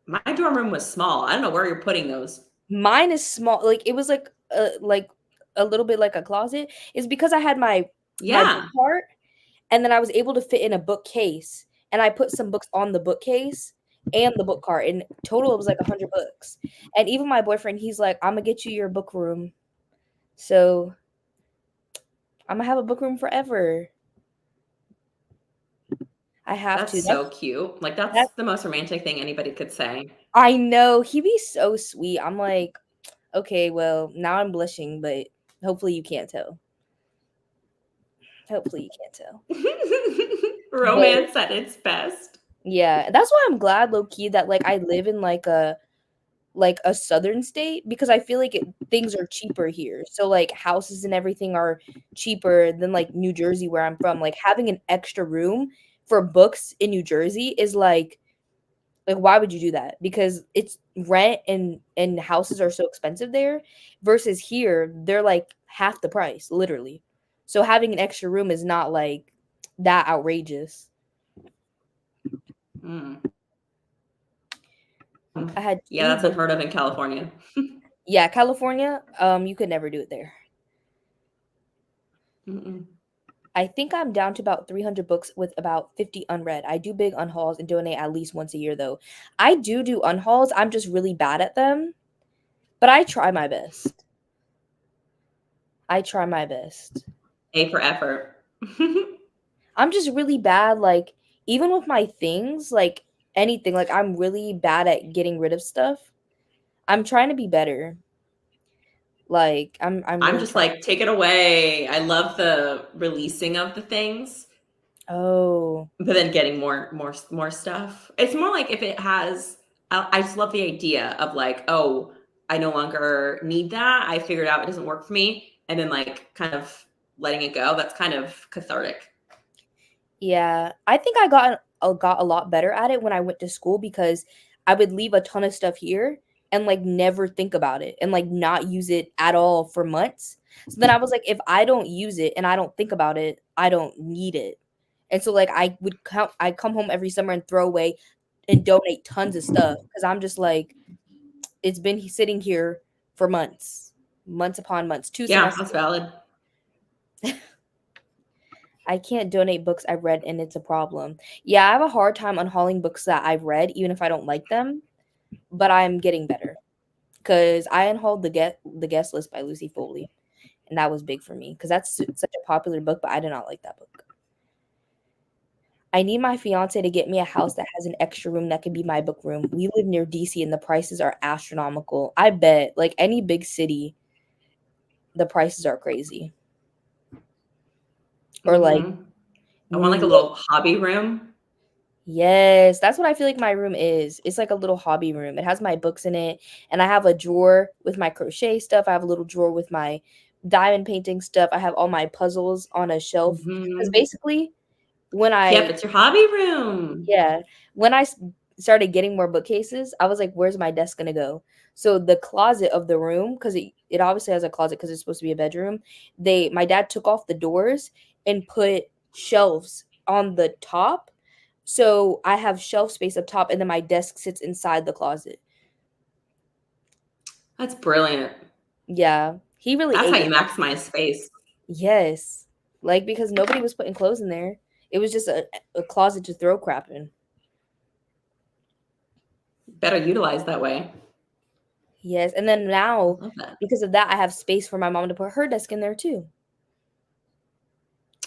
My dorm room was small. I don't know where you're putting those. Mine is small. Like, it was like a little bit like a closet. It's because I had my book Yeah. cart, and then I was able to fit in a bookcase, and I put some books on the bookcase and the book cart. In total, it was like 100 books. And even my boyfriend, he's like, "I'm gonna get you your book room." So I'm gonna have a book room forever. I have That's to. so cute. Like, that's That's the most romantic thing anybody could say. I know. He'd be so sweet. I'm like, okay, well, now I'm blushing, but hopefully you can't tell. Hopefully you can't tell. But Romance at its best. yeah, that's why I'm glad low key that like I live in like a southern state because I feel like things are cheaper here. So like houses and everything are cheaper than like New Jersey where I'm from. Like having an extra room for books in New Jersey is like why would you do that? Because it's rent and houses are so expensive there versus here they're like half the price, literally. So having an extra room is not like that outrageous. Mm. I had Yeah, 2 that's books. unheard of in California. Yeah, California, you could never do it there. Mm-mm. I think I'm down to about 300 books with about 50 unread. I do big unhauls and donate at least once a year though. I do unhauls. I'm just really bad at them, but I try my best. I try my best. A for effort. I'm just really bad, like, even with my things, like, anything, like, I'm really bad at getting rid of stuff. I'm trying to be better. Like, I'm I'm really just trying. like, take it away. I love the releasing of the things, Oh, but then getting more stuff. It's more like if it has. I just love the idea of like, oh, I no longer need that. I figured out it doesn't work for me, and then like kind of letting it go. That's kind of cathartic. yeah. I think I got a lot better at it when I went to school because I would leave a ton of stuff here and, like, never think about it and, like, not use it at all for months. So then I was like, if I don't use it and I don't think about it, I don't need it. And so, like, I come home every summer and throw away and donate tons of stuff because I'm just like, it's been sitting here for months, months upon months, 2 Yeah, semesters. that's valid. I can't donate books I've read, and it's a problem. Yeah, I have a hard time unhauling books that I've read, even if I don't like them, but I'm getting better because I unhauled the Guest List by Lucy Foley, and that was big for me because that's such a popular book, but I did not like that book. I need my fiance to get me a house that has an extra room that could be my book room. We live near DC and the prices are astronomical. I bet, like, any big city, the prices are crazy. Or like Hmm. I want New like a York. little hobby room. Yes, that's what I feel like my room is. It's like a little hobby room. It has my books in it, and I have a drawer with my crochet stuff. I have a little drawer with my diamond painting stuff. I have all my puzzles on a shelf. Because Hmm. basically, when Yep, I it's your hobby room. yeah, when started getting more bookcases, I was like, "Where's my desk gonna go?" So the closet of the room, because it obviously has a closet because it's supposed to be a bedroom. My dad took off the doors and put shelves on the top, so I have shelf space up top, and then my desk sits inside the closet. That's brilliant. Yeah, he really That's how ate you with that. maximize space. Yes, like because nobody was putting clothes in there. It was just a closet to throw crap in. Better utilize that way. Yes, and then I now, love that. because of that, I have space for my mom to put her desk in there too.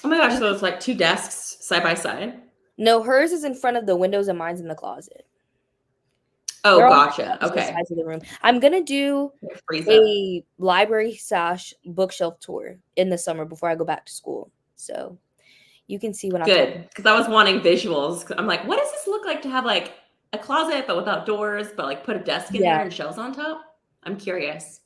Oh my gosh, so it's like two desks side by side. No, hers is in front of the windows and mine's in the closet. Oh, They're on gotcha. opposite Okay. sides of the room. I'm gonna do Freeze up. a library slash bookshelf tour in the summer before I go back to school. So you can see what I'm talking Good. about. Because I was wanting visuals. I'm like, what does this look like to have like a closet but without doors, but like put a desk in Yeah. there and shelves on top? I'm curious.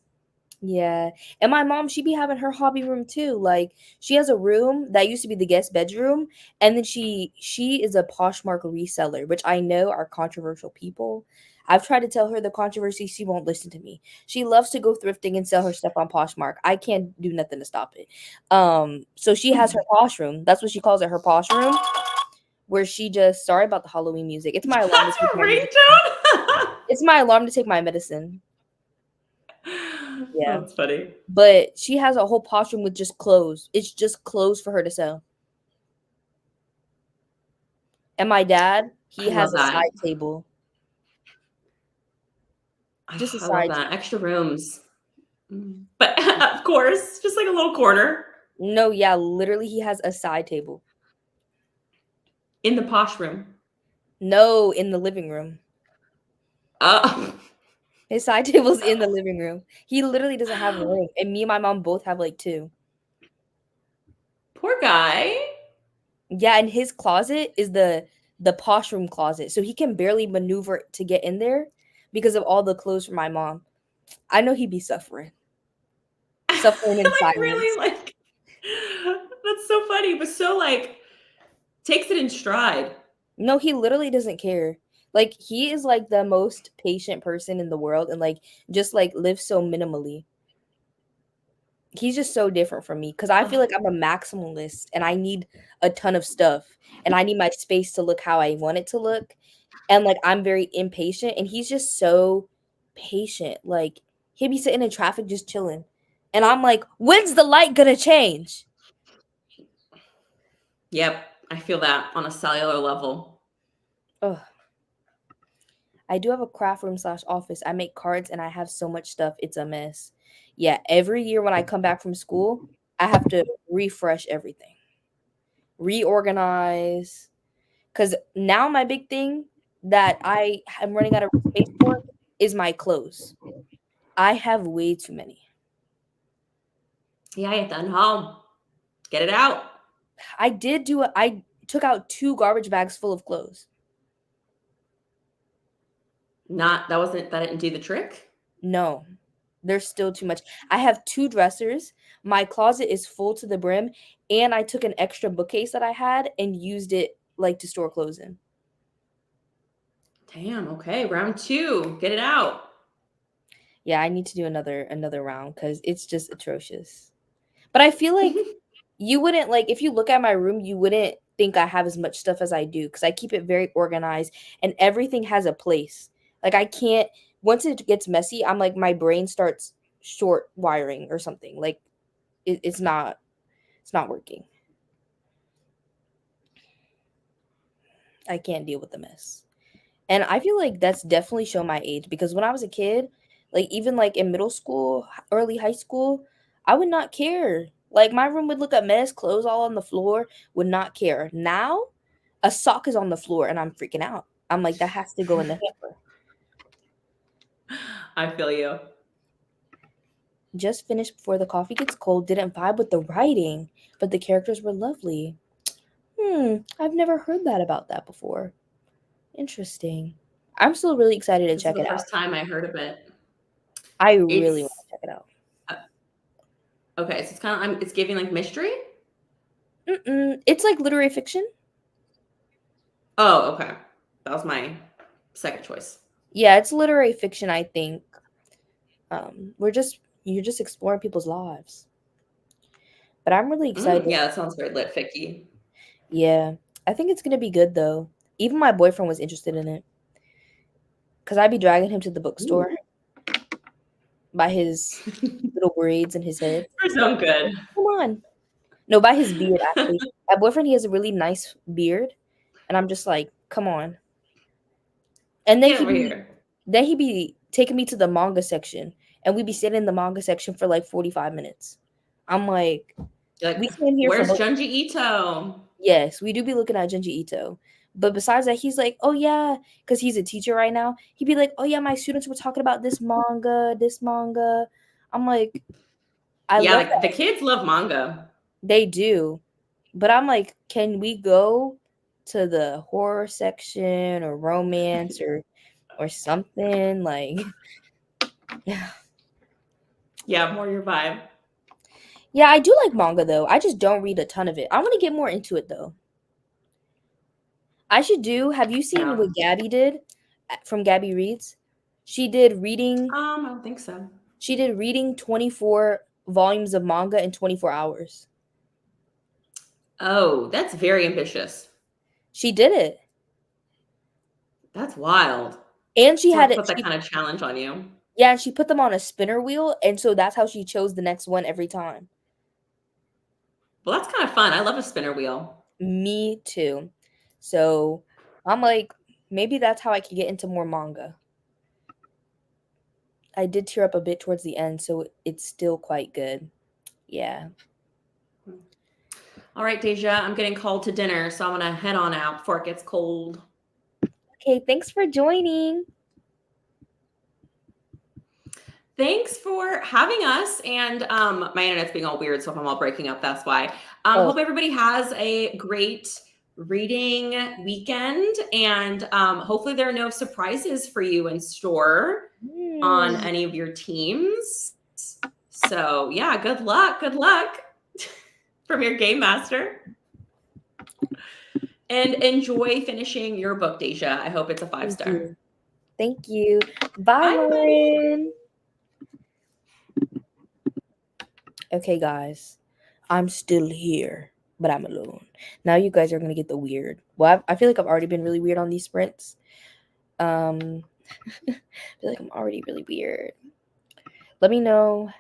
Yeah. And my mom, she be having her hobby room too. Like she has a room that used to be the guest bedroom, and then she is a Poshmark reseller, which I know are controversial people. I've tried to tell her the controversy, she won't listen to me. She loves to go thrifting and sell her stuff on Poshmark. I can't do nothing to stop it. So she has her posh room. That's what she calls it, her posh room, where she just sorry about the Halloween music. It's my alarm to That's take your my medicine. ringtone? It's my alarm to take my medicine. Yeah. That's funny. But she has a whole posh room with just clothes. It's just clothes for her to sell. And my dad, he I has love a that. side table, just a I love side that. table. Extra rooms. Mm. But of course, just like a little corner No, yeah, literally, he has a side table. in the posh room. No, in the living room. Uh, His side table's in the living room. He literally doesn't have room, and me and my mom both have like two. poor guy. Yeah, and his closet is the posh room closet, so he can barely maneuver to get in there because of all the clothes for my mom. I know he'd be suffering in Like silence. really like that's so funny, but so like takes it in stride. No, he literally doesn't care. Like he is like the most patient person in the world and like just like lives so minimally. He's just so different from me because I feel Ugh, like I'm a maximalist and I need a ton of stuff and I need my space to look how I want it to look. And like I'm very impatient and he's just so patient. Like he'd be sitting in traffic just chilling. And I'm like, when's the light gonna change? yep, I feel that on a cellular level. Ugh. I do have a craft room slash office. I make cards and I have so much stuff. It's a mess. Yeah, every year when I come back from school, I have to refresh everything. reorganize. Because now my big thing that I am running out of space for is my clothes. I have way too many. Yeah, you done home. Get it out. I took out 2 garbage bags full of clothes. That didn't do the trick. No, there's still too much. I have 2 dressers. My closet is full to the brim, and I took an extra bookcase that I had and used it like to store clothes in. Damn, okay. Round 2. Get it out. Yeah, I need to do another round cuz it's just atrocious. But I feel like you wouldn't like if you look at my room, you wouldn't think I have as much stuff as I do cuz I keep it very organized and everything has a place. Like I can't once it gets messy, I'm like my brain starts short wiring or something. Like it's not working. I can't deal with the mess. And I feel like that's definitely shown my age because when I was a kid, like even like in middle school, early high school, I would not care. Like my room would look a mess, clothes all on the floor, would not care. Now, a sock is on the floor and I'm freaking out. I'm like, that has to go in the hamper. I feel you. Just finished before the coffee gets cold, didn't vibe with the writing, but the characters were lovely. I've never heard that about that before. Interesting. I'm still really excited to This is check the it out. first time I heard of it. I really want It's to check it out. uh, okay, so it's kind of it's giving like mystery. It's like literary fiction. Oh, okay. That was my second choice. Yeah, it's literary fiction, I think. You're just exploring people's lives. But I'm really excited. Yeah, that sounds very lit ficky. Yeah. I think it's gonna be good though. Even my boyfriend was interested in it. Cause I'd be dragging him to the bookstore Ooh. by his little braids in his head. For some good. Come on. No, by his beard actually. My boyfriend, he has a really nice beard. And I'm just like, come on. And Get over here. then he'd be taking me to the manga section. And we'd be sitting in the manga section for like 45 minutes. I'm like, You're we like, came here for where's book. Junji Ito? Yes, we do be looking at Junji Ito. But besides that, he's like, oh yeah, because he's a teacher right now. He'd be like, oh yeah, my students were talking about this manga, this manga. I'm like, I Yeah, love like the that. kids love manga. They do. But I'm like, can we go to the horror section or romance or something? Like Yeah, more your vibe. yeah, I do like manga though. I just don't read a ton of it. I want to get more into it though. I should do. Have you seen Yeah. what Gabby did from Gabby Reads? She did reading. I don't think so. She did reading 24 volumes of manga in 24 hours. Oh, that's very ambitious. She did it, That's wild and she to had like it. put that kind of challenge on you. Yeah, and she put them on a spinner wheel, and so that's how she chose the next one every time. Well, that's kind of fun. I love a spinner wheel. Me too. So I'm like, maybe that's how I could get into more manga. I did tear up a bit towards the end, so it's still quite good. Yeah. All right, Deja, I'm getting called to dinner, so I'm gonna head on out before it gets cold. Okay, thanks for joining. Thanks for having us. And my internet's being all weird, so if I'm all breaking up, that's why. Oh, Hope everybody has a great reading weekend, and hopefully there are no surprises for you in store on any of your teams. So yeah, good luck from your game master. And enjoy finishing your book, Deja. I hope it's a 5-star. Thank you. Bye, Lauren. Okay, guys. I'm still here, but I'm alone. Now you guys are going to get the weird. Well, I feel like I've already been really weird on these sprints. I feel like I'm already really weird. Let me know.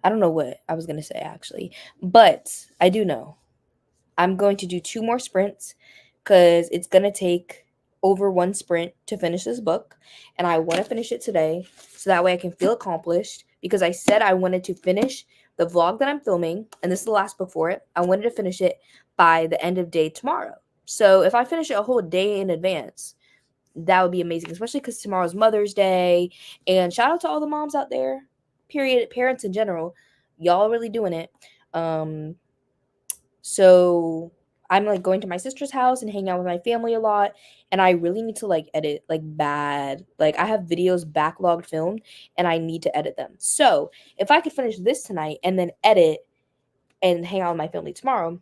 I don't know what I was going to say, actually. But I do know. I'm going to do 2 more sprints because it's going to take over 1 sprint to finish this book. And I want to finish it today so that way I can feel accomplished because I said I wanted to finish the vlog that I'm filming, and this is the last book for it, I wanted to finish it by the end of day tomorrow. So if I finish it a whole day in advance, that would be amazing, especially because tomorrow's Mother's Day. And shout out to all the moms out there, period, parents in general. Y'all really doing it. So I'm like going to my sister's house and hanging out with my family a lot. And I really need to like edit like bad. Like I have videos backlogged filmed and I need to edit them. So if I could finish this tonight and then edit and hang out with my family tomorrow,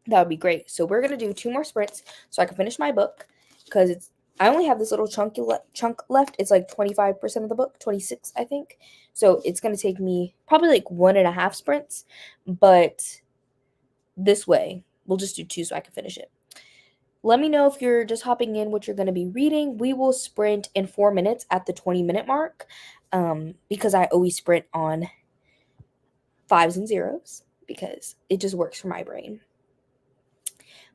that would be great. So we're gonna do 2 more sprints so I can finish my book because I only have this little chunk left. It's like 25% of the book, 26 I think. So it's gonna take me probably like 1.5 sprints, but this way we'll just do 2 so I can finish it. Let me know if you're just hopping in what you're going to be reading. We will sprint in 4 minutes at the 20-minute mark because I always sprint on 5s and 0s because it just works for my brain.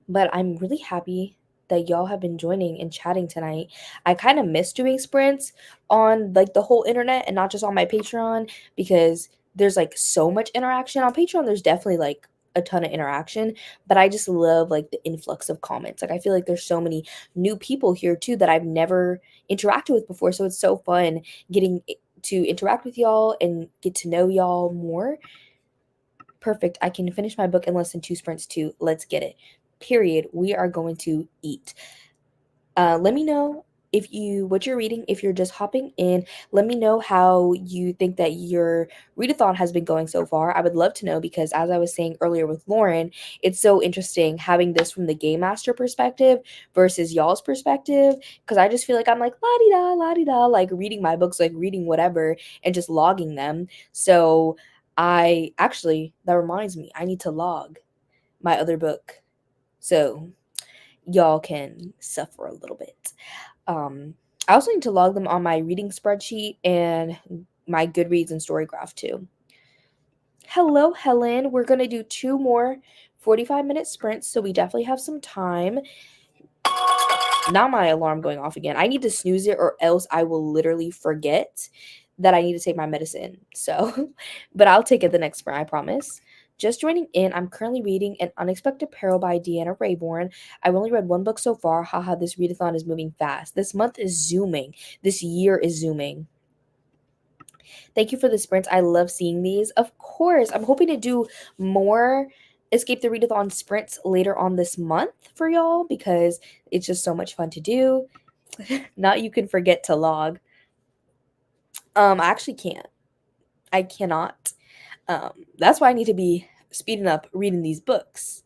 But I'm really happy that y'all have been joining and chatting tonight. I kind of miss doing sprints on like the whole internet and not just on my Patreon because there's like so much interaction. On Patreon, there's definitely like a ton of interaction, but I just love like the influx of comments. Like I feel like there's so many new people here too that I've never interacted with before. So it's so fun getting to interact with y'all and get to know y'all more. Perfect. I can finish my book in less than 2 sprints too. Let's get it. Period. We are going to eat. Let me know what you're reading. If you're just hopping in, let me know how you think that your readathon has been going so far. I would love to know because as I was saying earlier with Lauren, it's so interesting having this from the game master perspective versus y'all's perspective because I just feel like I'm like la-di-da, like reading my books, like reading whatever and just logging them. So that reminds me, I need to log my other book so y'all can suffer a little bit. I also need to log them on my reading spreadsheet and my Goodreads and Storygraph too. Hello, Helen. We're going to do 2 more 45-minute sprints, so we definitely have some time. Now my alarm going off again. I need to snooze it or else I will literally forget that I need to take my medicine. So, but I'll take it the next sprint, I promise. Just joining in, I'm currently reading An Unexpected Peril by Deanna Raybourn. I've only read 1 book so far. Haha, this readathon is moving fast. This month is zooming. This year is zooming. Thank you for the sprints. I love seeing these. Of course, I'm hoping to do more Escape the Readathon sprints later on this month for y'all because it's just so much fun to do. Not you can forget to log. I actually can't. I cannot. That's why I need to be speeding up reading these books.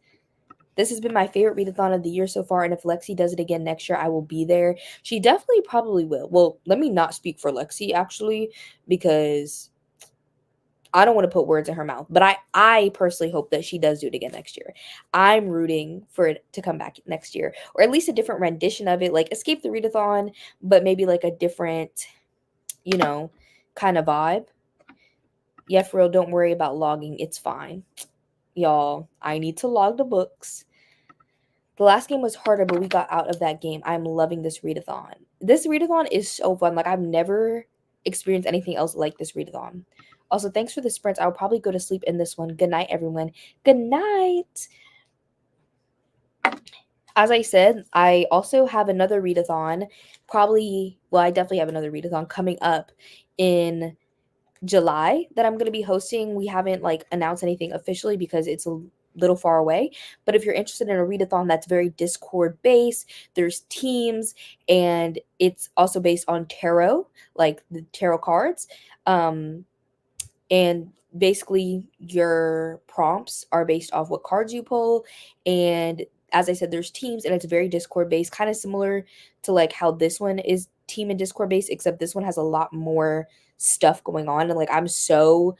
This has been my favorite readathon of the year so far, and if Lexi does it again next year, I will be there. She definitely probably will. Well, let me not speak for Lexi, actually, because I don't want to put words in her mouth, but I personally hope that she does do it again next year. I'm rooting for it to come back next year, or at least a different rendition of it, like Escape the Readathon, but maybe like a different, kind of vibe. Yeah, for real, don't worry about logging. It's fine. Y'all, I need to log the books. The last game was harder, but we got out of that game. I'm loving this readathon. This readathon is so fun. Like, I've never experienced anything else like this readathon. Also, thanks for the sprints. I'll probably go to sleep in this one. Good night, everyone. Good night. As I said, I also have another readathon. I definitely have another readathon coming up in July that I'm going to be hosting. We haven't announced anything officially because it's a little far away, but if you're interested in a readathon that's very Discord based, there's teams, and it's also based on tarot, like the tarot cards, and basically your prompts are based off what cards you pull. And as I said, there's teams, and it's very Discord based, kind of similar to like how this one is team and Discord based, except this one has a lot more stuff going on. And I'm so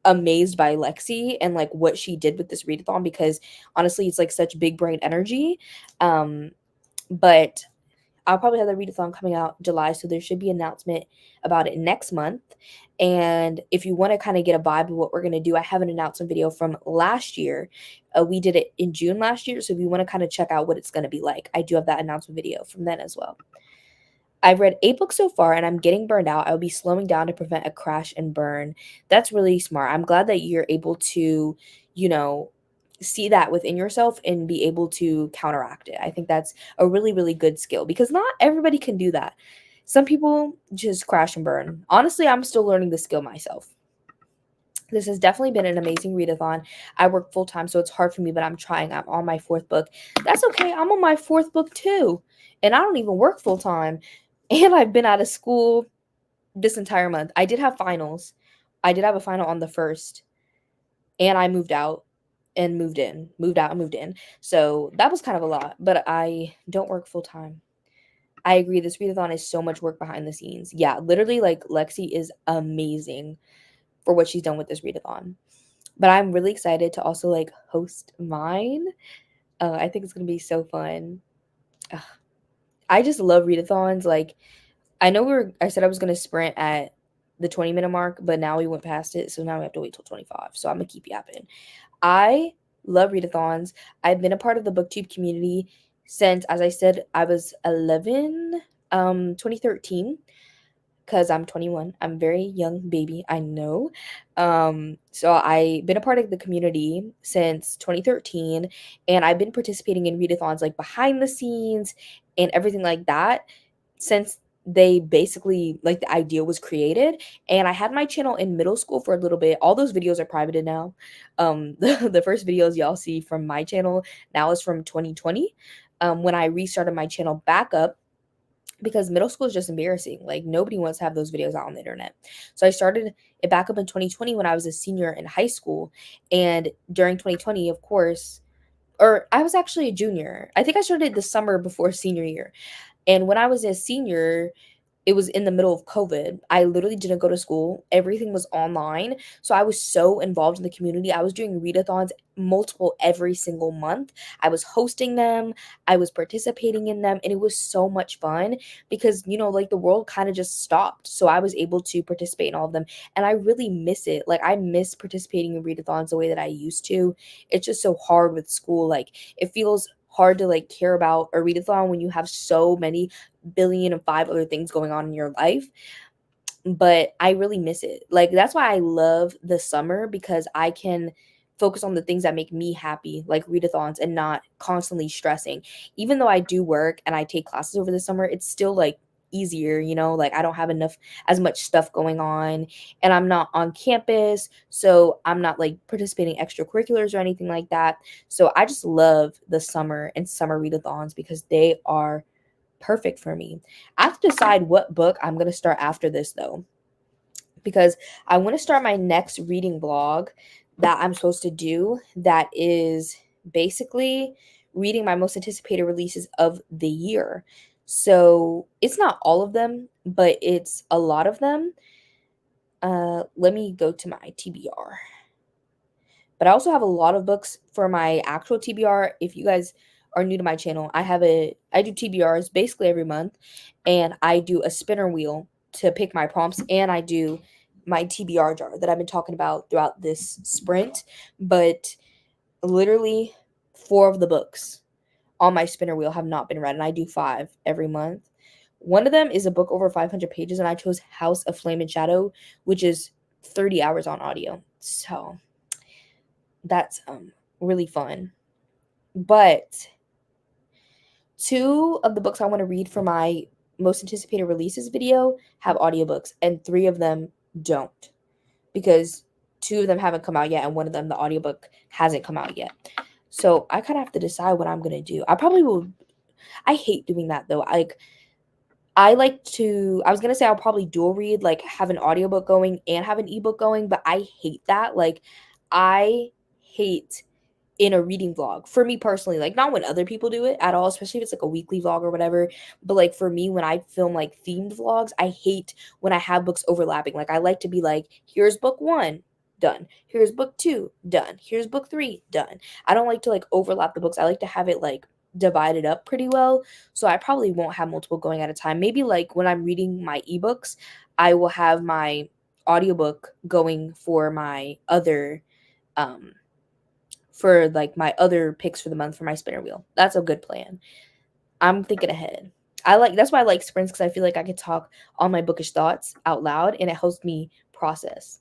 amazed by Lexi and what she did with this readathon because honestly it's such big brain energy. But I'll probably have the readathon coming out July, so there should be an announcement about it next month. And if you want to kind of get a vibe of what we're going to do, I have an announcement video from last year. We did it in June last year, so if you want to kind of check out what it's going to be like, I do have that announcement video from then as well. I've read 8 books so far and I'm getting burned out. I'll be slowing down to prevent a crash and burn. That's really smart. I'm glad that you're able to, you know, see that within yourself and be able to counteract it. I think that's a really, really good skill because not everybody can do that. Some people just crash and burn. Honestly, I'm still learning the skill myself. This has definitely been an amazing readathon. I work full time, so it's hard for me, but I'm trying. I'm on my 4th book. That's okay. I'm on my 4th book too. And I don't even work full time. And I've been out of school this entire month. I did have finals. I did have a final on the 1st, and I moved out and moved in, moved out and moved in. So that was kind of a lot, but I don't work full time. I agree. This readathon is so much work behind the scenes. Yeah, literally, like Lexi is amazing for what she's done with this readathon. But I'm really excited to also like host mine. I think it's gonna be so fun. Ugh, I just love readathons. Like I know I said I was gonna sprint at the 20-minute mark, but now we went past it, so now we have to wait till 25. So I'm gonna keep yapping. I love readathons. I've been a part of the booktube community since, as I said, I was 11, 2013, because I'm 21. I'm a very young baby, I know. So I've been a part of the community since 2013, and I've been participating in readathons like behind the scenes and everything like that since they basically like the idea was created. And I had my channel in middle school for a little bit. All those videos are privated now. The first videos y'all see from my channel now is from 2020, when I restarted my channel back up because middle school is just embarrassing. Like nobody wants to have those videos out on the internet. So I started it back up in 2020 when I was a senior in high school. And during 2020, of course, or I was actually a junior. I think I started the summer before senior year. And when I was a senior, it was in the middle of COVID. I literally didn't go to school. Everything was online. So I was so involved in the community. I was doing readathons multiple every single month. I was hosting them, I was participating in them, and it was so much fun because, like the world kind of just stopped. So I was able to participate in all of them. And I really miss it. Like I miss participating in readathons the way that I used to. It's just so hard with school. Like it feels hard to like care about a readathon when you have so many billion and five other things going on in your life. But I really miss it. Like that's why I love the summer, because I can focus on the things that make me happy, like readathons, and not constantly stressing. Even though I do work and I take classes over the summer, it's still like easier, like I don't have enough as much stuff going on, and I'm not on campus, so I'm not like participating extracurriculars or anything like that. So I just love the summer and summer readathons because they are perfect for me. I have to decide what book I'm going to start after this, though, because I want to start my next reading vlog that I'm supposed to do that is basically reading my most anticipated releases of the year. So it's not all of them, but it's a lot of them. Let me go to my TBR. But I also have a lot of books for my actual TBR. If you guys are new to my channel, I do TBRs basically every month, and I do a spinner wheel to pick my prompts, and I do my TBR jar that I've been talking about throughout this sprint. But literally 4 of the books on my spinner wheel have not been read, and I do 5 every month. One of them is a book over 500 pages, and I chose House of Flame and Shadow, which is 30 hours on audio. So that's really fun. But 2 of the books I want to read for my most anticipated releases video have audiobooks, and 3 of them don't, because 2 of them haven't come out yet, and one of them, the audiobook, hasn't come out yet. So I kind of have to decide what I'm going to do. I probably will. I hate doing that though. I was going to say I'll probably dual read, like have an audiobook going and have an ebook going, but I hate that. Like I hate in a reading vlog, for me personally, like not when other people do it at all, especially if it's like a weekly vlog or whatever, but like for me, when I film like themed vlogs, I hate when I have books overlapping. Like I like to be like, here's book 1 done, here's book 2 done, here's book 3 done. I don't like to like overlap the books. I like to have it like divided up pretty well, so I probably won't have multiple going at a time. Maybe like when I'm reading my ebooks, I will have my audiobook going for my other picks for the month for my spinner wheel. That's a good plan. I'm thinking ahead. I like that's why I like sprints, because I feel like I could talk all my bookish thoughts out loud and it helps me process.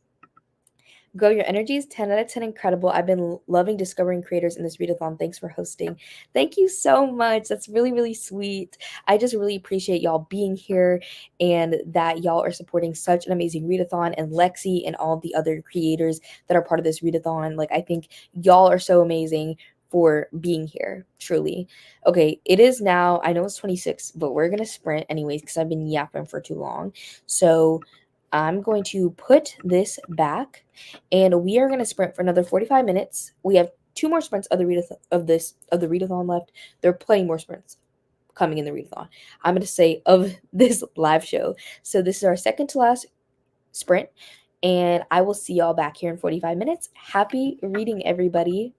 Grow Your Energy is 10 out of 10 incredible. I've been loving discovering creators in this readathon. Thanks for hosting. Thank you so much. That's really, really sweet. I just really appreciate y'all being here and that y'all are supporting such an amazing readathon, and Lexi and all the other creators that are part of this readathon. Like, I think y'all are so amazing for being here, truly. Okay, it is now, I know it's 26, but we're going to sprint anyways because I've been yapping for too long. So I'm going to put this back and we are going to sprint for another 45 minutes. We have two more sprints of the readathon left. There are plenty more sprints coming in the readathon. I'm going to say of this live show. So this is our second to last sprint, and I will see y'all back here in 45 minutes. Happy reading, everybody.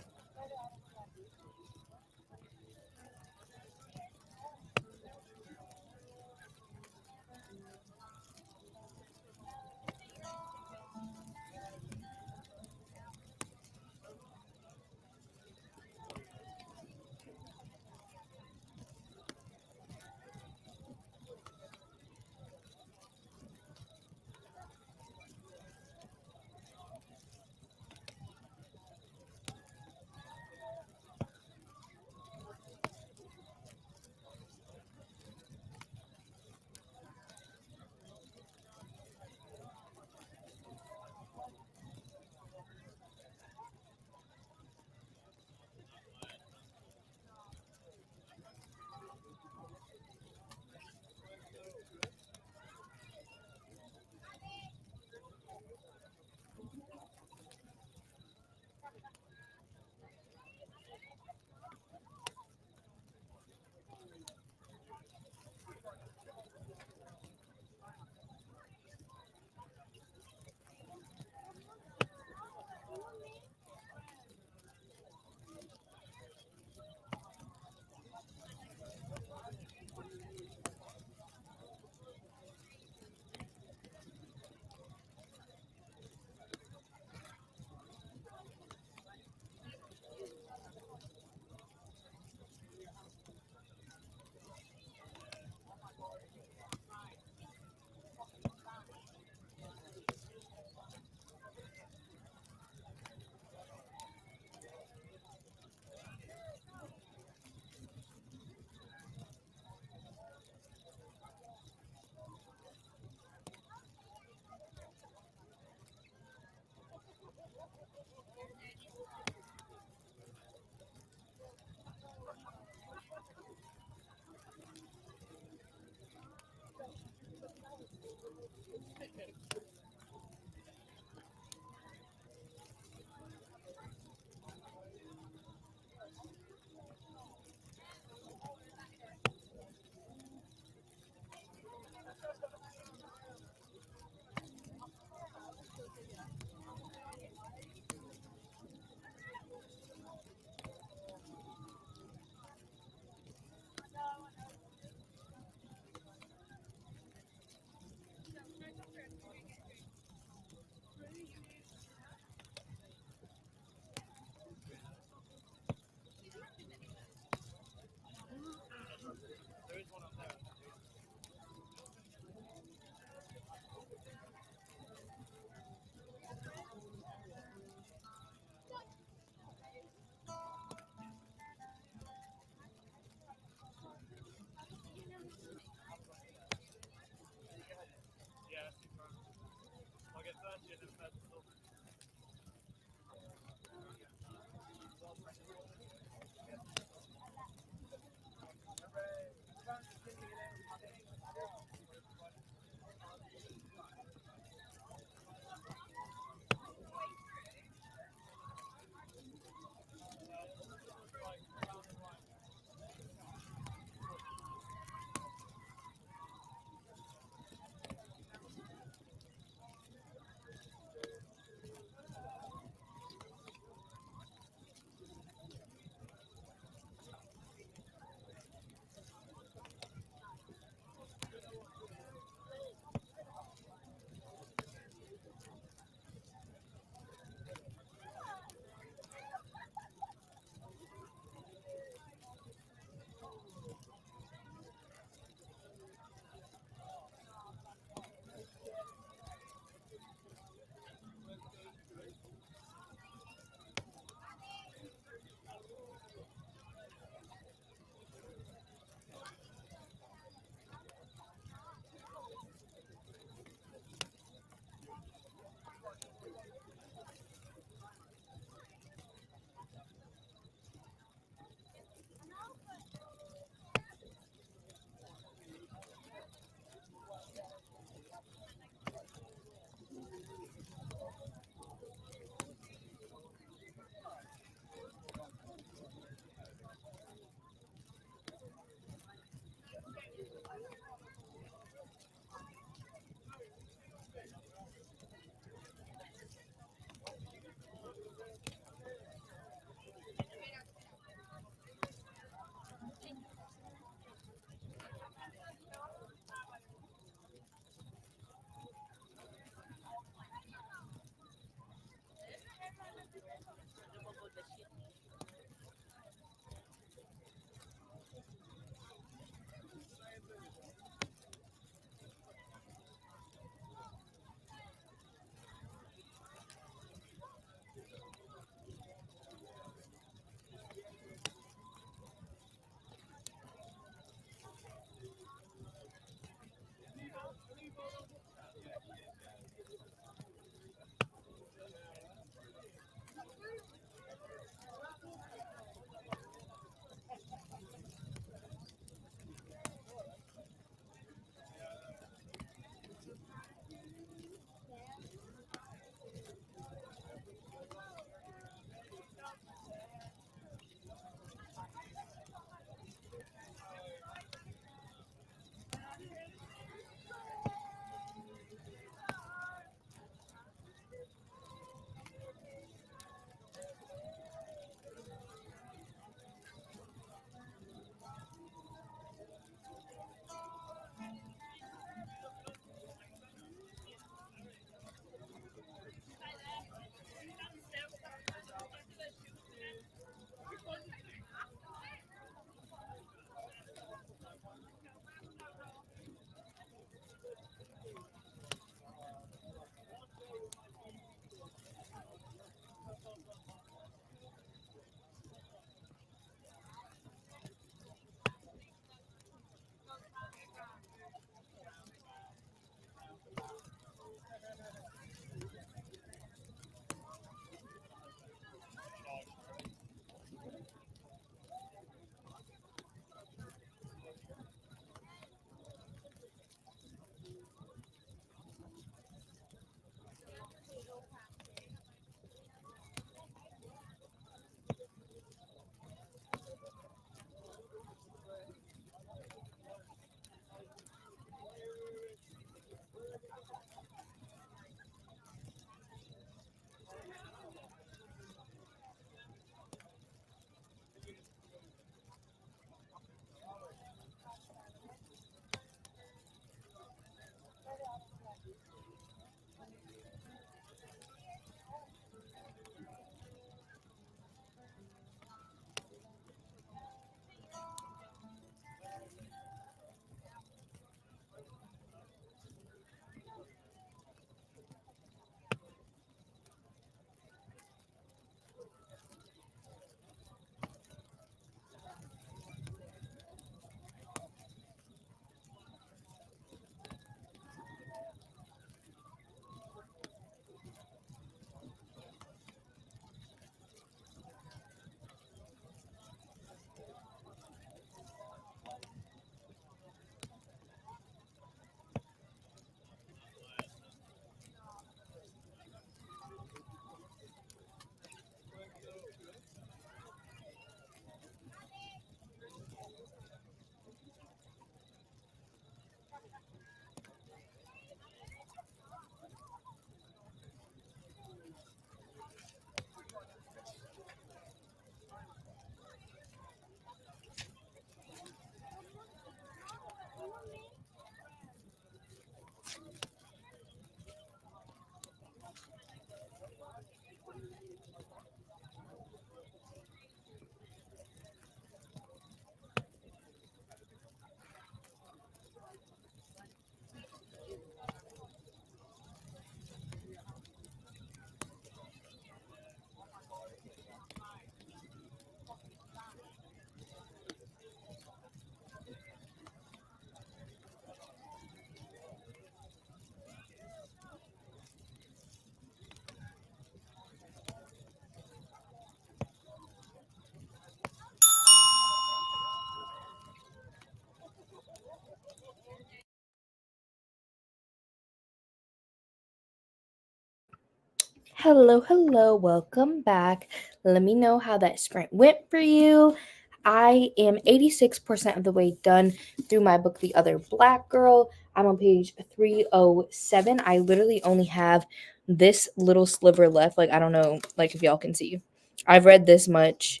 Hello, welcome back. Let me know how that sprint went for you. I am 86% of the way done through my book, The Other Black Girl. I'm on page 307. I literally only have this little sliver left. Like, I don't know, like, if y'all can see. I've read this much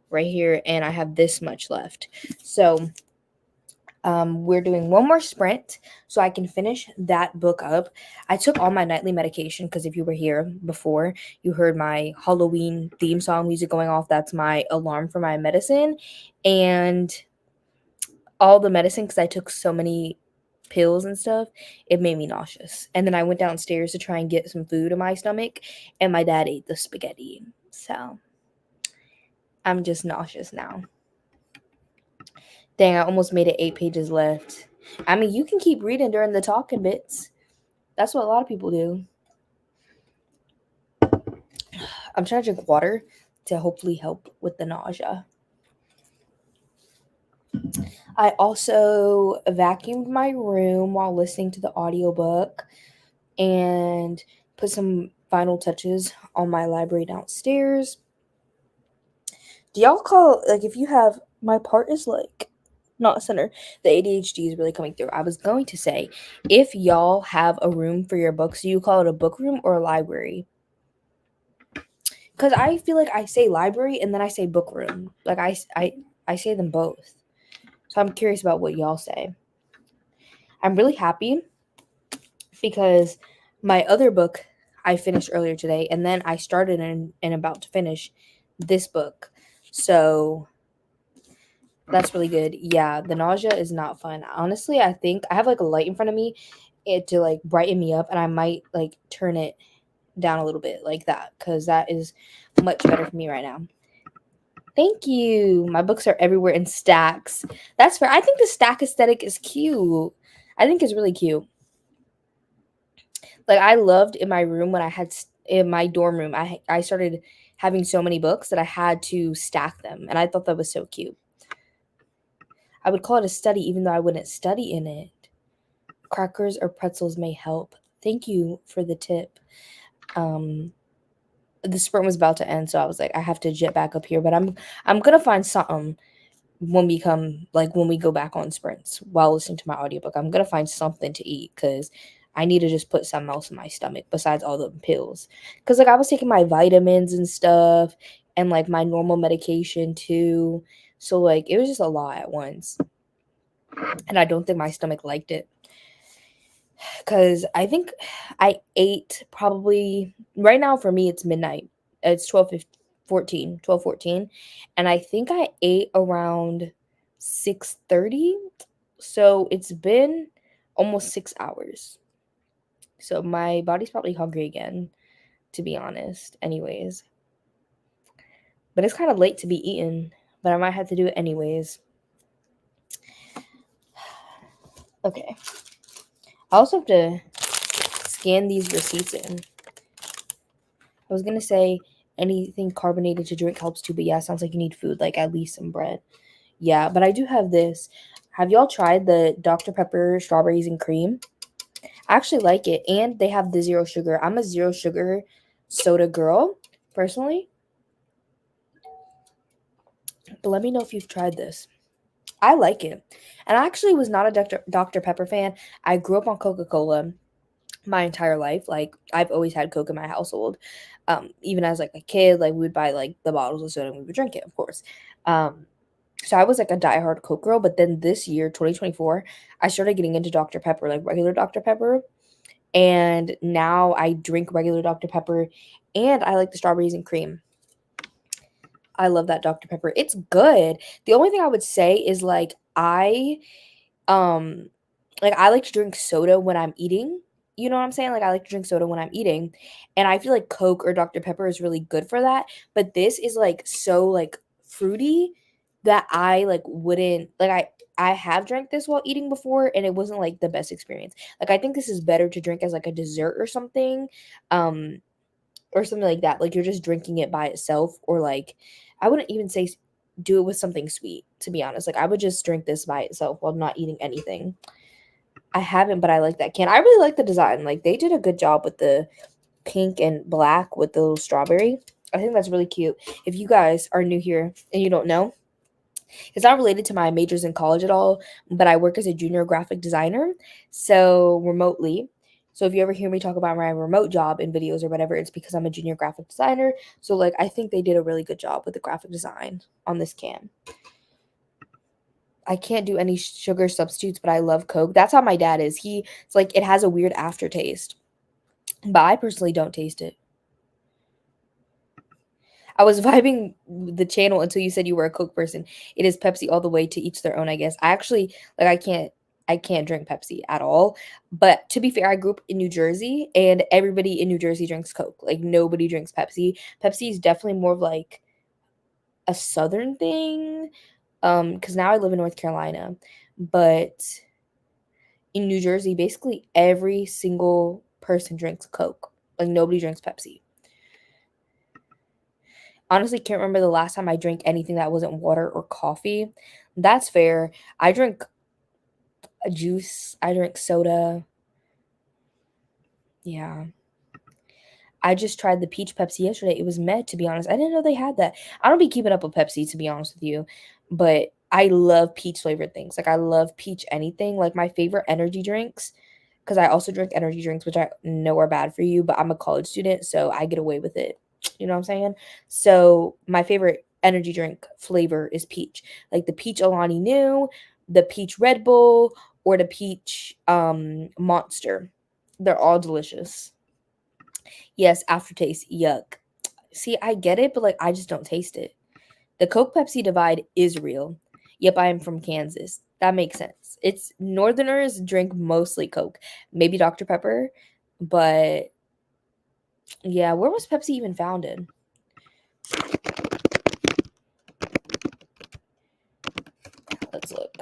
right here, and I have this much left. So, we're doing one more sprint so I can finish that book up. I took all my nightly medication because if you were here before, you heard my Halloween theme song music going off. That's my alarm for my medicine. And all the medicine, because I took so many pills and stuff, it made me nauseous. And then I went downstairs to try and get some food in my stomach, and my dad ate the spaghetti. So I'm just nauseous now. Dang, I almost made it 8 pages left. I mean, you can keep reading during the talking bits. That's what a lot of people do. I'm trying to drink water to hopefully help with the nausea. I also vacuumed my room while listening to the audiobook and put some final touches on my library downstairs. Do y'all call, like, if you have, my part is like not center. The ADHD is really coming through. I was going to say, if y'all have a room for your books, do you call it a book room or a library? Because I feel like I say library and then I say book room. Like I say them both. So I'm curious about what y'all say. I'm really happy because my other book I finished earlier today, and then I started and about to finish this book. So that's really good. Yeah, the nausea is not fun. Honestly, I think I have like a light in front of me to like brighten me up, and I might like turn it down a little bit like that because that is much better for me right now. Thank you. My books are everywhere in stacks. That's fair. I think the stack aesthetic is cute. I think it's really cute. Like I loved in my room when I had in my dorm room, I started having so many books that I had to stack them, and I thought that was so cute. I would call it a study even though I wouldn't study in it. Crackers or pretzels may help. Thank you for the tip. The sprint was about to end, so I was like, I have to jet back up here, but I'm gonna find something when we go back on sprints while listening to my audiobook. I'm gonna find something to eat because I need to just put something else in my stomach besides all the pills. Because like I was taking my vitamins and stuff and like my normal medication too. So like it was just a lot at once. And I don't think my stomach liked it. Because I think I ate probably right now for me it's midnight. It's 12:14, and I think I ate around 6:30. So it's been almost 6 hours. So my body's probably hungry again, to be honest, anyways. But it's kind of late to be eating, but I might have to do it anyways. Okay. I also have to scan these receipts in. I was gonna say anything carbonated to drink helps too, but yeah, it sounds like you need food, like at least some bread. Yeah, but I do have this. Have y'all tried the Dr. Pepper strawberries and cream? I actually like it, and they have the zero sugar. I'm a zero sugar soda girl, personally. But let me know if you've tried this. I like it. And I actually was not a Dr. Pepper fan. I grew up on Coca-Cola my entire life. Like I've always had Coke in my household. Even as like a kid, like we would buy like the bottles of soda and we would drink it, of course. So I was like a diehard Coke girl, but then this year, 2024, I started getting into Dr. Pepper, like regular Dr. Pepper. And now I drink regular Dr. Pepper and I like the strawberries and cream. I love that Dr. Pepper. It's good. The only thing I would say is um I like to drink soda when I'm eating. You know what I'm saying? Like I like to drink soda when I'm eating. And I feel like Coke or Dr. Pepper is really good for that. But this is like so like fruity that I like wouldn't like I have drank this while eating before and it wasn't like the best experience. Like I think this is better to drink as like a dessert or something. Or something like that. Like you're just drinking it by itself or like I wouldn't even say do it with something sweet, to be honest. Like I would just drink this by itself while not eating anything. I haven't, but I like that can. I really like the design. Like they did a good job with the pink and black with the little strawberry. I think that's really cute. If you guys are new here and you don't know, it's not related to my majors in college at all, but I work as a junior graphic designer, so remotely. So if you ever hear me talk about my remote job in videos or whatever, it's because I'm a junior graphic designer. So like I think they did a really good job with the graphic design on this can. I can't do any sugar substitutes, but I love Coke. That's how my dad is. It's like it has a weird aftertaste, but I personally don't taste it. I was vibing the channel until you said you were a Coke person. It is Pepsi all the way, to each their own, I guess. I actually like I can't drink Pepsi at all. But to be fair, I grew up in New Jersey and everybody in New Jersey drinks Coke. Like nobody drinks Pepsi. Pepsi is definitely more of like a southern thing. Cuz now I live in North Carolina. But in New Jersey, basically every single person drinks Coke. Like nobody drinks Pepsi. Honestly, can't remember the last time I drank anything that wasn't water or coffee. That's fair. I drink a juice. I drink soda. Yeah. I just tried the peach Pepsi yesterday. It was meh, to be honest. I didn't know they had that. I don't be keeping up with Pepsi, to be honest with you. But I love peach flavored things. Like I love peach anything. Like my favorite energy drinks, because I also drink energy drinks, which I know are bad for you, but I'm a college student, so I get away with it. You know what I'm saying? So my favorite energy drink flavor is peach. Like the peach Alani New, the peach Red Bull, or the peach Monster. They're all delicious. Yes, aftertaste, yuck. See, I get it, but like I just don't taste it. The Coke Pepsi divide is real. Yep, I am from Kansas. That makes sense. It's Northerners drink mostly Coke, maybe Dr. Pepper, but yeah, where was Pepsi even founded? Let's look.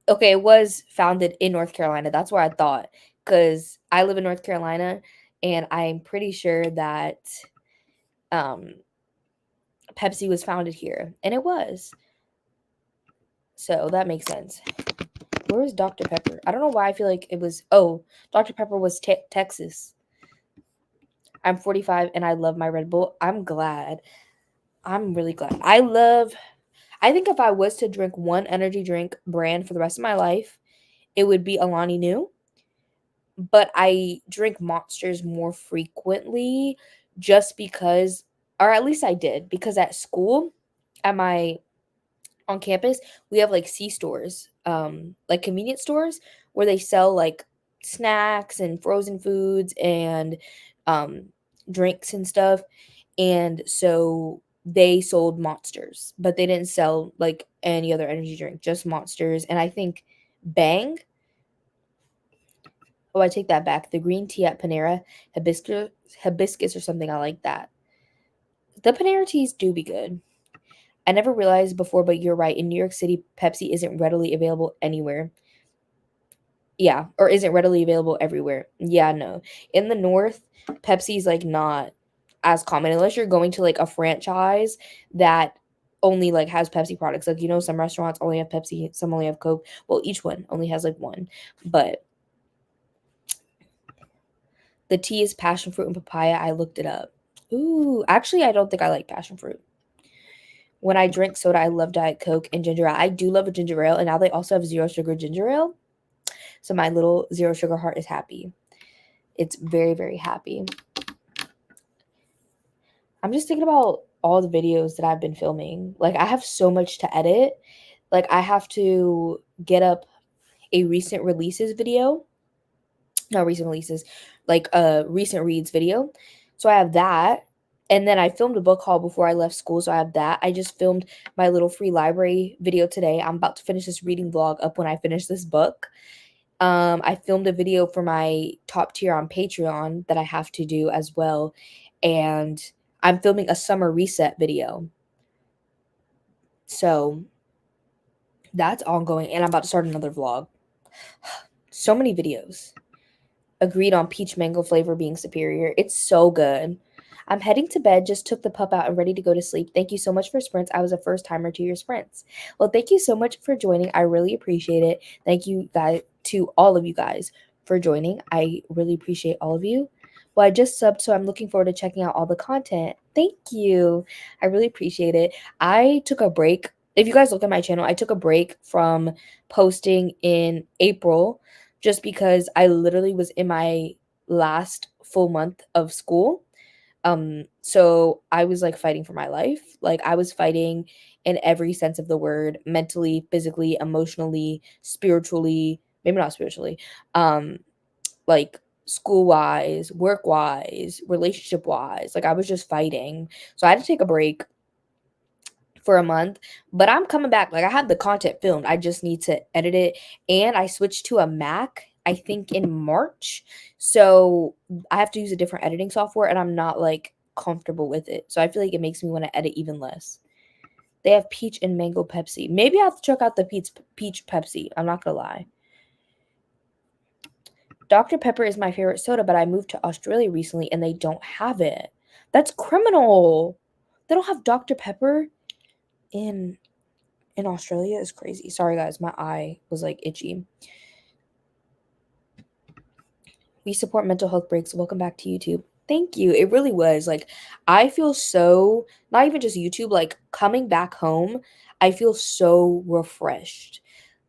Okay, it was founded in North Carolina. That's where I thought, because I live in North Carolina, and I'm pretty sure that um, Pepsi was founded here, and it was. So that makes sense. Where was Dr. Pepper? I don't know why I feel like it was. Oh, Dr. Pepper was Texas. I'm 45 and I love my Red Bull. I'm glad. I'm really glad. I think if I was to drink one energy drink brand for the rest of my life, it would be Alani New. But I drink Monsters more frequently just because, or at least I did, because at school, at my on campus, we have like C stores, like convenience stores where they sell like snacks and frozen foods and um, drinks and stuff. And so they sold Monsters, but they didn't sell like any other energy drink, just Monsters. And I think Bang. Oh, I take that back. The green tea at Panera, hibiscus or something. I like that. The Panera teas do be good. I never realized before, but you're right. In New York City, Pepsi isn't readily available anywhere. Yeah, or isn't readily available everywhere. Yeah, no. In the north, Pepsi's like not as common unless you're going to like a franchise that only like has Pepsi products. Like some restaurants only have Pepsi, some only have Coke. Well, each one only has like one. But the tea is passion fruit and papaya. I looked it up. Ooh, actually I don't think I like passion fruit. When I drink soda, I love Diet Coke and ginger ale. I do love a ginger ale, and now they also have zero sugar ginger ale. So my little zero sugar heart is happy. It's very, very happy. I'm just thinking about all the videos that I've been filming. Like I have so much to edit. Like I have to get up a recent releases video. No, recent releases, like a recent reads video. So I have that. And then I filmed a book haul before I left school. So I have that. I just filmed my little free library video today. I'm about to finish this reading vlog up when I finish this book. I filmed a video for my top tier on Patreon that I have to do as well. And I'm filming a summer reset video. So that's ongoing. And I'm about to start another vlog. So many videos. Agreed on peach mango flavor being superior. It's so good. I'm heading to bed, just took the pup out and ready to go to sleep. Thank you so much for sprints. I was a first timer to your sprints. Well, thank you so much for joining. I really appreciate it. Thank you guys to all of you guys for joining. I really appreciate all of you. Well, I just subbed, so I'm looking forward to checking out all the content. Thank you. I really appreciate it. I took a break. If you guys look at my channel, I took a break from posting in April just because I literally was in my last full month of school. So I was like fighting for my life. Like I was fighting in every sense of the word, mentally, physically, emotionally, spiritually, maybe not spiritually. Like school wise, work wise, relationship wise. Like I was just fighting. So I had to take a break for a month, but I'm coming back. Like I have the content filmed. I just need to edit it. And I switched to a Mac, I think in March. So I have to use a different editing software and I'm not like comfortable with it. So I feel like it makes me want to edit even less. They have peach and mango Pepsi. Maybe I'll have to check out the peach Pepsi. I'm not gonna lie. Dr. Pepper is my favorite soda, but I moved to Australia recently and they don't have it. That's criminal. They don't have Dr. Pepper in Australia is crazy. Sorry guys, my eye was like itchy. We support mental health breaks. Welcome back to YouTube. Thank you. It really was. Like I feel so not even just YouTube, like coming back home, I feel so refreshed.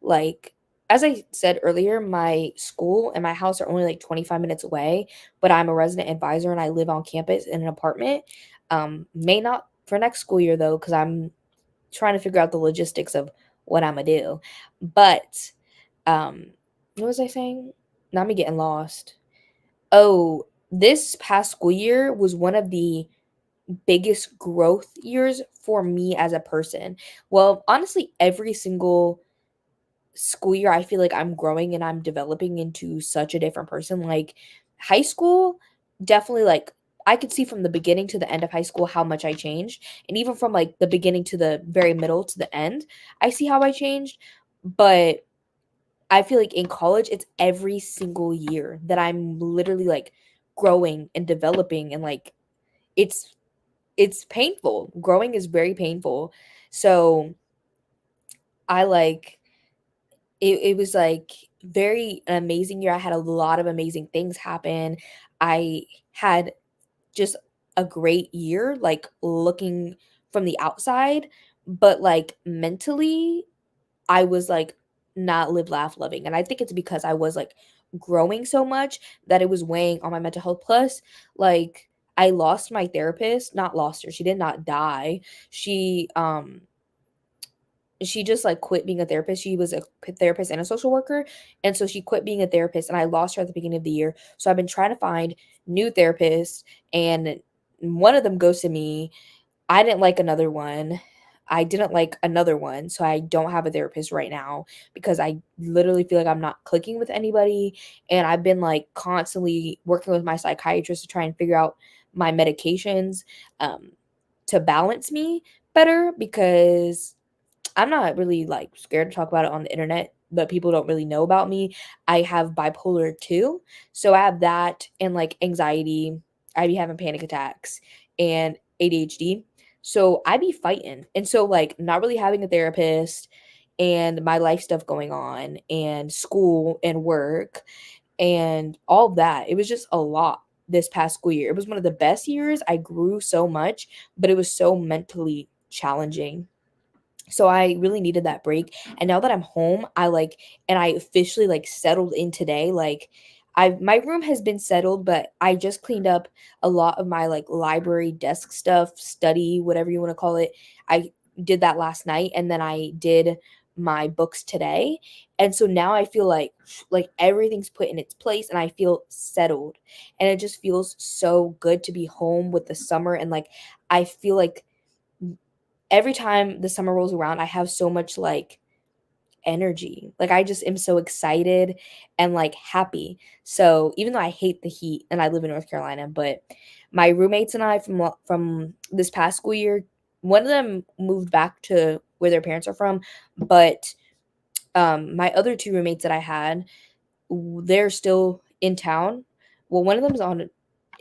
Like as I said earlier, my school and my house are only like 25 minutes away, but I'm a resident advisor and I live on campus in an apartment. May not for next school year though, because I'm trying to figure out the logistics of what I'm gonna do. But what was I saying? Now I'm getting lost. Oh, this past school year was one of the biggest growth years for me as a person. Well, honestly, every single school year, I feel like I'm growing and I'm developing into such a different person. Like high school, definitely like I could see from the beginning to the end of high school how much I changed. And even from like the beginning to the very middle to the end, I see how I changed. But I feel like in college, it's every single year that I'm literally like growing and developing and like it's it's painful. Growing is very painful. So I like it was like very an amazing year. I had a lot of amazing things happen. I had just a great year, like looking from the outside, but like mentally I was like not live, laugh, loving. And I think it's because I was like growing so much that it was weighing on my mental health. Plus, like I lost my therapist, not lost her. She did not die. She just like quit being a therapist. She was a therapist and a social worker. And so she quit being a therapist and I lost her at the beginning of the year. So I've been trying to find new therapists and one of them ghosted me. I didn't like another one. I didn't like another one, so I don't have a therapist right now because I literally feel like I'm not clicking with anybody, and I've been, like, constantly working with my psychiatrist to try and figure out my medications, um, to balance me better because I'm not really, like, scared to talk about it on the internet, but people don't really know about me. I have bipolar 2, so I have that and, like, anxiety. I be having panic attacks and ADHD. So I be fighting. And so, like, not really having a therapist and my life stuff going on and school and work and all of that, it was just a lot this past school year. It was one of the best years. I grew so much, but it was so mentally challenging. So I really needed that break. And now that I'm home, I like and I officially like settled in today. Like I my room has been settled, but I just cleaned up a lot of my like library desk stuff, study, whatever you want to call it. I did that last night and then I did my books today. And so now I feel like everything's put in its place and I feel settled. And it just feels so good to be home with the summer and like I feel like every time the summer rolls around, I have so much like energy. Like I just am so excited and like happy. So even though I hate the heat and I live in North Carolina, but my roommates and I from this past school year, one of them moved back to where their parents are from, but my other two roommates that I had, they're still in town. Well, one of them's on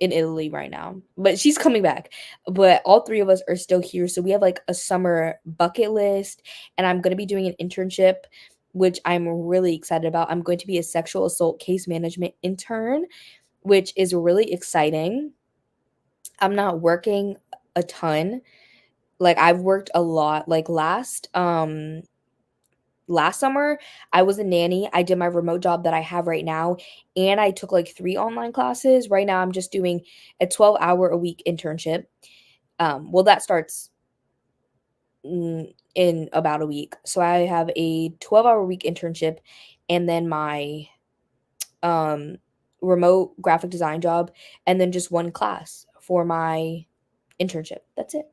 in Italy right now, but she's coming back. But all three of us are still here, so we have like a summer bucket list, and I'm going to be doing an internship, which I'm really excited about. I'm going to be a sexual assault case management intern, which is really exciting. I'm not working a ton. Like I've worked a lot. Like last summer, I was a nanny. I did my remote job that I have right now, and I took like 3 online classes. Right now I'm just doing a 12-hour a week internship. Well, that starts in about a week. So I have a 12-hour week internship and then my um remote graphic design job and then just one class for my internship. That's it.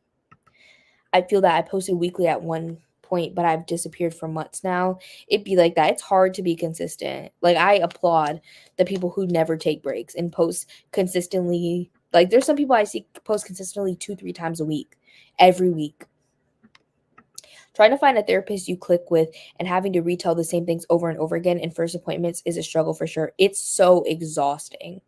I feel that I posted weekly at one point, but I've disappeared for months now. It'd be like that. It's hard to be consistent. Like I applaud the people who never take breaks and post consistently. Like there's some people I see post consistently 2, 3 times a week, every week. Trying to find a therapist you click with and having to retell the same things over and over again in first appointments is a struggle for sure. It's so exhausting.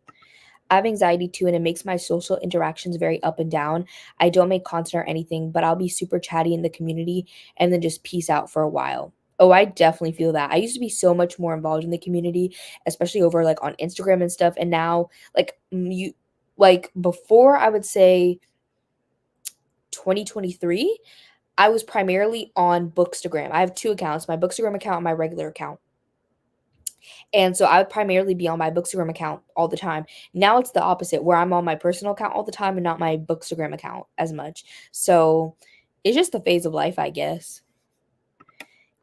I have anxiety too, and it makes my social interactions very up and down. I don't make content or anything, but I'll be super chatty in the community and then just peace out for a while. Oh, I definitely feel that. I used to be so much more involved in the community, especially over like on Instagram and stuff. And now, like, you, like, before I would say 2023, I was primarily on Bookstagram. I have 2 accounts, my Bookstagram account and my regular account. And so I would primarily be on my Bookstagram account all the time. Now it's the opposite, where I'm on my personal account all the time and not my Bookstagram account as much. So it's just the phase of life, I guess.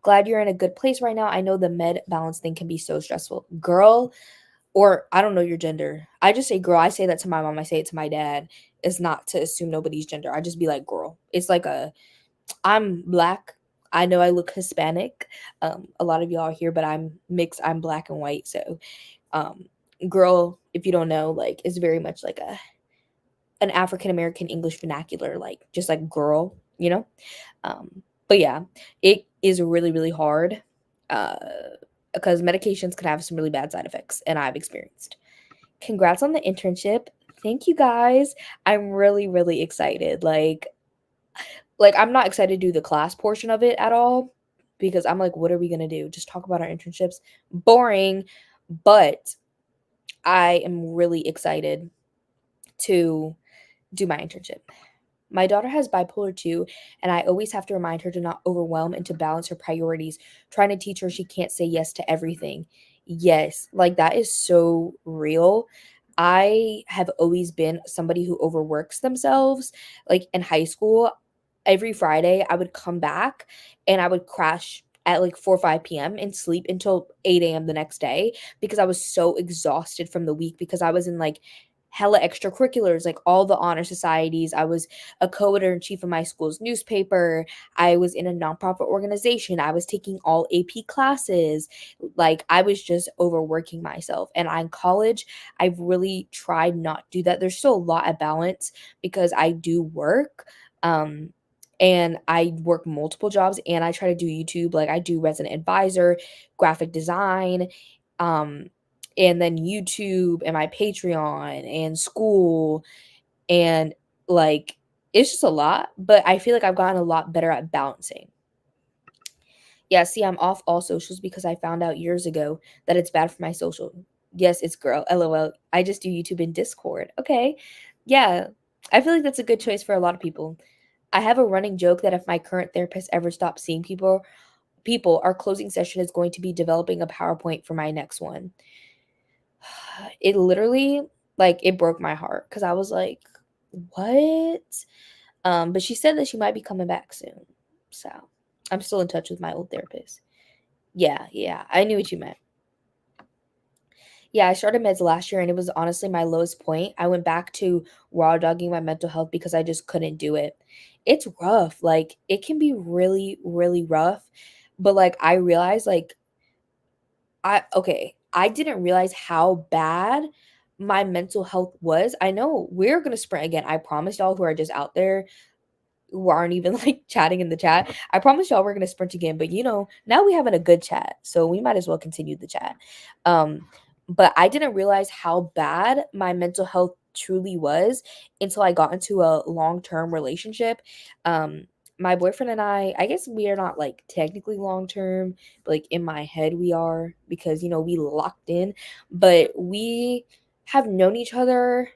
Glad you're in a good place right now. I know the med balance thing can be so stressful. Girl, or I don't know your gender. I just say girl. I say that to my mom. I say it to my dad. It's not to assume nobody's gender. I just be like girl. It's like I'm black. I know I look Hispanic. A lot of y'all are here, but I'm mixed. I'm black and white. So, um, girl, if you don't know, like, is very much like an African American English vernacular, like just like girl, you know. But yeah, it is really really hard, uh, because medications can have some really bad side effects, and I've experienced. Congrats on the internship. Thank you guys. I'm really really excited. Like I'm not excited to do the class portion of it at all because I'm like, what are we gonna do? Just talk about our internships? Boring. But I am really excited to do my internship. My daughter has bipolar 2, and I always have to remind her to not overwhelm and to balance her priorities, trying to teach her she can't say yes to everything. Yes, like that is so real. I have always been somebody who overworks themselves. Like in high school, every Friday I would come back and I would crash at like 4 or 5 p.m. and sleep until 8 a.m. the next day because I was so exhausted from the week because I was in like hella extracurriculars, like all the honor societies. I was a co-editor in chief of my school's newspaper. I was in a nonprofit organization. I was taking all AP classes. Like I was just overworking myself. And in college, I've really tried not to do that. There's still a lot of balance because I do work. And I work multiple jobs and I try to do YouTube. Like I do resident advisor, graphic design, um, and then YouTube and my Patreon and school and like it's just a lot, but I feel like I've gotten a lot better at balancing. Yeah, see, I'm off all socials because I found out years ago that it's bad for my social. Yes, it's girl. LOL. I just do YouTube and Discord. Okay. Yeah. I feel like that's a good choice for a lot of people. I have a running joke that if my current therapist ever stops seeing people, our closing session is going to be developing a PowerPoint for my next one. It literally like it broke my heart because I was like, what? But she said that she might be coming back soon. So I'm still in touch with my old therapist. Yeah, yeah. I knew what you meant. Yeah, I started meds last year and it was honestly my lowest point. I went back to raw dogging my mental health because I just couldn't do it. It's rough. Like it can be really, really rough. But like I realized like I didn't realize how bad my mental health was. I know we're gonna sprint again. I promise y'all who are just out there who aren't even like chatting in the chat. I promise y'all we're gonna sprint again, but now we having a good chat, so we might as well continue the chat. Um, but I didn't realize how bad my mental health truly was until I got into a long-term relationship. Um, my boyfriend and I guess we are not like technically long term, but like in my head we are because we locked in, but we have known each other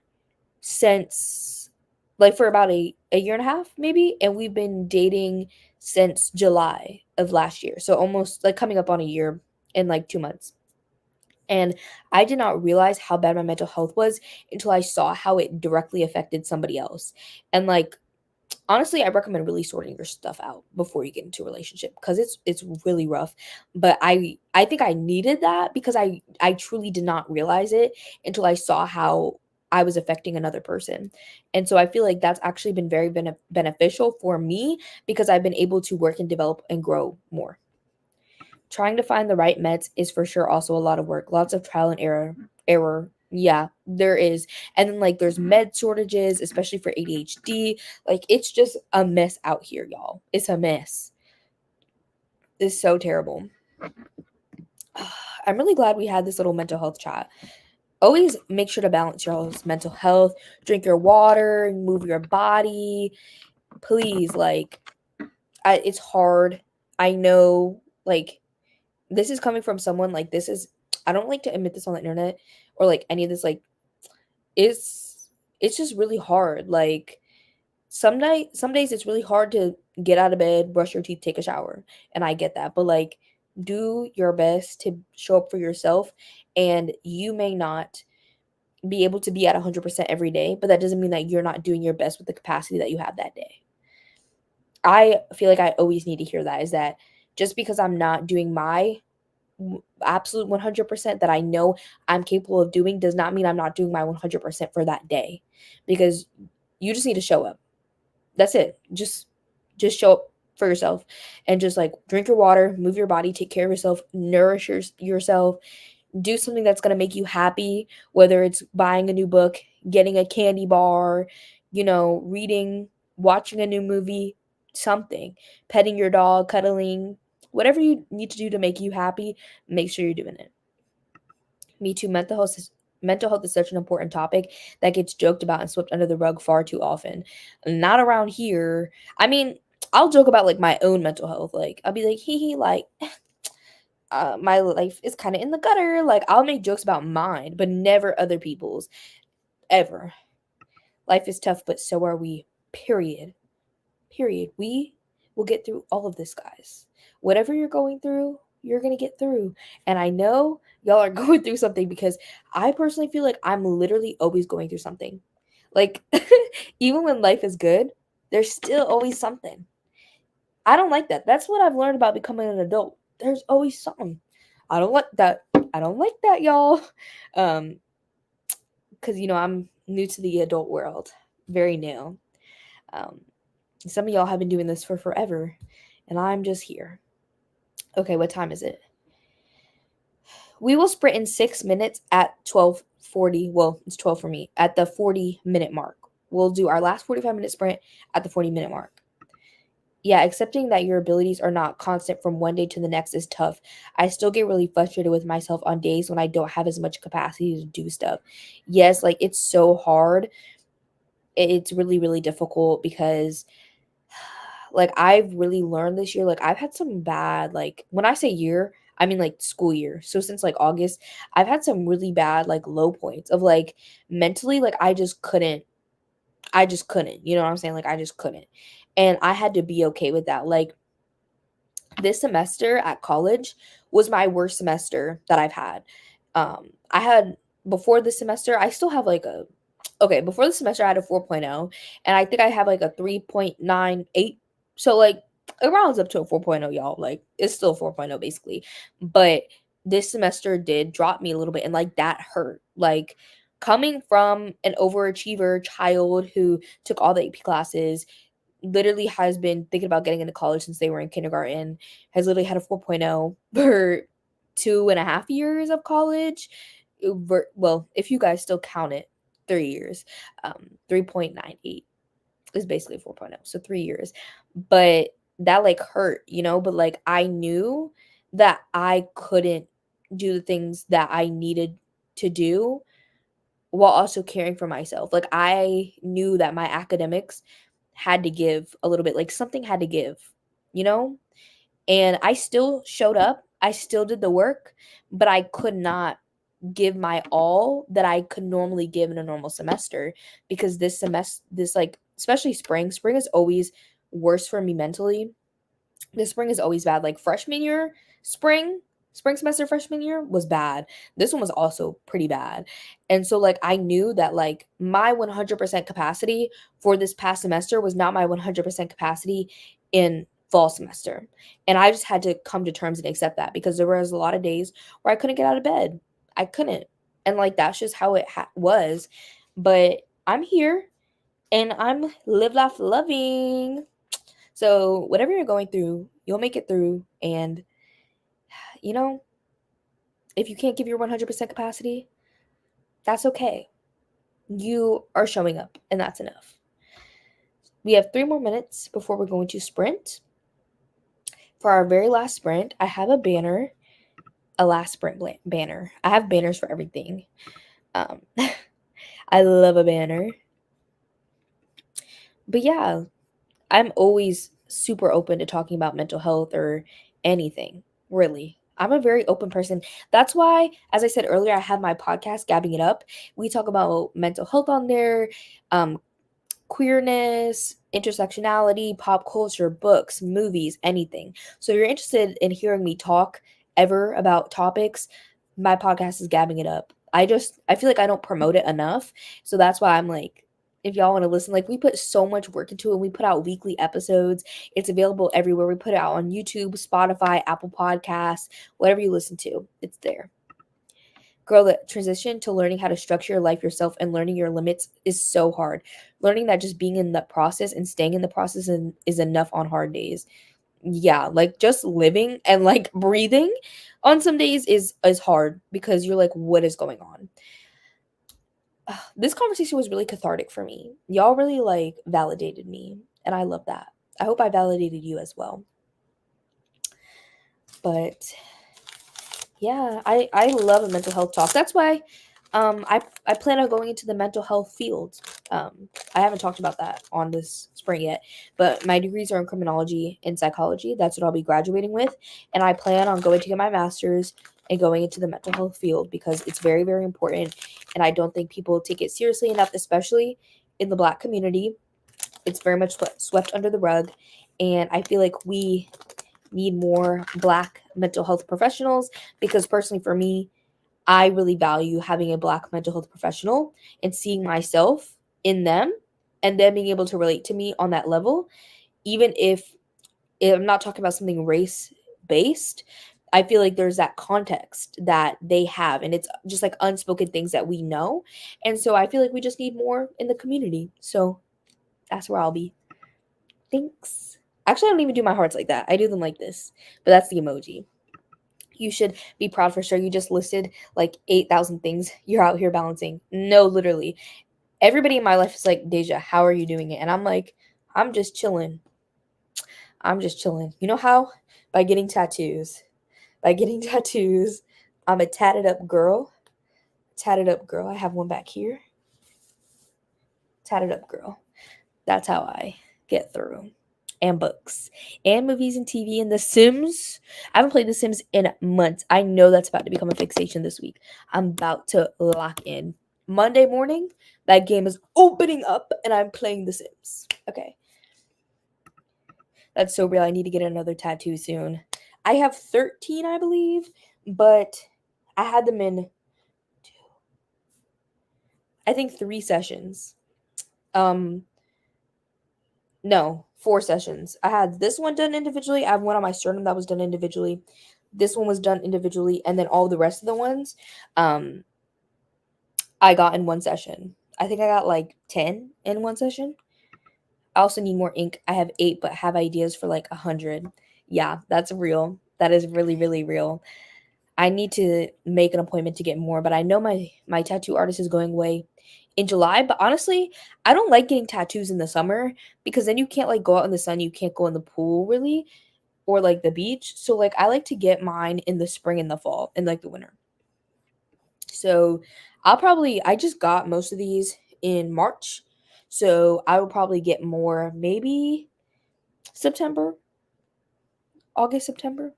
since like for about a year and a half maybe, and we've been dating since July of last year. So almost like coming up on a year in like 2 months. And I did not realize how bad my mental health was until I saw how it directly affected somebody else. And like honestly, I recommend really sorting your stuff out before you get into a relationship because it's really rough. But I think I needed that because I truly did not realize it until I saw how I was affecting another person. And so I feel like that's actually been very beneficial for me because I've been able to work and develop and grow more. Trying to find the right meds is for sure also a lot of work. Lots of trial and error. Yeah, there is. And then like there's med shortages, especially for ADHD. Like it's just a mess out here, y'all. It's a mess. It's so terrible. I'm really glad we had this little mental health chat. Always make sure to balance your mental health. Drink your water, move your body. Please, like it's hard. I know like this is coming from someone like this is I don't like to admit this on the internet or like any of this like it's just really hard. Like some days it's really hard to get out of bed, brush your teeth, take a shower. And I get that. But like do your best to show up for yourself and you may not be able to be at 100% every day, but that doesn't mean that you're not doing your best with the capacity that you have that day. I feel like I always need to hear that is that just because I'm not doing my absolute 100% that I know I'm capable of doing does not mean I'm not doing my 100% for that day because you just need to show up. That's it. Just show up for yourself and just like drink your water, move your body, take care of yourself, nourish yourself, do something that's going to make you happy, whether it's buying a new book, getting a candy bar, reading, watching a new movie, something, petting your dog, cuddling, whatever you need to do to make you happy, make sure you're doing it. Me too. Mental health is such an important topic that gets joked about and swept under the rug far too often. Not around here. I mean, I'll joke about like my own mental health. Like I'll be like, hee hee, like my life is kind of in the gutter. Like I'll make jokes about mine, but never other people's ever. Life is tough, but so are we. Period. Period. We will get through all of this, guys. Whatever you're going through, you're going to get through. And I know y'all are going through something because I personally feel like I'm literally always going through something. Like, even when life is good, there's still always something. I don't like that. That's what I've learned about becoming an adult. There's always something. I don't like that. I don't like that, y'all. Um, because I'm new to the adult world. Very new. Um, some of y'all have been doing this for forever, and I'm just here. Okay, what time is it? We will sprint in 6 minutes at 12:40. Well, it's 12 for me. At the 40-minute mark, we'll do our last 45-minute sprint at the 40-minute mark. Yeah, accepting that your abilities are not constant from one day to the next is tough. I still get really frustrated with myself on days when I don't have as much capacity to do stuff. Yes, like it's so hard. It's really, really difficult because like I've really learned this year, like I've had some bad, like when I say year, I mean like school year. So since like August, I've had some really bad like low points of like mentally, like I just couldn't, you know what I'm saying? Like I just couldn't. And I had to be okay with that. Like this semester at college was my worst semester that I've had. I had before this semester, I still have like a okay, before the semester I had a 4.0 and I think I have like a 3.98. So like it rounds up to a 4.0, y'all. Like it's still 4.0 basically. But this semester did drop me a little bit and like that hurt. Like coming from an overachiever child who took all the AP classes, literally has been thinking about getting into college since they were in kindergarten, has literally had a 4.0 for 2.5 years of college. Well, if you guys still count it, 3 years. 3.98 is basically 4.0. So 3 years. But that like hurt, but like I knew that I couldn't do the things that I needed to do while also caring for myself. Like I knew that my academics had to give a little bit, like something had to give, you know? And I still showed up. I still did the work, but I could not. give my all that I could normally give in a normal semester, because this semester, this like especially spring is always worse for me mentally. This spring is always bad. Like freshman year, spring semester freshman year was bad. This one was also pretty bad. And so like I knew that like my 100% capacity for this past semester was not my 100% capacity in fall semester. And I just had to come to terms and accept that, because there was a lot of days where I couldn't get out of bed. I couldn't. And like that's just how it was. But I'm here and I'm live life loving. So, whatever you're going through, you'll make it through. And, you know, if you can't give your 100% capacity, that's okay. You are showing up, and that's enough. We have 3 more minutes before we're going to sprint. For our very last sprint, I have a banner, a last sprint banner. I have banners for everything. Um, I love a banner. But yeah, I'm always super open to talking about mental health or anything, really. I'm a very open person. That's why, as I said earlier, I have my podcast, Gabbing It Up. We talk about mental health on there, um, queerness, intersectionality, pop culture, books, movies, anything. So if you're interested in hearing me talk ever about topics, my podcast is Gabbing It Up. I feel like I don't promote it enough. So that's why I'm like, if y'all want to listen, like we put so much work into it. We put out weekly episodes. It's available everywhere. We put it out on YouTube, Spotify, Apple Podcasts, whatever you listen to, it's there. Girl, the transition to learning how to structure your life yourself and learning your limits is so hard. Learning that just being in the process and staying in the process is enough on hard days. Yeah, like just living and like breathing on some days is hard, because you're like, what is going on? This conversation was really cathartic for me. Y'all really like validated me, and I love that. I hope I validated you as well. But yeah, I love a mental health talk. That's why I plan on going into the mental health field. I haven't talked about that on this spring yet, but my degrees are in criminology and psychology. That's what I'll be graduating with, and I plan on going to get my master's and going into the mental health field, because it's very, very important, and I don't think people take it seriously enough, especially in the Black community. It's very much swept under the rug, and I feel like we need more Black mental health professionals, because personally for me, I really value having a Black mental health professional and seeing myself in them, and them being able to relate to me on that level, even if I'm not talking about something race based. I feel like there's that context that they have, and it's just like unspoken things that we know. And so I feel like we just need more in the community. So that's where I'll be. Thanks. Actually, I don't even do my hearts like that. I do them like this, but that's the emoji. You should be proud for sure. You just listed like 8,000 things you're out here balancing. No, literally. Everybody in my life is like, Deja, how are you doing it? And I'm like, I'm just chilling. I'm just chilling. You know how? By getting tattoos. By getting tattoos. I'm a tatted up girl. Tatted up girl. I have one back here. Tatted up girl. That's how I get through. And books and movies and TV and The Sims. I haven't played The Sims in months. I know that's about to become a fixation this week. I'm about to lock in. Monday morning, that game is opening up and I'm playing The Sims. Okay. That's so real. I need to get another tattoo soon. I have 13, I believe, but I had them in, I think, 3 sessions. No, 4 sessions. I had this one done individually. I have one on my sternum that was done individually. This one was done individually, and then all the rest of the ones, um, I got in one session. I think I got like 10 in one session. I also need more ink. I have 8, but have ideas for like 100. Yeah, that's real. That is really, really real. I need to make an appointment to get more, but I know my tattoo artist is going away in July. But honestly, I don't like getting tattoos in the summer, because then you can't like go out in the sun, you can't go in the pool really, or like the beach. So like I like to get mine in the spring and the fall and like the winter. So I just got most of these in March. So I will probably get more maybe September, August, September.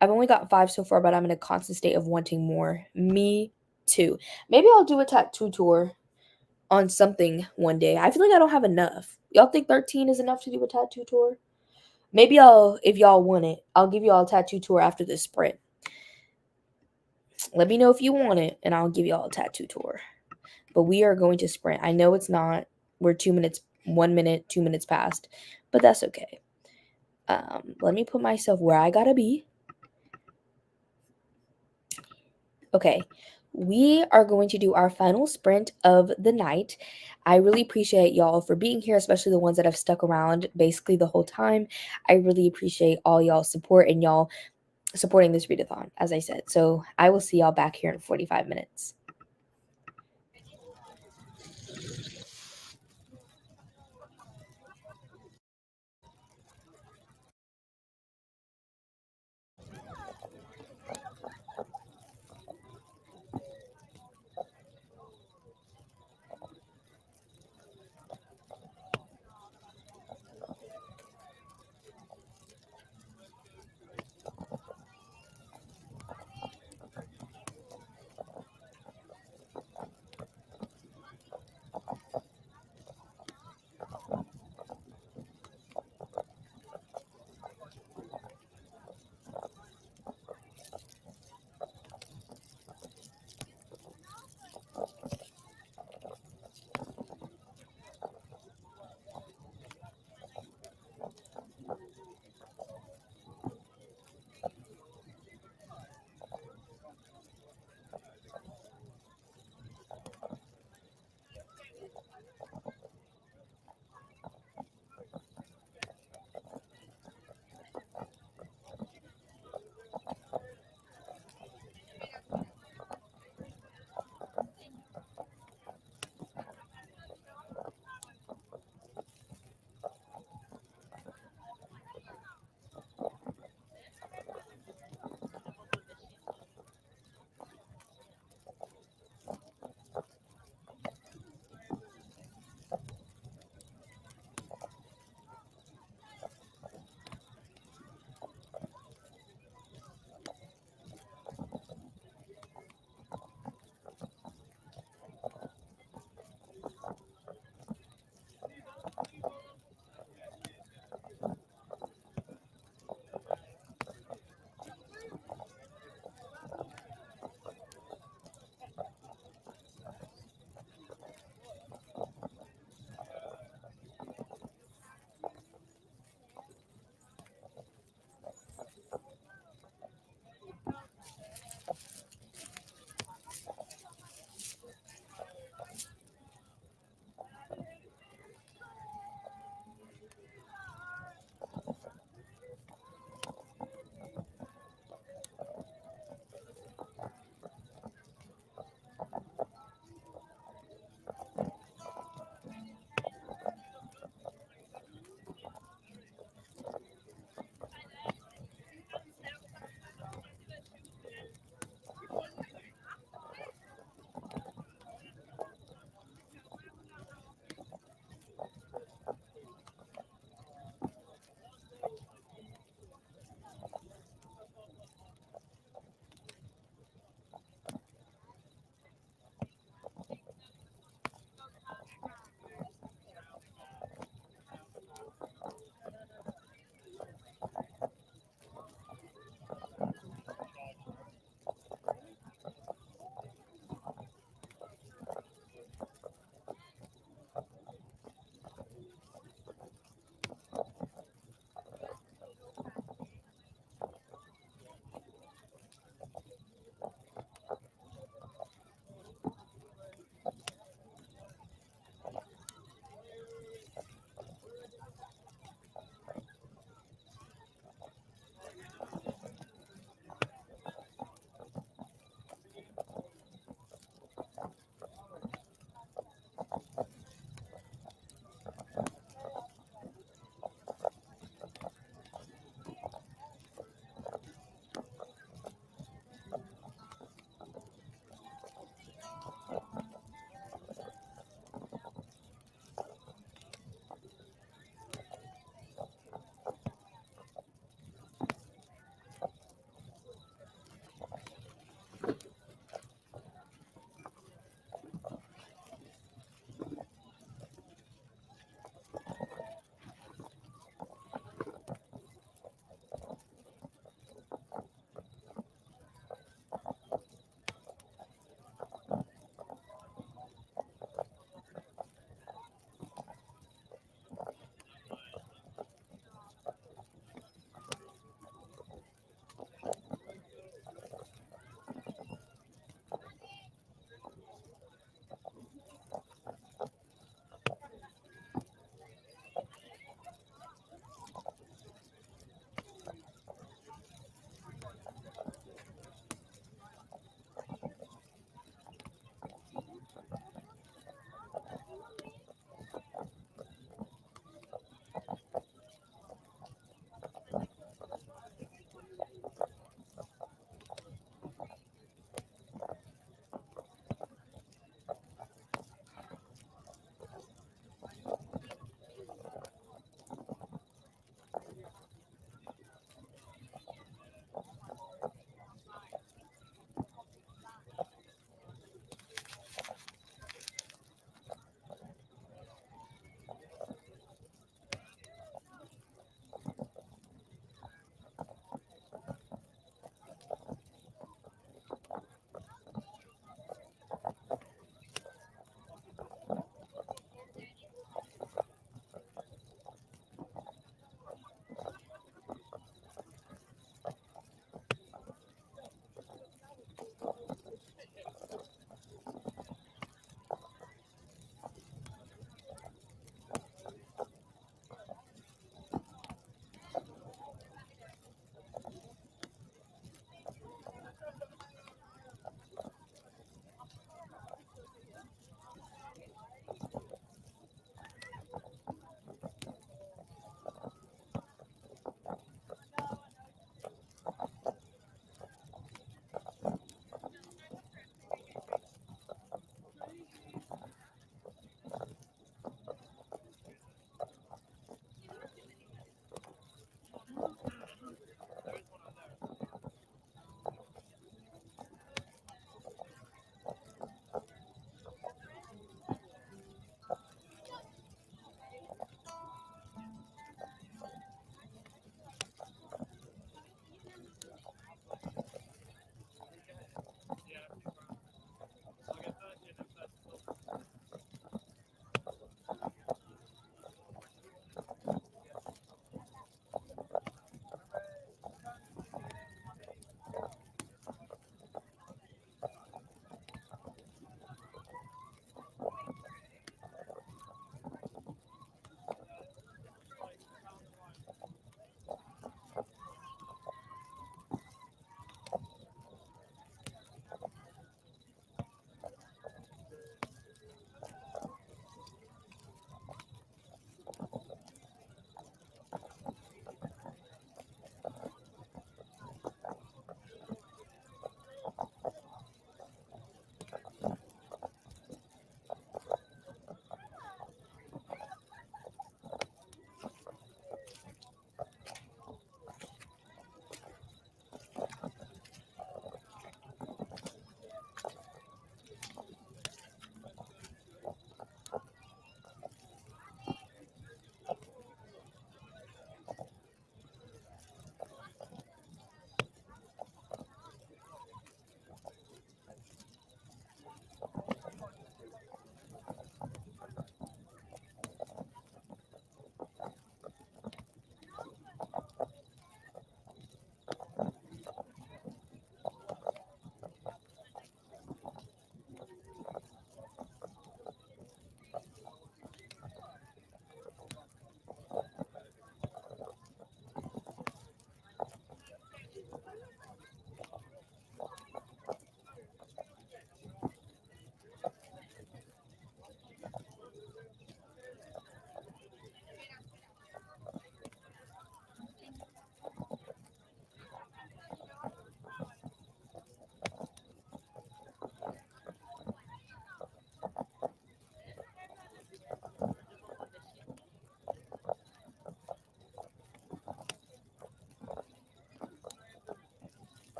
I've only got 5 so far, but I'm in a constant state of wanting more. Me 2. Maybe I'll do a tattoo tour on something one day. I feel like I don't have enough. Y'all think 13 is enough to do a tattoo tour? Maybe if y'all want it, I'll give y'all a tattoo tour after this sprint. Let me know if you want it, and I'll give y'all a tattoo tour. But we are going to sprint. I know it's not. We're 2 minutes, 1 minute, 2 minutes past, but that's okay. Let me put myself where I gotta be. Okay, we are going to do our final sprint of the night. I really appreciate y'all for being here, especially the ones that have stuck around basically the whole time. I really appreciate all y'all's support and y'all supporting this readathon, as I said. So I will see y'all back here in 45 minutes.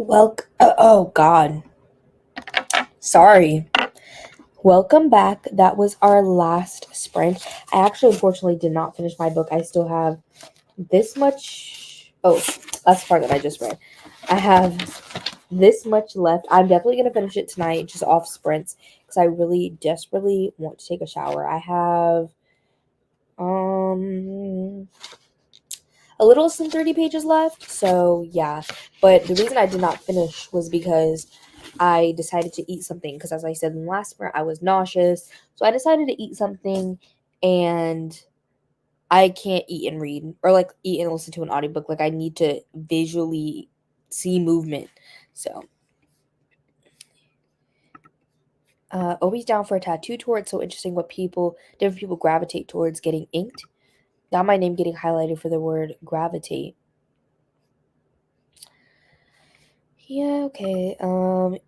Oh God, sorry. Welcome back. That was our last sprint. I actually, unfortunately, did not finish my book. I still have this much. Oh, that's the part that I just read. I have this much left. I'm definitely gonna finish it tonight, just off sprints, because I really desperately want to take a shower. I have um a little less than 30 pages left. So yeah, but the reason I did not finish was because I decided to eat something, because as I said in the last part, I was nauseous. So I decided to eat something, and I can't eat and read, or like eat and listen to an audiobook. Like I need to visually see movement. So always down for a tattoo tour. It's so interesting what different people gravitate towards getting inked. Now my name getting highlighted for the word gravitate. Yeah, okay.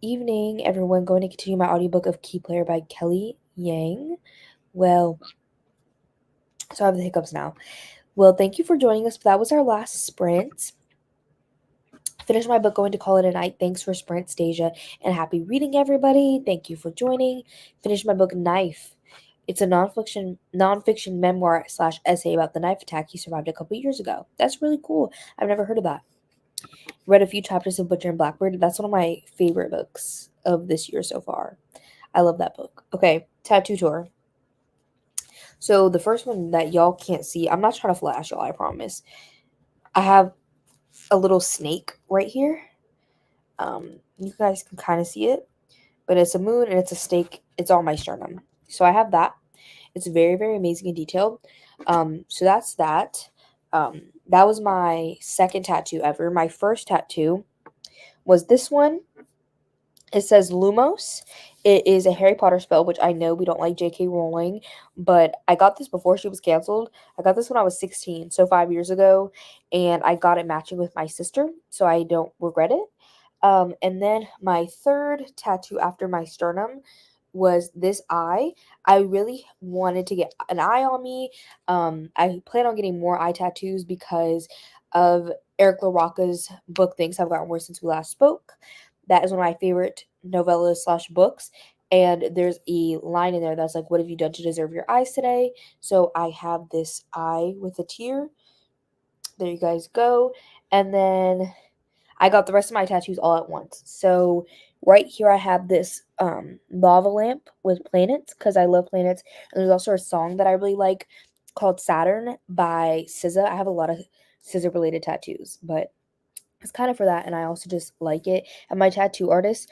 Evening, everyone. Going to continue my audiobook of Key Player by Kelly Yang. Well, so I have the hiccups now. Well, thank you for joining us. That was our last sprint. Finish my book, going to call it a night. Thanks for sprint, Stasia, and happy reading, everybody. Thank you for joining. Finish my book, Knife. It's a nonfiction memoir slash essay about the knife attack he survived a couple years ago. That's really cool. I've never heard of that. Read a few chapters of Butcher and Blackbird. That's one of my favorite books of this year so far. I love that book. Okay, tattoo tour. So the first one that y'all can't see, I'm not trying to flash y'all, I promise. I have a little snake right here. You guys can kind of see it, but it's a moon and it's a snake. It's on my sternum. So I have that. It's very, very amazing and detailed. So that's that. That was my second tattoo ever. My first tattoo was this one. It says Lumos. It is a Harry Potter spell, which I know we don't like J.K. Rowling, but I got this before she was canceled. I got this when I was 16, so 5 years ago, and I got it matching with my sister, so I don't regret it. And then my third tattoo after my sternum was this eye. I really wanted to get an eye on me. I plan on getting more eye tattoos because of Eric LaRocca's book Things Have Gotten Worse Since We Last Spoke. That is one of my favorite novellas slash books. And there's a line in there that's like, "What have you done to deserve your eyes today?" So I have this eye with a tear. There you guys go. And then I got the rest of my tattoos all at once. So right here I have this lava lamp with planets, because I love planets. And there's also a song that I really like called Saturn by SZA. I have a lot of SZA related tattoos, but it's kind of for that, and I also just like it. And my tattoo artist,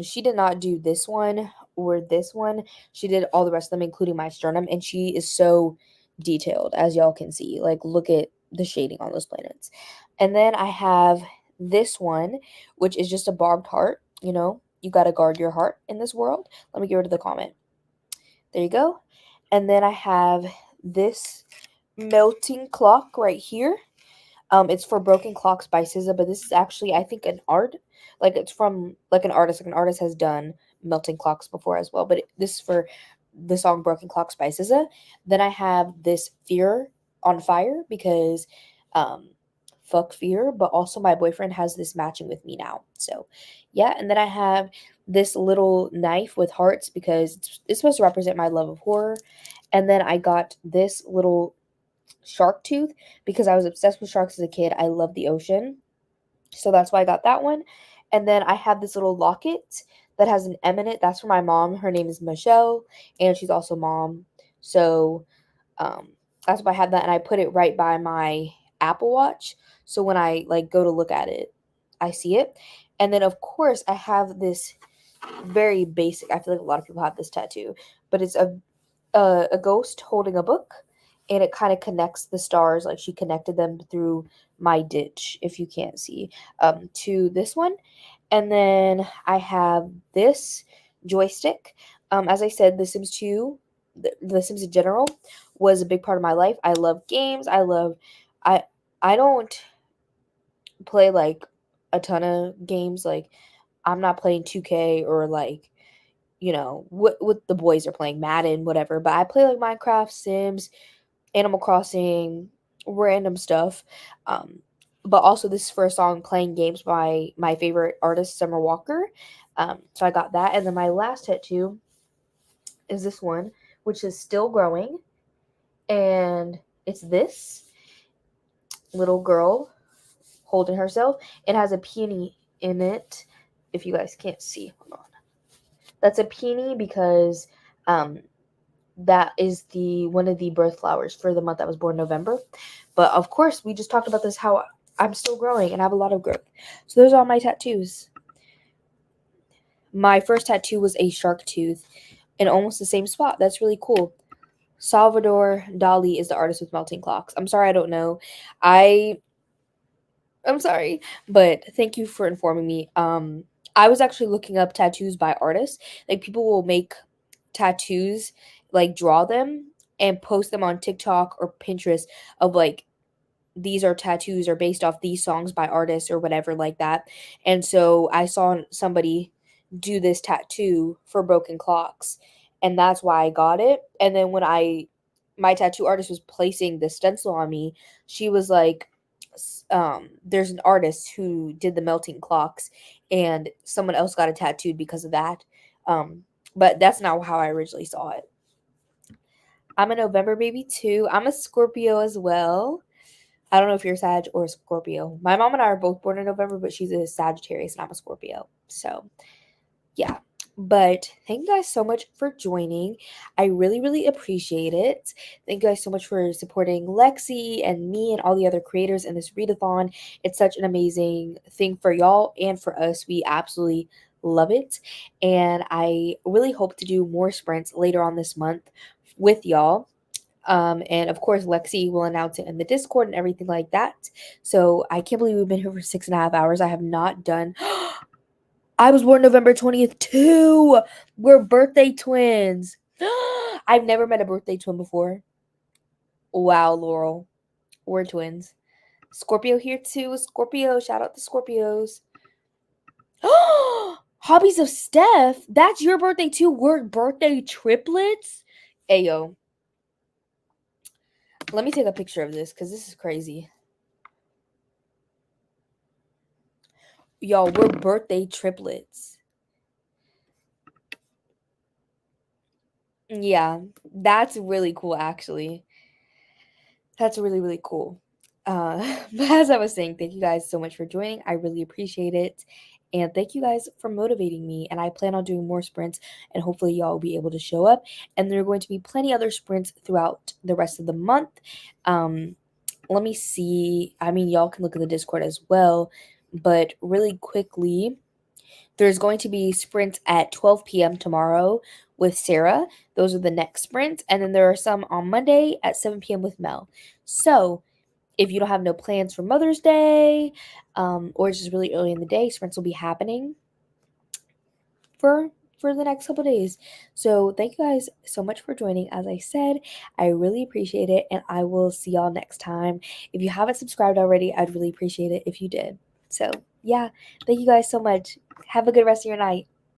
she did not do this one or this one. She did all the rest of them, including my sternum, and she is so detailed, as y'all can see. Like, look at the shading on those planets. And then I have this one, which is just a barbed heart. You know, you got to guard your heart in this world. Let me get rid of the comment. There you go. And then I have this melting clock right here. It's for Broken Clocks by SZA, but this is actually, I think, an art. Like, it's from, like, an artist. Like, an artist has done melting clocks before as well, but this is for the song Broken Clocks by SZA. Then I have this Fear on Fire, because, fuck fear, but also my boyfriend has this matching with me now. So, yeah, and then I have this little knife with hearts, because it's supposed to represent my love of horror. And then I got this little shark tooth, because I was obsessed with sharks as a kid. I love the ocean. So that's why I got that one. And then I have this little locket that has an M in it. That's for my mom. Her name is Michelle, and she's also mom. So um, that's why I have that. And I put it right by my Apple Watch. So when I like go to look at it, I see it. And then of course I have this very basic. I feel like a lot of people have this tattoo, but it's a ghost holding a book, and it kind of connects the stars, like she connected them through my ditch, if you can't see, to this one. And then I have this joystick. As I said, The Sims 2, the Sims in general, was a big part of my life. I love games. I I don't play like a ton of games. Like, I'm not playing 2K, or like, you know, what the boys are playing, Madden, whatever. But I play like Minecraft, Sims, Animal Crossing, random stuff. Um, but also this is for a song Playing Games by my favorite artist, Summer Walker. So I got that. And then my last tattoo is this one, which is Still Growing. And it's this little girl holding herself. It has a peony in it. If you guys can't see, hold on. That's a peony because that is the one of the birth flowers for the month I was born, November. But of course, we just talked about this, how I'm still growing and I have a lot of growth. So those are all my tattoos. My first tattoo was a shark tooth in almost the same spot. That's really cool. Salvador Dali is the artist with melting clocks. I'm sorry I don't know. I'm sorry, but thank you for informing me. I was actually looking up tattoos by artists. Like people will make tattoos, like draw them and post them on TikTok or Pinterest of like these are tattoos or based off these songs by artists or whatever like that. And so I saw somebody do this tattoo for broken clocks and that's why I got it. And then when my tattoo artist was placing the stencil on me, she was like there's an artist who did the melting clocks and someone else got it tattooed because of that. But that's not how I originally saw it. I'm a November baby too. I'm a Scorpio as well. I don't know if you're Sag or Scorpio. My mom and I are both born in November, but she's a Sagittarius and I'm a Scorpio. So, yeah. But thank you guys so much for joining. I really, really appreciate it. Thank you guys so much for supporting Lexi and me and all the other creators in this readathon. It's such an amazing thing for y'all and for us. We absolutely love it. And I really hope to do more sprints later on this month with y'all. And of course, Lexi will announce it in the Discord and everything like that. So I can't believe we've been here for 6.5 hours. I have not done. I was born November 20th too. We're birthday twins. I've never met a birthday twin before. Wow, Laurel. We're twins. Scorpio here too. Scorpio. Shout out to Scorpios. Hobbies of Steph. That's your birthday too. We're birthday triplets. Ayo. Let me take a picture of this because this is crazy. Y'all, we're birthday triplets. Yeah, that's really cool, actually. That's really, really cool. But as I was saying, thank you guys so much for joining. I really appreciate it. And thank you guys for motivating me. And I plan on doing more sprints, and hopefully, y'all will be able to show up. And there are going to be plenty other sprints throughout the rest of the month. Let me see. I mean, y'all can look at the Discord as well. But really quickly, there's going to be sprints at 12 p.m. tomorrow with Sarah. Those are the next sprints. And then there are some on Monday at 7 p.m. with Mel. So if you don't have no plans for Mother's Day or it's just really early in the day, sprints will be happening for the next couple days. So thank you guys so much for joining. As I said, I really appreciate it. And I will see y'all next time. If you haven't subscribed already, I'd really appreciate it if you did. So yeah, thank you guys so much. Have a good rest of your night.